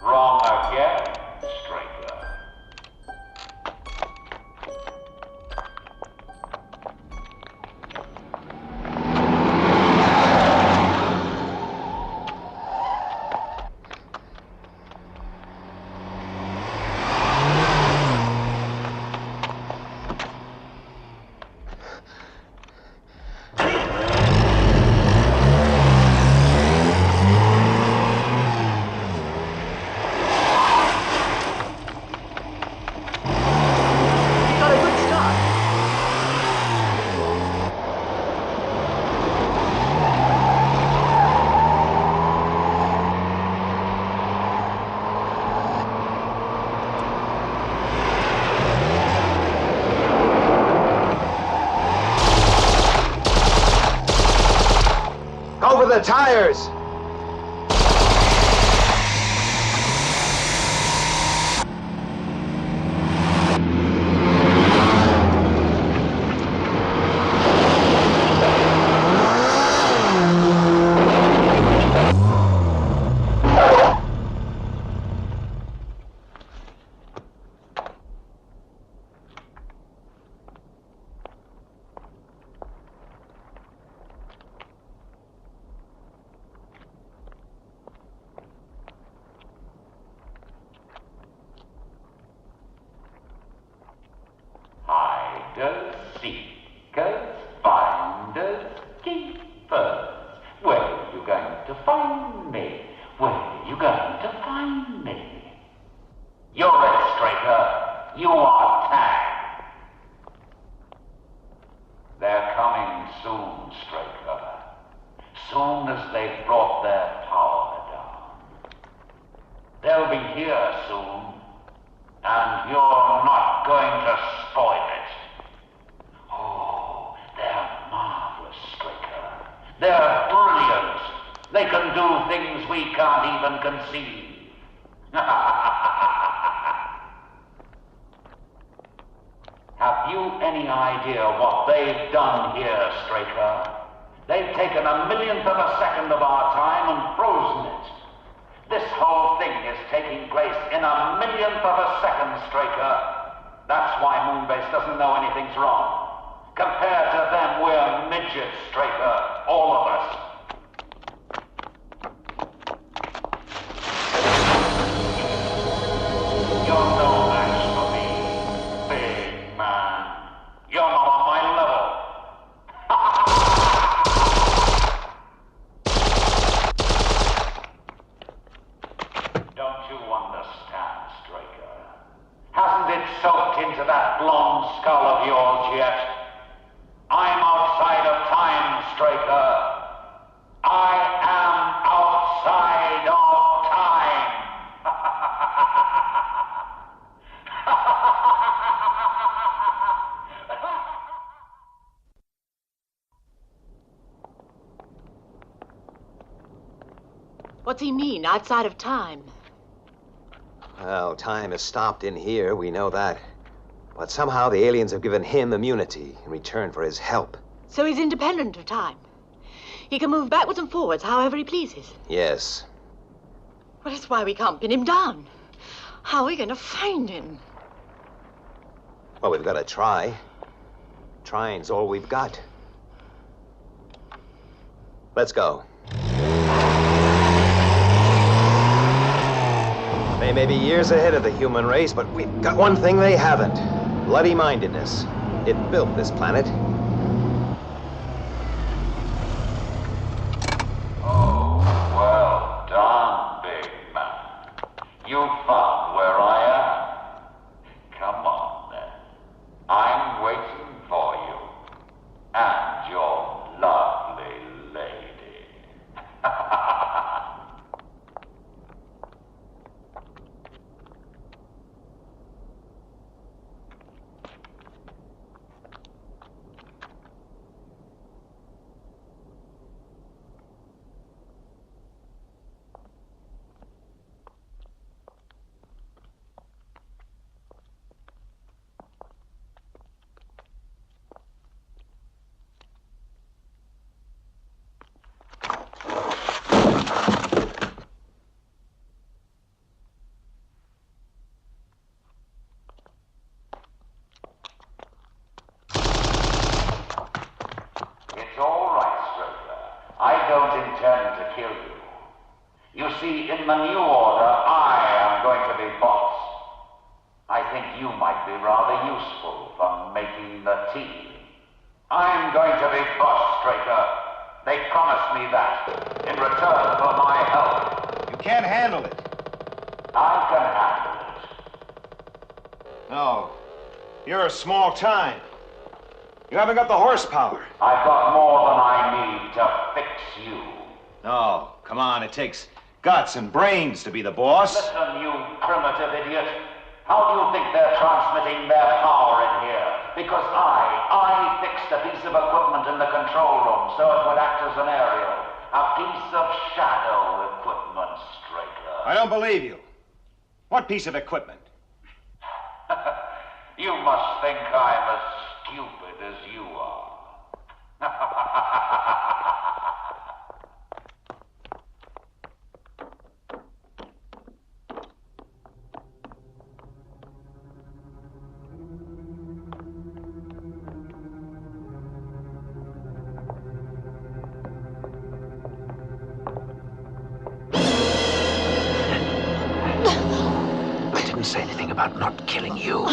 Wrong again, Straker. Over the tires! Hiders, seekers, finders, keepers. Where are you going to find me? Where are you going to find me? You're it, Straker. You are tagged. They're coming soon, Straker. Soon as they've brought their power down. They'll be here soon. And you're not going to spoil it. Oh, they're marvelous, Straker. They're brilliant. They can do things we can't even conceive. Have you any idea what they've done here, Straker? They've taken a millionth of a second of our time and frozen it. This whole thing is taking place in a millionth of a second, Straker. That's why Moonbase doesn't know anything's wrong. Compared to them, we're midgets, Straker. All of us. You're no match for me, big man. You're not on my level. Don't you understand, Straker? Hasn't it soaked into that blonde skull of yours yet? I'm outside of time, Straker. I am outside of time. What's he mean, outside of time? Well, time has stopped in here, we know that. But somehow the aliens have given him immunity in return for his help. So he's independent of time. He can move backwards and forwards however he pleases. Yes. Well, that's why we can't pin him down. How are we going to find him? Well, we've got to try. Trying's all we've got. Let's go. They may be years ahead of the human race, but we've got one thing they haven't. Bloody-mindedness. It built this planet. Oh, well done, big man. You found where I am. Come on, then. I'm waiting for you. And your lovely lady. It's all right, Straker. I don't intend to kill you. You see, in the new order, I am going to be boss. I think you might be rather useful for making the tea. I'm going to be boss, Straker. They promised me that, in return for my help. You can't handle it. I can handle it. No. You're a small time. You haven't got the horsepower. I've got more than I need to fix you. No, come on, it takes guts and brains to be the boss. Listen, you primitive idiot. How do you think they're transmitting their power in here? Because I fixed a piece of equipment in the control room so it would act as an aerial. A piece of SHADO equipment, Straker. I don't believe you. What piece of equipment? You must think I'm as stupid as you are. I didn't say anything about not killing you.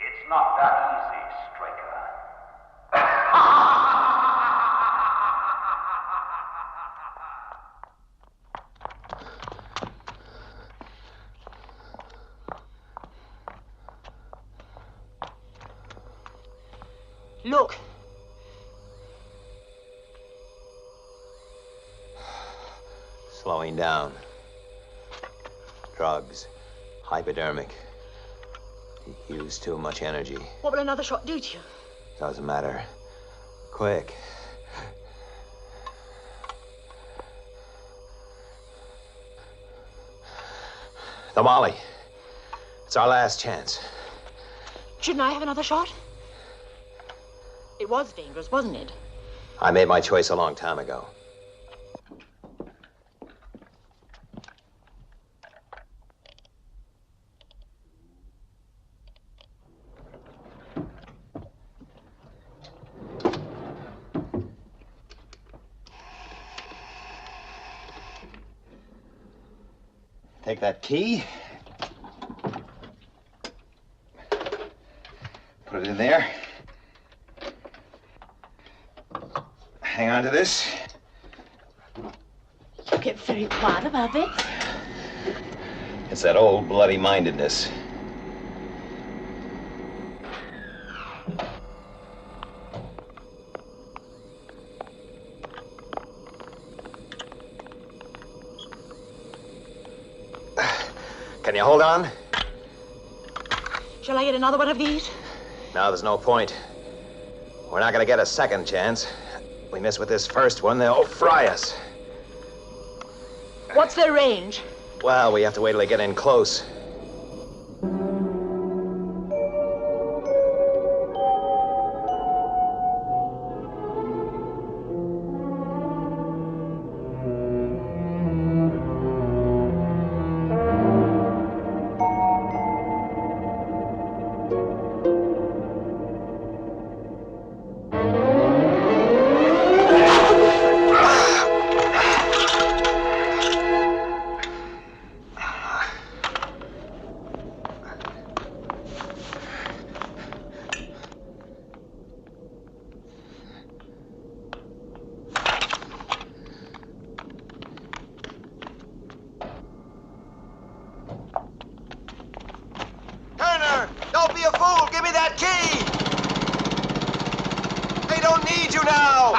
It's not that easy, Straker. Slowing down. Drugs. Hypodermic. He used too much energy. What will another shot do to you? Doesn't matter. Quick. The Molly. It's our last chance. Shouldn't I have another shot? It was dangerous, wasn't it? I made my choice a long time ago. Take that key. Put it in there. Hang on to this. You get very quiet about this. It's that old bloody mindedness. Can you hold on? Shall I get another one of these? No, there's no point. We're not gonna get a second chance. If we miss with this first one, they'll fry us. What's their range? Well, we have to wait till they get in close. Don't be a fool! Give me that key! They don't need you now!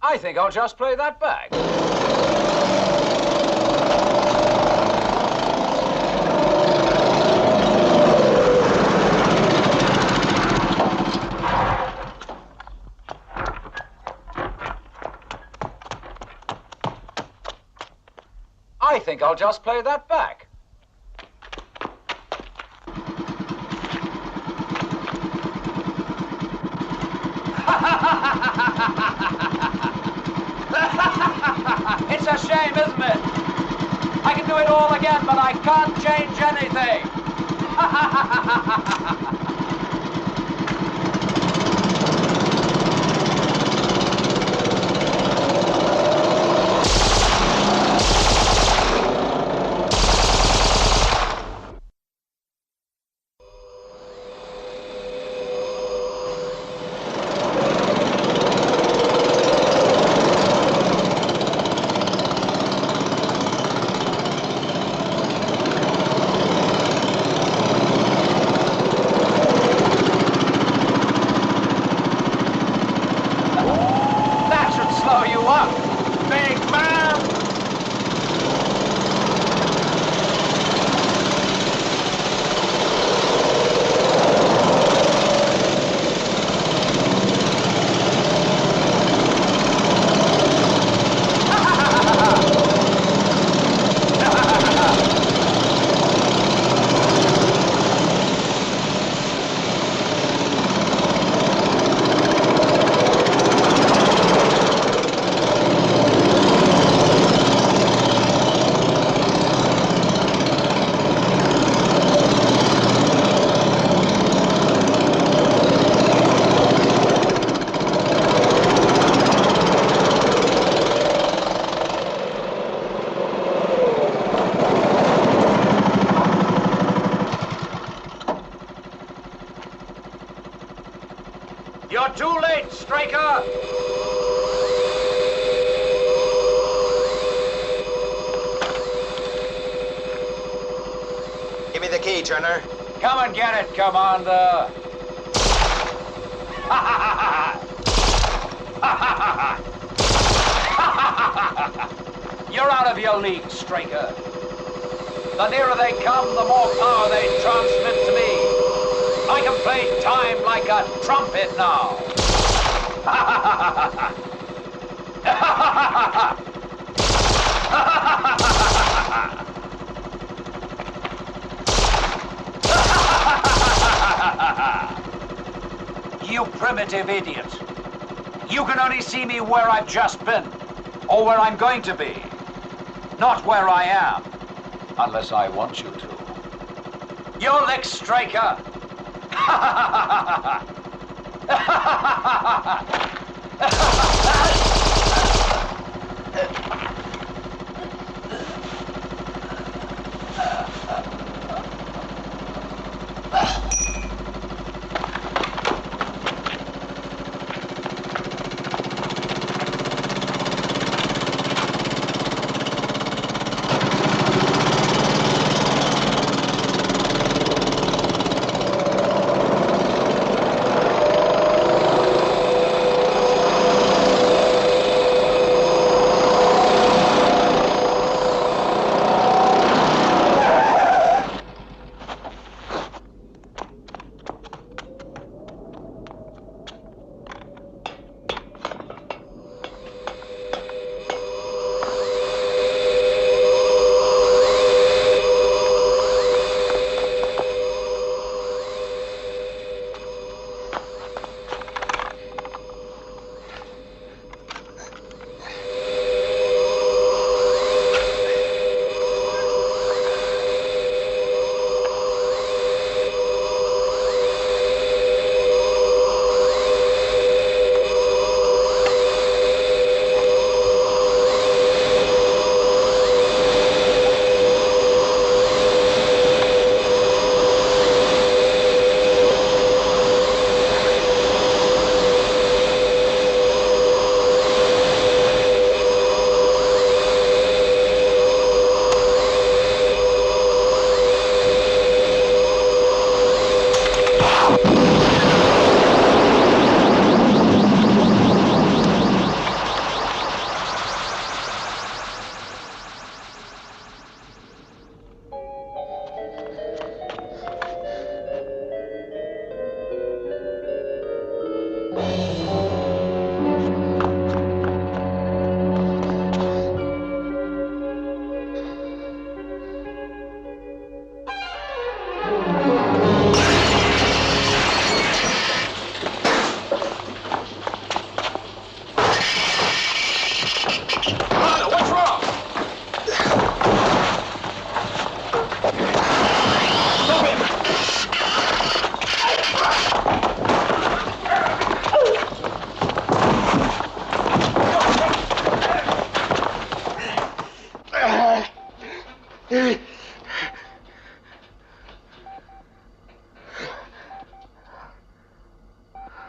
I think I'll just play that back. I think I'll just play that back. It's a shame, isn't it? I can do it all again, but I can't change anything. too late, Straker! Give me the key, Turner. Come and get it, Commander. You're out of your league, Straker. The nearer they come, the more power they transmit to me. I can play time like a trumpet now. You primitive idiot. You can only see me where I've just been, or where I'm going to be. Not where I am, unless I want you to. You're licked, Straker.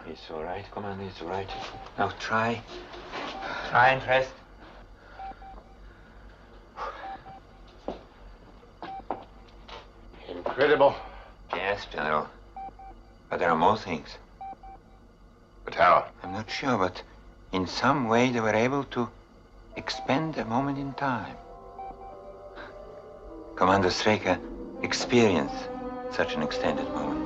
It's all right, Commander, it's all right. Now try and rest. Incredible. Yes, General. But there are more things. But how? I'm not sure, but in some way they were able to expand a moment in time. Commander Straker experienced such an extended moment.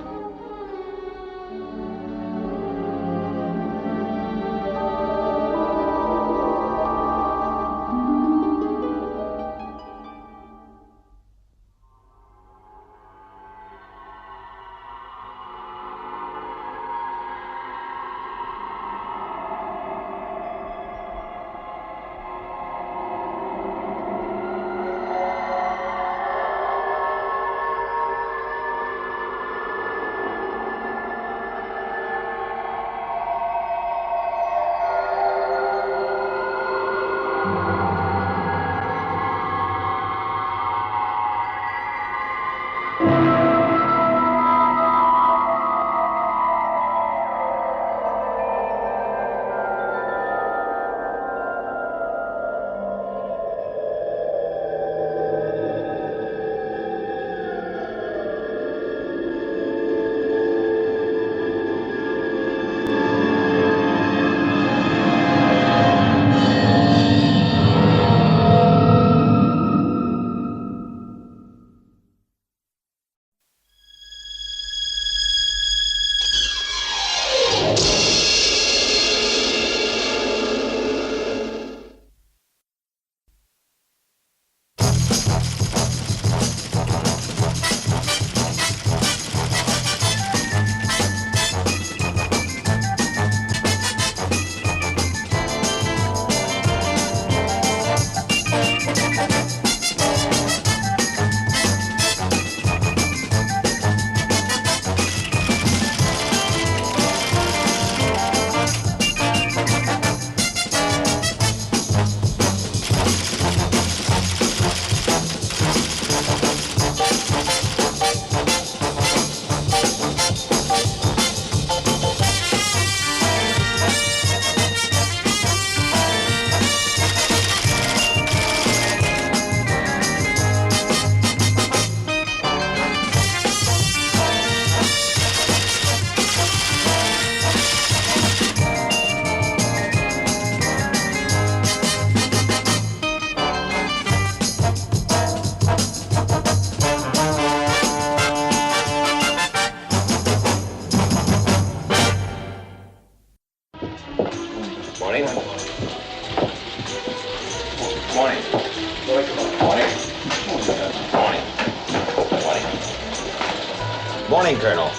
Morning, Colonel.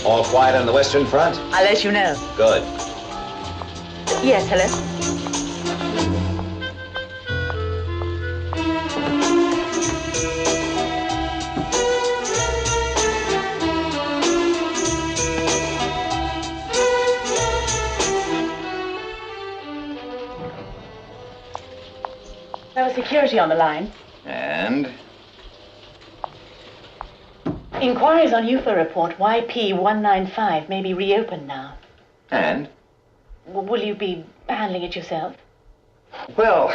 All quiet on the Western Front? I'll let you know. Good. Yes, hello? There was security on the line. And? Inquiries on UFO report YP195 may be reopened now. And? Will you be handling it yourself? Well,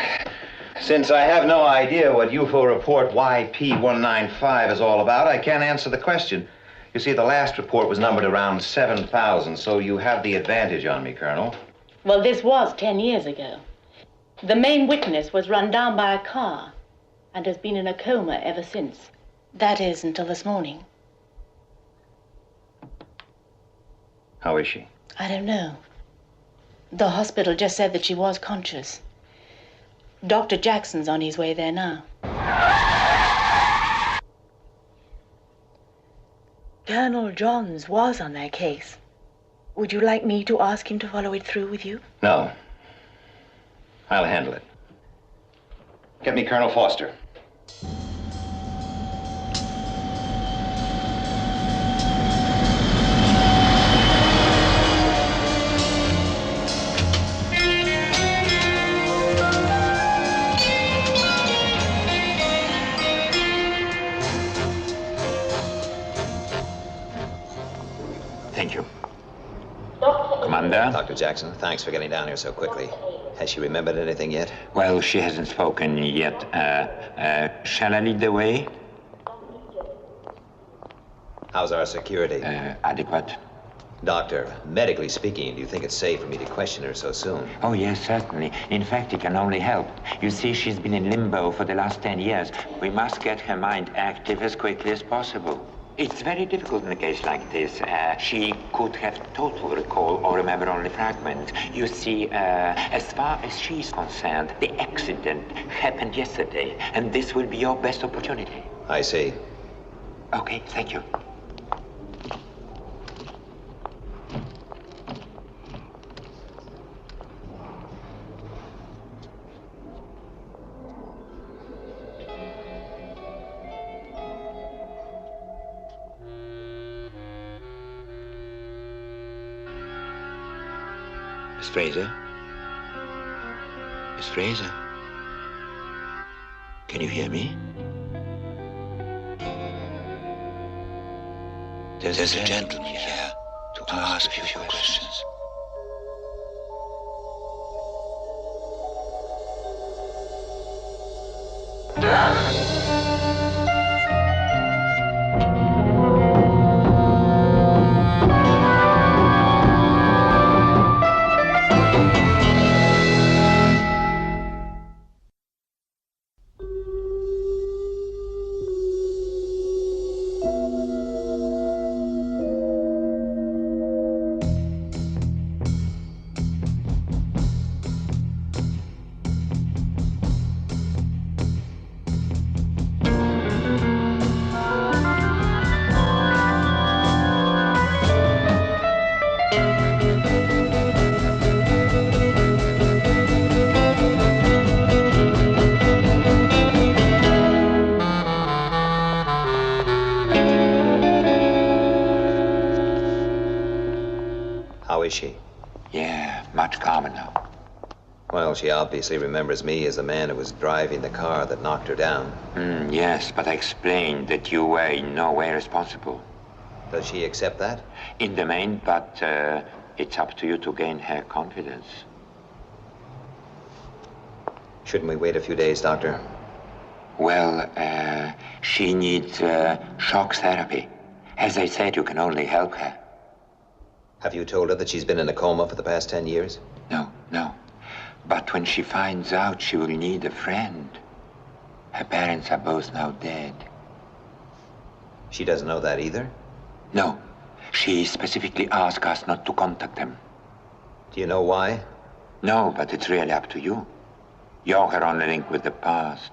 since I have no idea what UFO report YP195 is all about, I can't answer the question. You see, the last report was numbered around 7,000, so you have the advantage on me, Colonel. Well, this was 10 years ago. The main witness was run down by a car and has been in a coma ever since. That is, until this morning. How is she? I don't know. The hospital just said that she was conscious. Dr. Jackson's on his way there now. Colonel Johns was on that case. Would you like me to ask him to follow it through with you? No. I'll handle it. Get me Colonel Foster. Thank you. Commander? Dr. Jackson, thanks for getting down here so quickly. Has she remembered anything yet? Well, she hasn't spoken yet. Shall I lead the way? How's our security? Adequate. Doctor, medically speaking, do you think it's safe for me to question her so soon? Oh, yes, certainly. In fact, it can only help. You see, she's been in limbo for the last 10 years. We must get her mind active as quickly as possible. It's very difficult in a case like this. She could have total recall or remember only fragments. You see, as far as she's concerned, the accident happened yesterday, and this will be your best opportunity. I see. Okay, thank you. Miss Fraser? Miss Fraser? Can you hear me? There's a gentleman here to ask you a few questions. How is she? Yeah, much calmer now. Well, she obviously remembers me as the man who was driving the car that knocked her down. Yes, but I explained that you were in no way responsible. Does she accept that? In the main, but it's up to you to gain her confidence. Shouldn't we wait a few days, Doctor? Well, she needs shock therapy. As I said, you can only help her. Have you told her that she's been in a coma for the past 10 years? No. But when she finds out, she will need a friend. Her parents are both now dead. She doesn't know that either? No. She specifically asked us not to contact them. Do you know why? No, but it's really up to you. You're her only link with the past.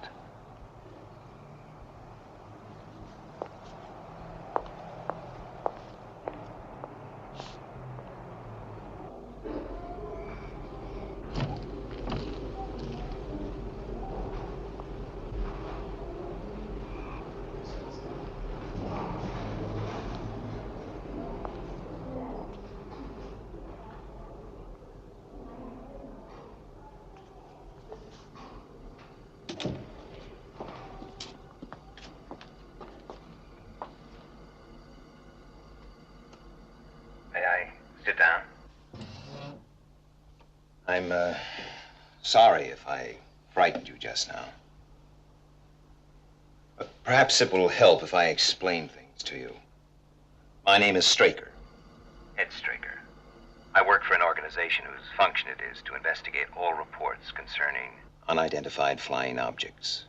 Sit down. I'm, sorry if I frightened you just now. But perhaps it will help if I explain things to you. My name is Straker. Ed Straker. I work for an organization whose function it is to investigate all reports concerning Unidentified flying objects.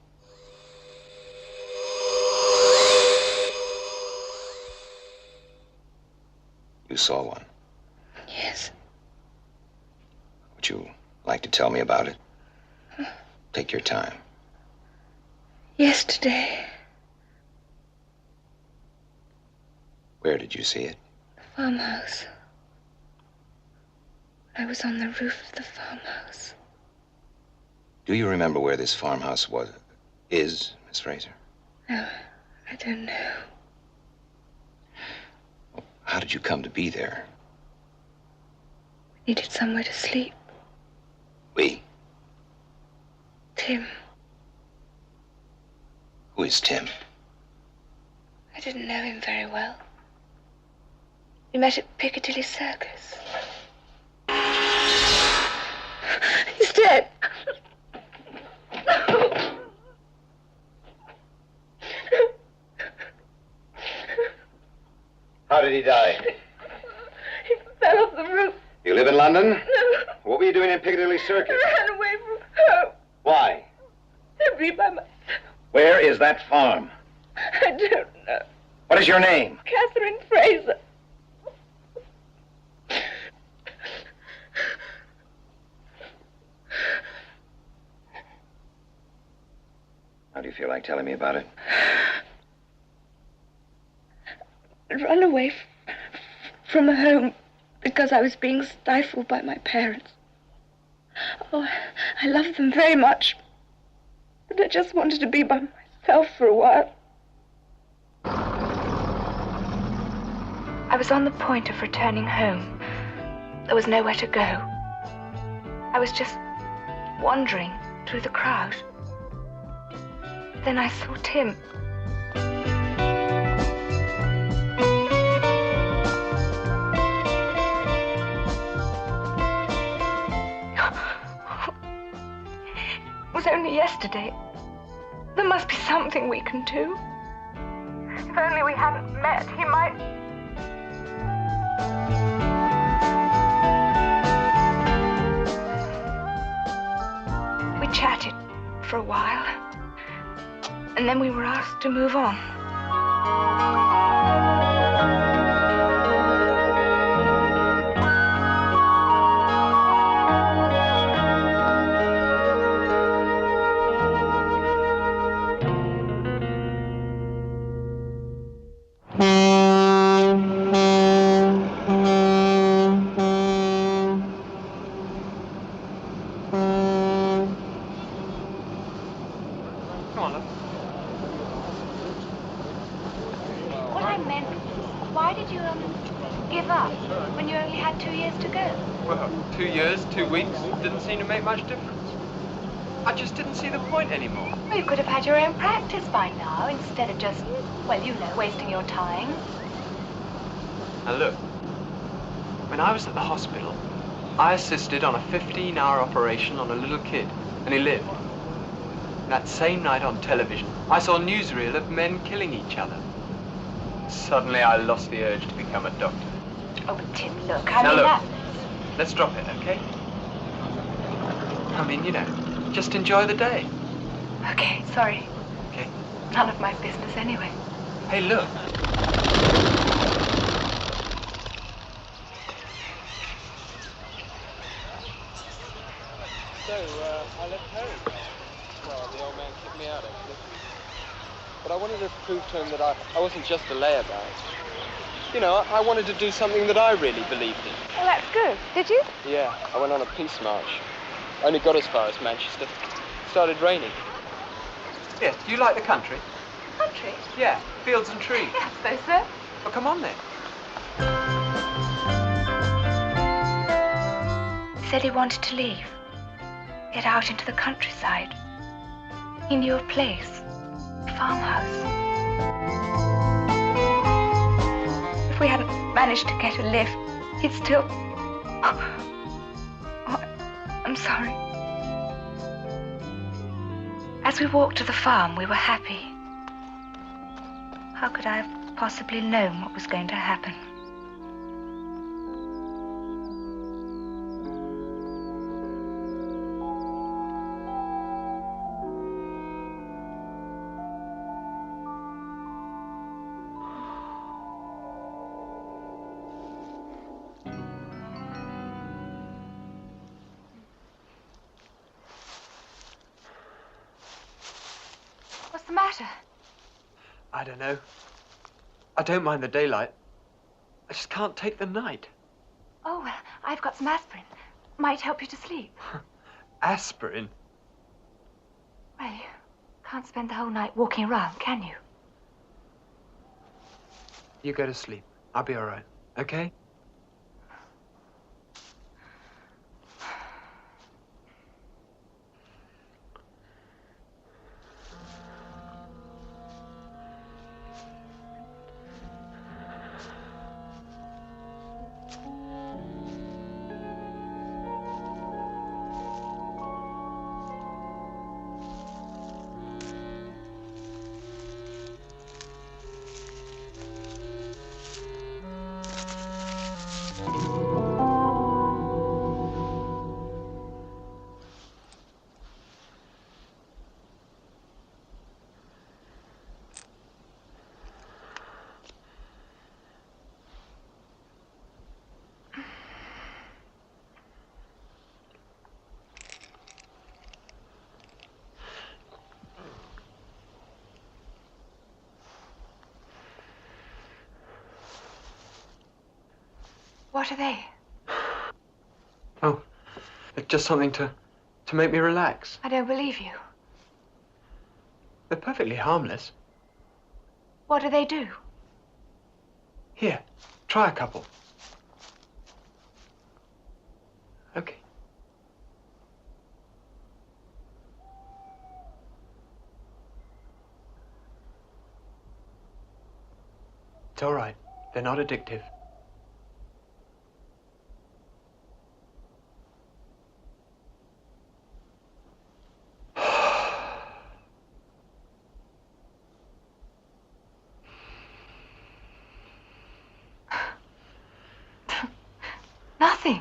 You saw one. Yes. Would you like to tell me about it? Take your time. Yesterday, Where did you see it? the farmhouse. I was on the roof of the farmhouse. Do you remember where this farmhouse is, Miss Fraser? No, I don't know. How did you come to be there? We needed somewhere to sleep. We? Tim. Who is Tim? I didn't know him very well. We met at Piccadilly Circus. He's dead. How did he die? He fell off the roof. You live in London? No, What were you doing in Piccadilly Circus? I ran away from home. Why? To be by myself. Where is that farm? I don't know. What is your name? Catherine Fraser. How do you feel like telling me about it? I'd run away from home because I was being stifled by my parents. Oh, I loved them very much, but I just wanted to be by myself for a while. I was on the point of returning home. There was nowhere to go. I was just wandering through the crowd. Then I saw Tim. It was only yesterday. There must be something we can do. If only we hadn't met, he might... We chatted for a while, and then we were asked to move on. What I meant was, why did you give up when you only had 2 years to go? Well, 2 years, 2 weeks, didn't seem to make much difference. I just didn't see the point anymore. Well, you could have had your own practice by now, instead of just, well, you know, wasting your time. Now look, when I was at the hospital, I assisted on a 15-hour operation on a little kid, and he lived. That same night on television, I saw a newsreel of men killing each other. Suddenly I lost the urge to become a doctor. Oh, but Tim, look, I Now mean look, that... let's drop it, okay? I mean, you know, just enjoy the day. Okay, sorry. Okay. None of my business anyway. Hey, look. So, I left home. Well, the old man kicked me out, actually. But I wanted to prove to him that I wasn't just a layabout. You know, I wanted to do something that I really believed in. Well, that's good. Did you? Yeah, I went on a peace march. Only got as far as Manchester. It started raining. Yeah, do you like the country? Country? Yeah, fields and trees. I suppose so. Well, come on then. He said he wanted to leave. Get out into the countryside. He knew a place. A farmhouse. If we hadn't managed to get a lift, It's still... Oh, I'm sorry. As we walked to the farm, we were happy. How could I have possibly known what was going to happen? What's the matter? I don't know. I don't mind the daylight. I just can't take the night. Oh, well, I've got some aspirin. Might help you to sleep. Aspirin? Well, you can't spend the whole night walking around, can you? You go to sleep. I'll be all right, okay? What are they? Oh, it's just something to make me relax. I don't believe you. They're perfectly harmless. What do they do? Here, try a couple. Okay. It's all right. They're not addictive. Nothing.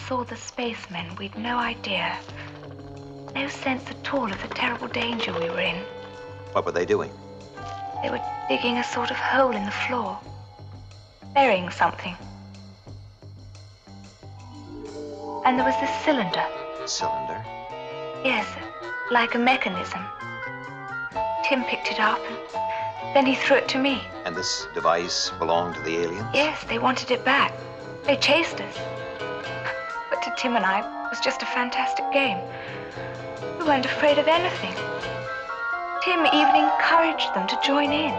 saw the spacemen, we'd no idea. No sense at all of the terrible danger we were in. What were they doing? They were digging a sort of hole in the floor. Burying something. And there was this cylinder. Cylinder? Yes, like a mechanism. Tim picked it up and then he threw it to me. And this device belonged to the aliens? Yes, they wanted it back. They chased us. But to Tim and I, it was just a fantastic game. We weren't afraid of anything. Tim even encouraged them to join in.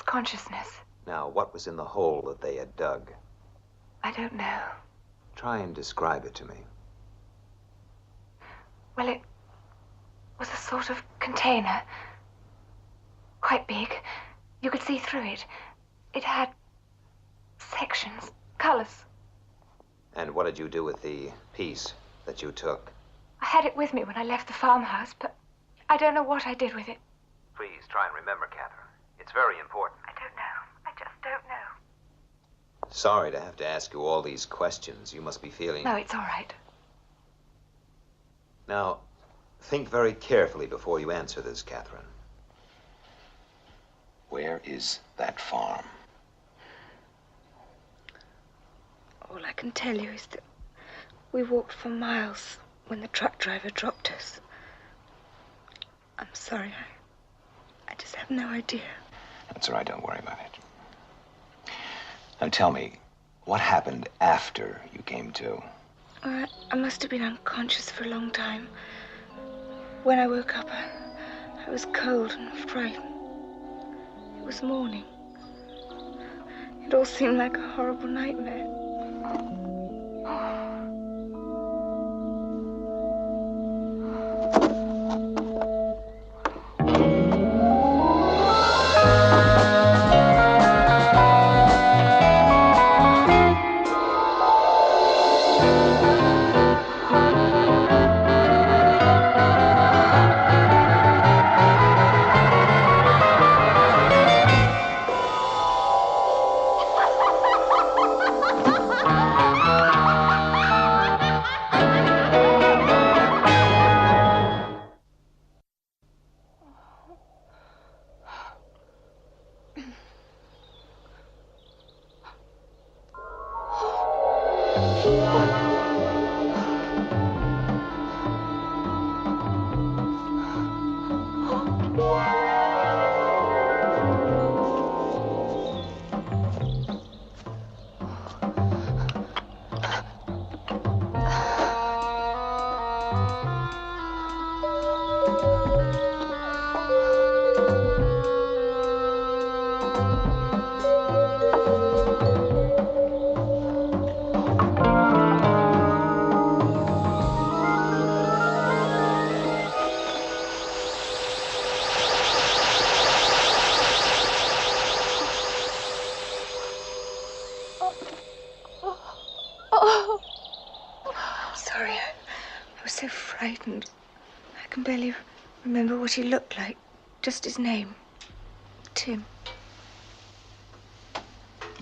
Consciousness. Now, what was in the hole that they had dug? I don't know. Try and describe it to me. Well, it was a sort of container. Quite big. You could see through it. It had sections, colors. And what did you do with the piece that you took? I had it with me when I left the farmhouse, but I don't know what I did with it. Please try and remember, Catherine. It's very important. I don't know. I just don't know. Sorry to have to ask you all these questions. You must be feeling... No, it's all right. Now, think very carefully before you answer this, Catherine. Where is that farm? All I can tell you is that we walked for miles when the truck driver dropped us. I'm sorry, I just have no idea. That's all right, don't worry about it. Now tell me, what happened after you came to? I must have been unconscious for a long time. When I woke up, I was cold and frightened. It was morning. It all seemed like a horrible nightmare. can barely remember what he looked like. Just his name. Tim.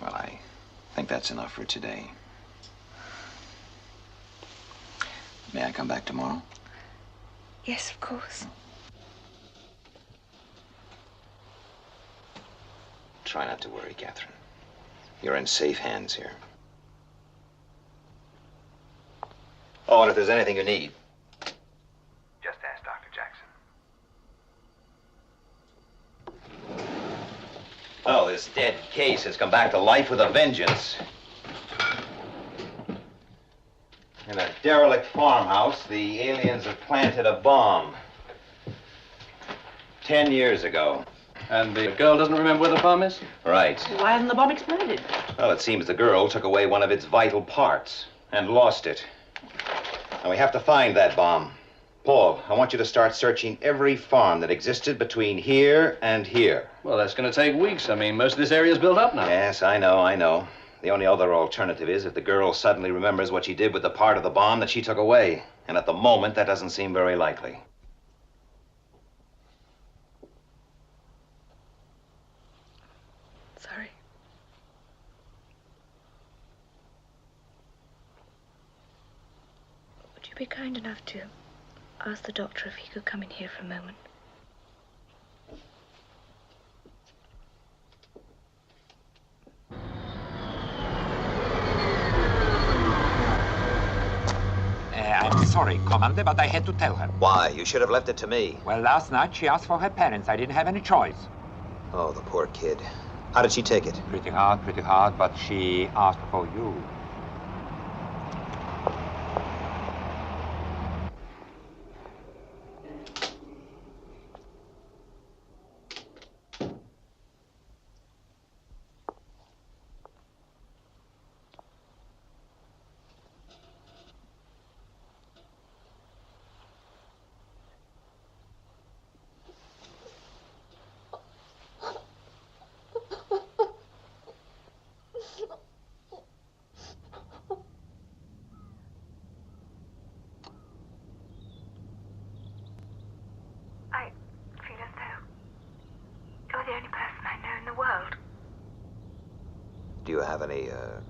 Well, I think that's enough for today. May I come back tomorrow? Yes, of course. Try not to worry, Catherine. You're in safe hands here. Oh, and if there's anything you need, Just ask Dr. Jackson. oh, this dead case has come back to life with a vengeance. In a derelict farmhouse, the aliens have planted a bomb. 10 years ago. And the girl doesn't remember where the bomb is? Right. Why hasn't the bomb exploded? Well, it seems the girl took away one of its vital parts and lost it. And we have to find that bomb. Paul, I want you to start searching every farm that existed between here and here. Well, that's going to take weeks. I mean, most of this area's built up now. Yes, I know. The only other alternative is if the girl suddenly remembers what she did with the part of the bomb that she took away. And at the moment, that doesn't seem very likely. Sorry. Would you be kind enough to ask the doctor if he could come in here for a moment? I'm sorry, Commander, but I had to tell her. Why? You should have left it to me. Well, last night she asked for her parents. I didn't have any choice. Oh, the poor kid. How did she take it? Pretty hard, but she asked for you. Do you have any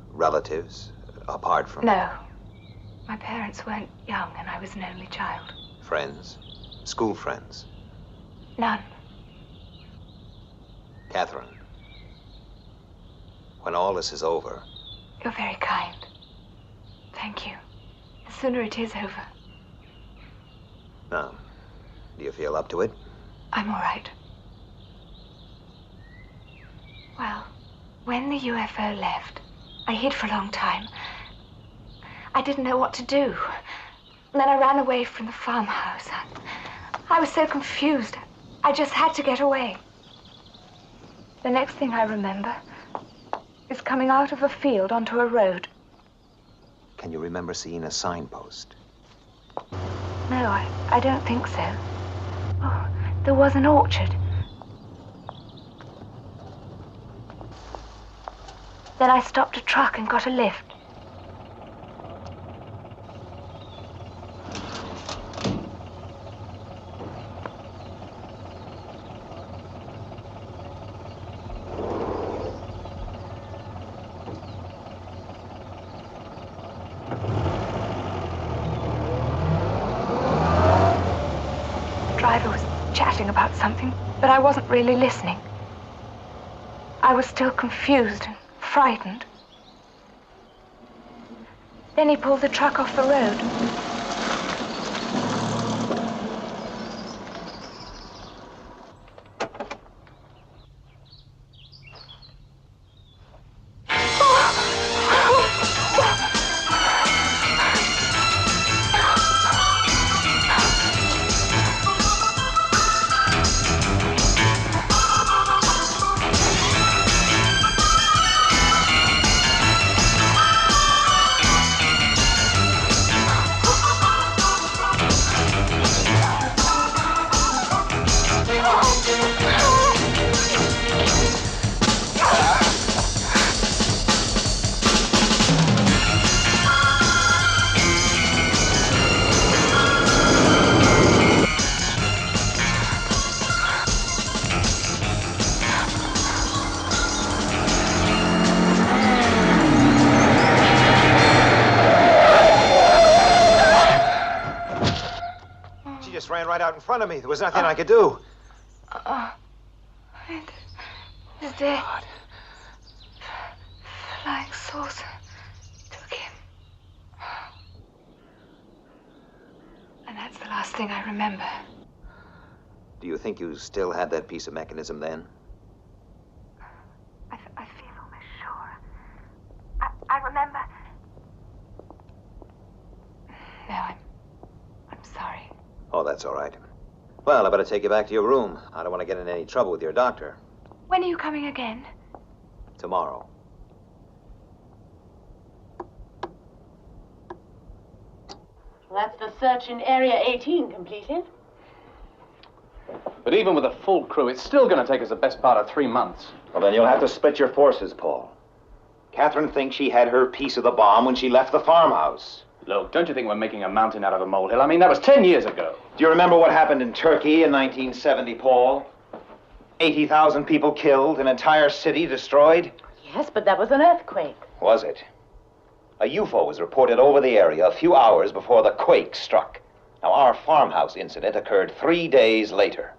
relatives apart from... No. My parents weren't young and I was an only child. Friends? School friends? None. Catherine, when all this is over... You're very kind. Thank you. The sooner it is over. Now, do you feel up to it? I'm all right. Well, when the UFO left, I hid for a long time. I didn't know what to do. And then I ran away from the farmhouse. I was so confused. I just had to get away. The next thing I remember is coming out of a field onto a road. Can you remember seeing a signpost? No, I don't think so. Oh, there was an orchard. Then I stopped a truck and got a lift. The driver was chatting about something, but I wasn't really listening. I was still confused and frightened. Then he pulled the truck off the road. right out in front of me. There was nothing I could do. Is there... Flying saucer took him. And that's the last thing I remember. Do you think you still had that piece of mechanism then? I feel almost sure. I remember... No, I'm sorry. Oh, that's all right. Well, I better take you back to your room. I don't want to get in any trouble with your doctor. When are you coming again? Tomorrow. That's the search in Area 18 completed. But even with a full crew, it's still going to take us the best part of 3 months. Well, then you'll have to split your forces, Paul. Catherine thinks she had her piece of the bomb when she left the farmhouse. Look, don't you think we're making a mountain out of a molehill? I mean, that was 10 years ago. Do you remember what happened in Turkey in 1970, Paul? 80,000 people killed, an entire city destroyed? Yes, but that was an earthquake. Was it? A UFO was reported over the area a few hours before the quake struck. Now, our farmhouse incident occurred 3 days later.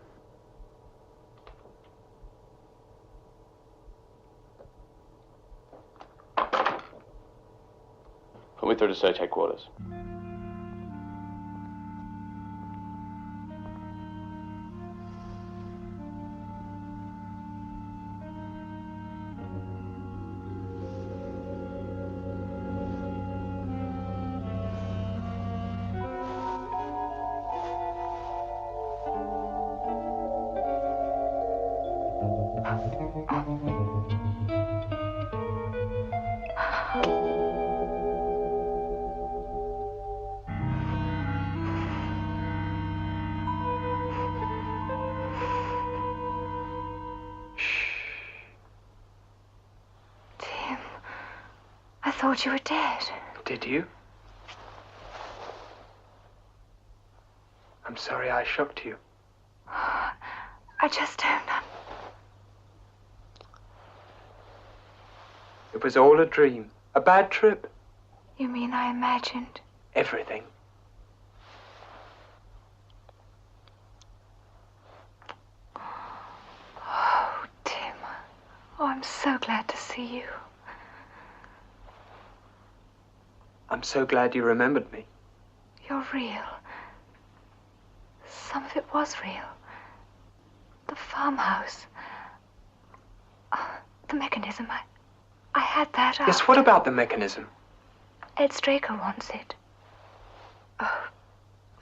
Put me through to search headquarters. I thought you were dead. Did you? I'm sorry I shocked you. I just don't know. It was all a dream. A bad trip. You mean I imagined? Everything. Oh, Tim. Oh, I'm so glad to see you. I'm so glad you remembered me. You're real. Some of it was real. The farmhouse. The mechanism. I had that. Yes, what about the mechanism? Ed Straker wants it. Oh,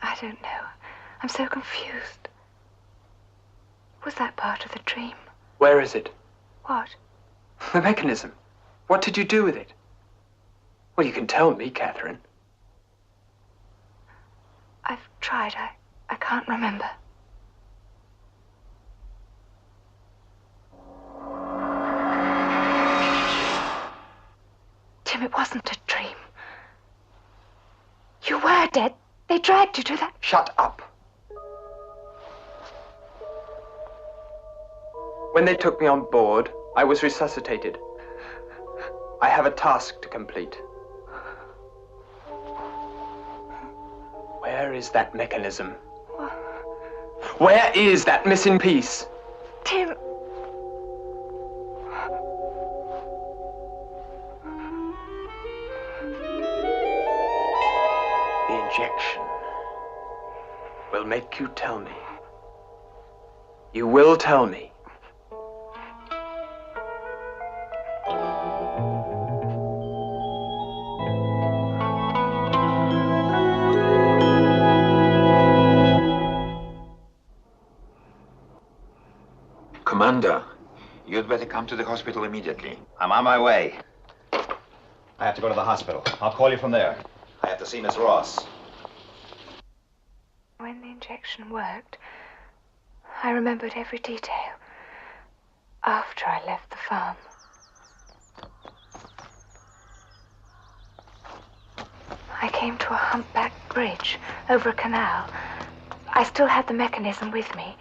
I don't know. I'm so confused. Was that part of the dream? Where is it? What? The mechanism. What did you do with it? Well, you can tell me, Catherine. I've tried. I can't remember. Tim, it wasn't a dream. You were dead. They dragged you to that... Shut up. When they took me on board, I was resuscitated. I have a task to complete. Where is that mechanism? Where is that missing piece? Tim... The injection will make you tell me. You will tell me. Commander, you'd better come to the hospital immediately. I'm on my way. I have to go to the hospital. I'll call you from there. I have to see Miss Ross. When the injection worked, I remembered every detail. After I left the farm. I came to a humpbacked bridge over a canal. I still had the mechanism with me.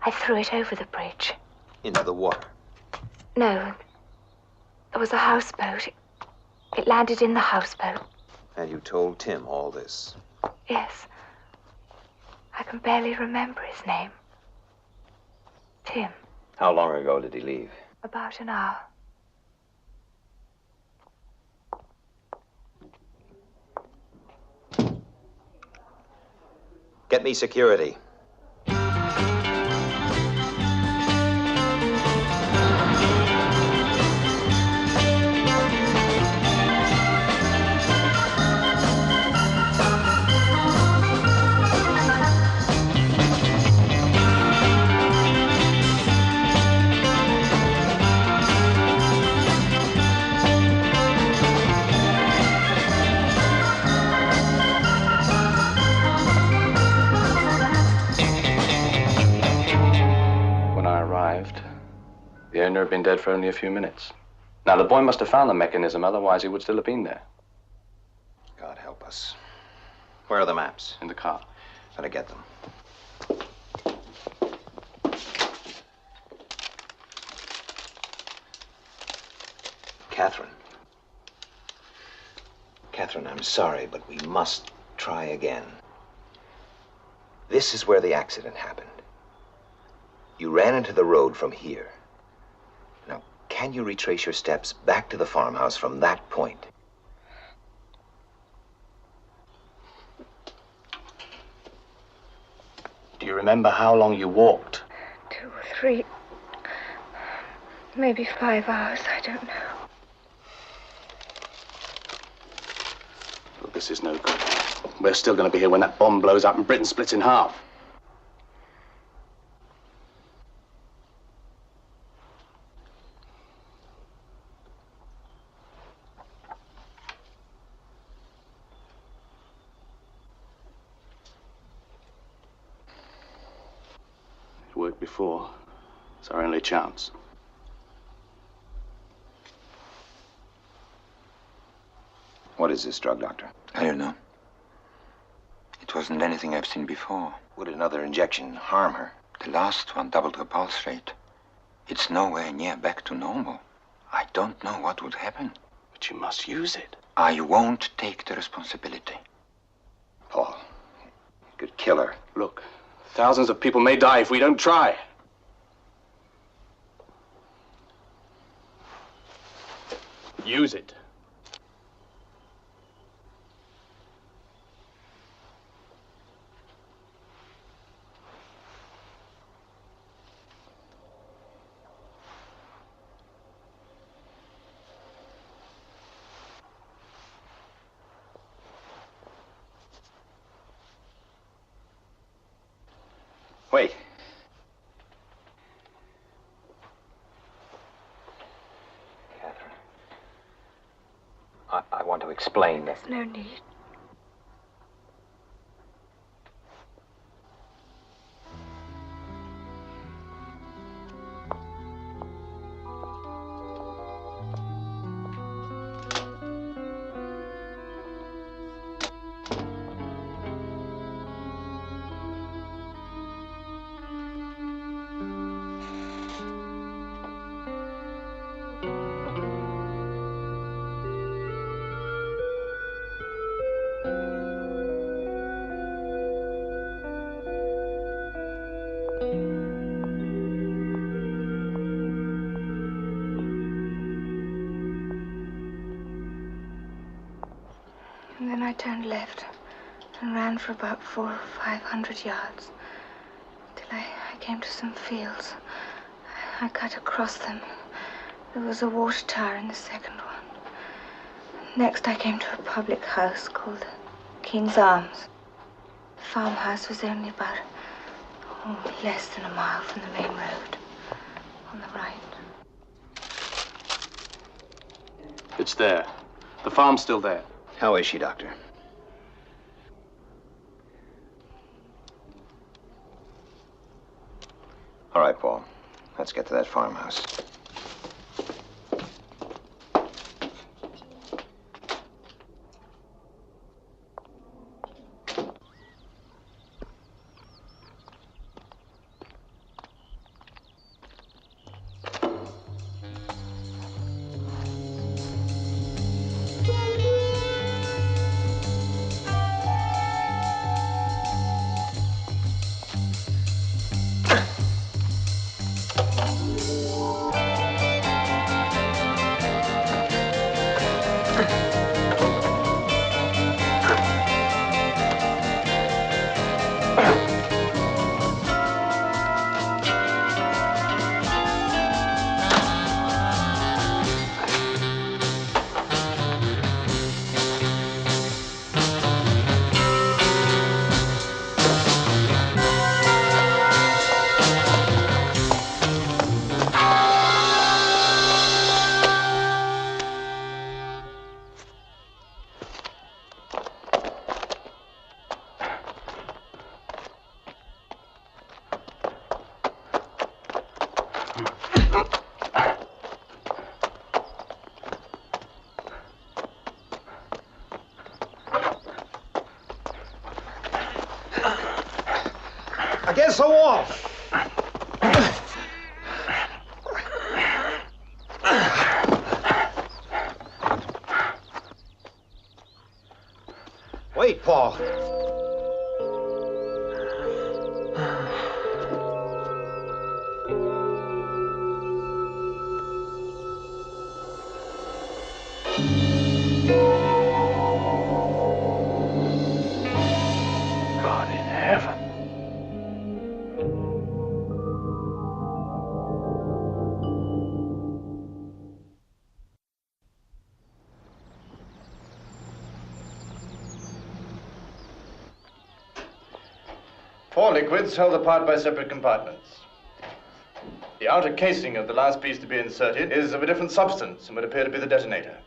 I threw it over the bridge. Into the water? No. There was a houseboat. It landed in the houseboat. And you told Tim all this? Yes. can barely remember his name. Tim. How long ago did he leave? About an hour. Get me security. The owner had been dead for only a few minutes. Now, the boy must have found the mechanism, otherwise he would still have been there. God help us. Where are the maps? In the car. Better get them. Catherine. Catherine, I'm sorry, but we must try again. This is where the accident happened. You ran into the road from here. Now, can you retrace your steps back to the farmhouse from that point? Do you remember how long you walked? 2 or 3, maybe 5 hours, I don't know. Look, this is no good. We're still going to be here when that bomb blows up and Britain splits in half. It worked before. It's our only chance. What is this drug, Doctor? I don't know. It wasn't anything I've seen before. Would another injection harm her? The last one doubled her pulse rate. It's nowhere near back to normal. I don't know what would happen. But you must use it. I won't take the responsibility. Paul, it could kill her. Look, thousands of people may die if we don't try. Use it. Wait. Catherine. I want to explain this. There's no need. And then I turned left and ran for about 400 or 500 yards till I came to some fields. I cut across them. There was a water tower in the second one. Next I came to a public house called King's Arms. The farmhouse was only about less than a mile from the main road on the right. It's there. The farm's still there. How is she, Doctor? All right, Paul. Let's get to that farmhouse. so off. Wait, Paul. God in heaven. Four liquids held apart by separate compartments. The outer casing of the last piece to be inserted is of a different substance and would appear to be the detonator.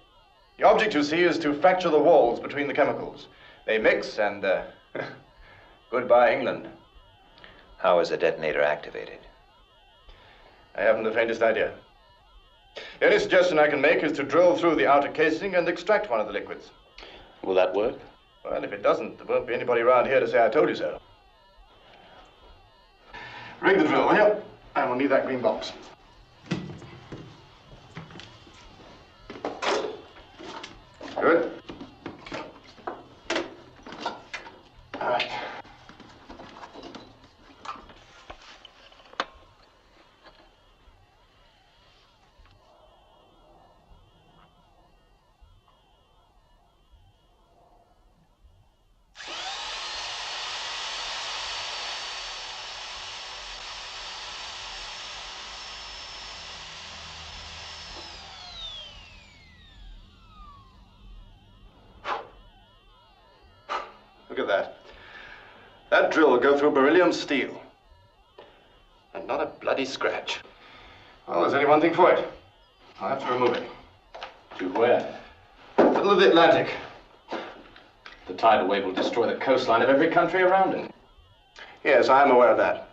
The object, you see, is to fracture the walls between the chemicals. They mix and, goodbye, England. How is the detonator activated? I haven't the faintest idea. The only suggestion I can make is to drill through the outer casing and extract one of the liquids. Will that work? Well, if it doesn't, there won't be anybody around here to say I told you so. Rig the drill, will you? And we'll need that green box. Good. All right. Look at that. That drill will go through beryllium steel. And not a bloody scratch. Well, there's only one thing for it. I'll have to remove it. To where? Middle of the Atlantic. The tidal wave will destroy the coastline of every country around it. Yes, I am aware of that.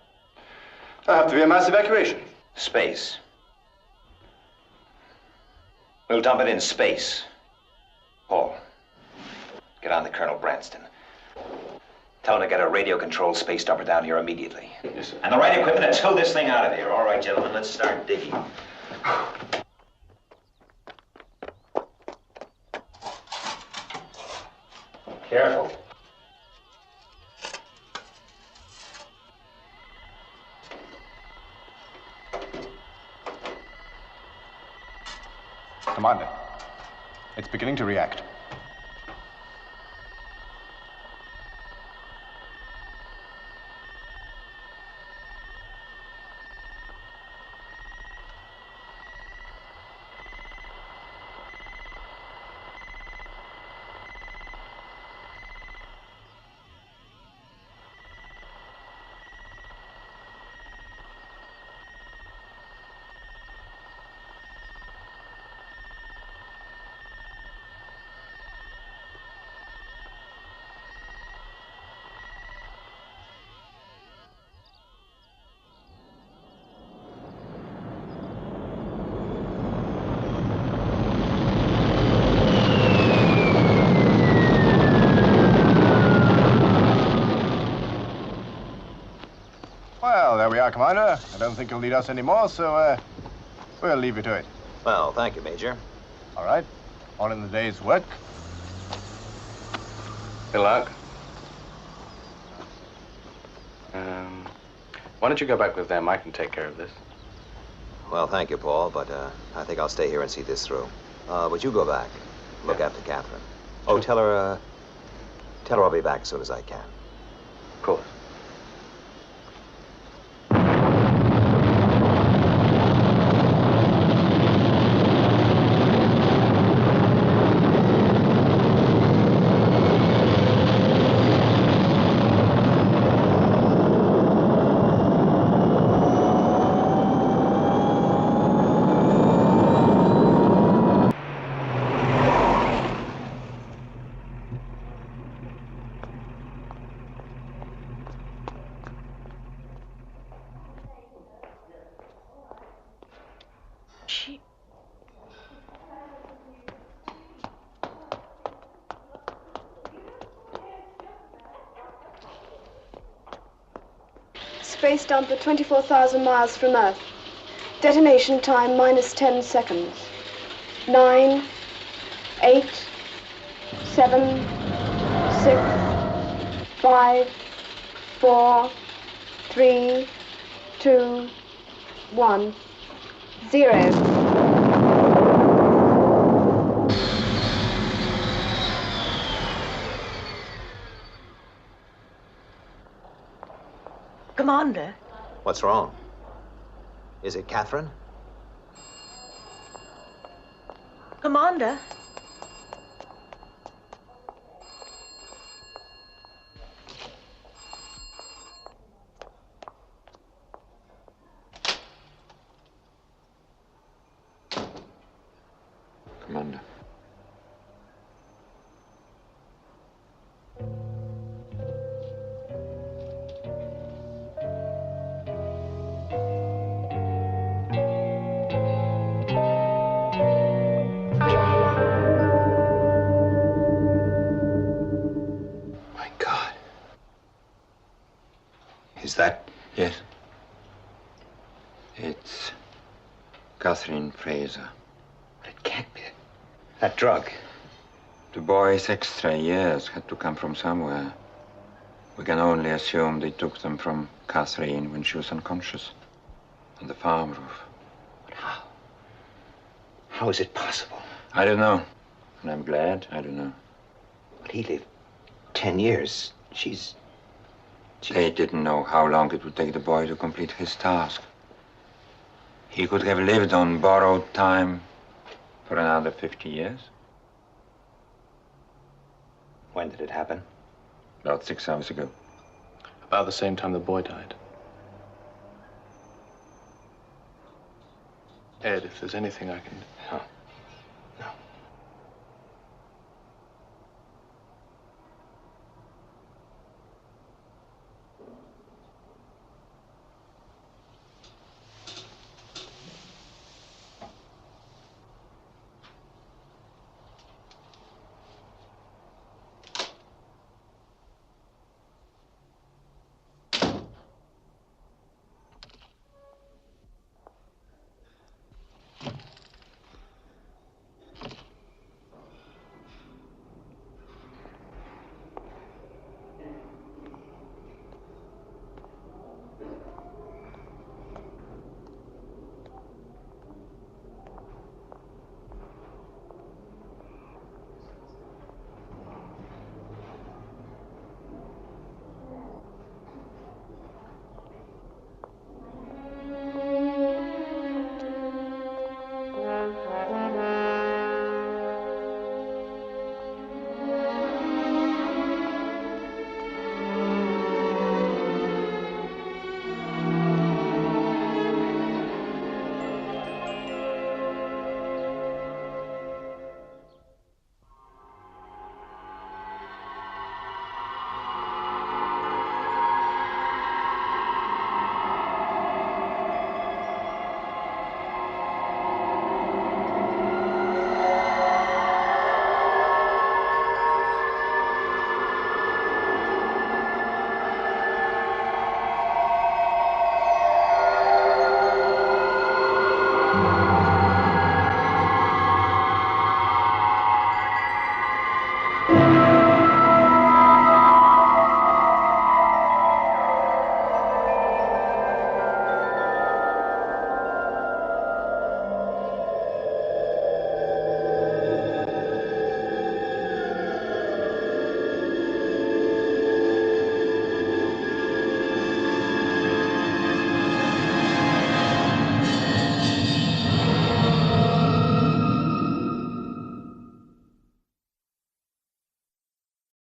There'll have to be a mass evacuation. Space. We'll dump it in space. Paul, get on to Colonel Branston. Tell him to get a radio-controlled space dumper down here immediately. Yes, sir. And the right equipment to tow this thing out of here. All right, gentlemen, let's start digging. Careful. Commander, it's beginning to react. Well, there we are, Commander. I don't think you'll need us anymore, so, we'll leave you to it. Well, thank you, Major. All right. On in the day's work. Good luck. Why don't you go back with them? I can take care of this. Well, thank you, Paul, but I think I'll stay here and see this through. But you go back. Look after Catherine. Oh, tell her I'll be back as soon as I can. Of course. space dump at 24,000 miles from Earth. Detonation time minus 10 seconds. 9, 8, 7, 6, 5, 4, 3, 2, 1, 0. Commander? What's wrong? Is it Catherine? Commander? Commander. My God. Is that... Yes. It's Catherine Fraser. It can't be. That drug. The boy's extra years had to come from somewhere. We can only assume they took them from Catherine when she was unconscious. On the farm roof. But how? How is it possible? I don't know. And I'm glad I don't know. But he lived 10 years. She's... They didn't know how long it would take the boy to complete his task. He could have lived on borrowed time for another 50 years. When did it happen? About 6 hours ago. About the same time the boy died. Ed, if there's anything I can... Oh.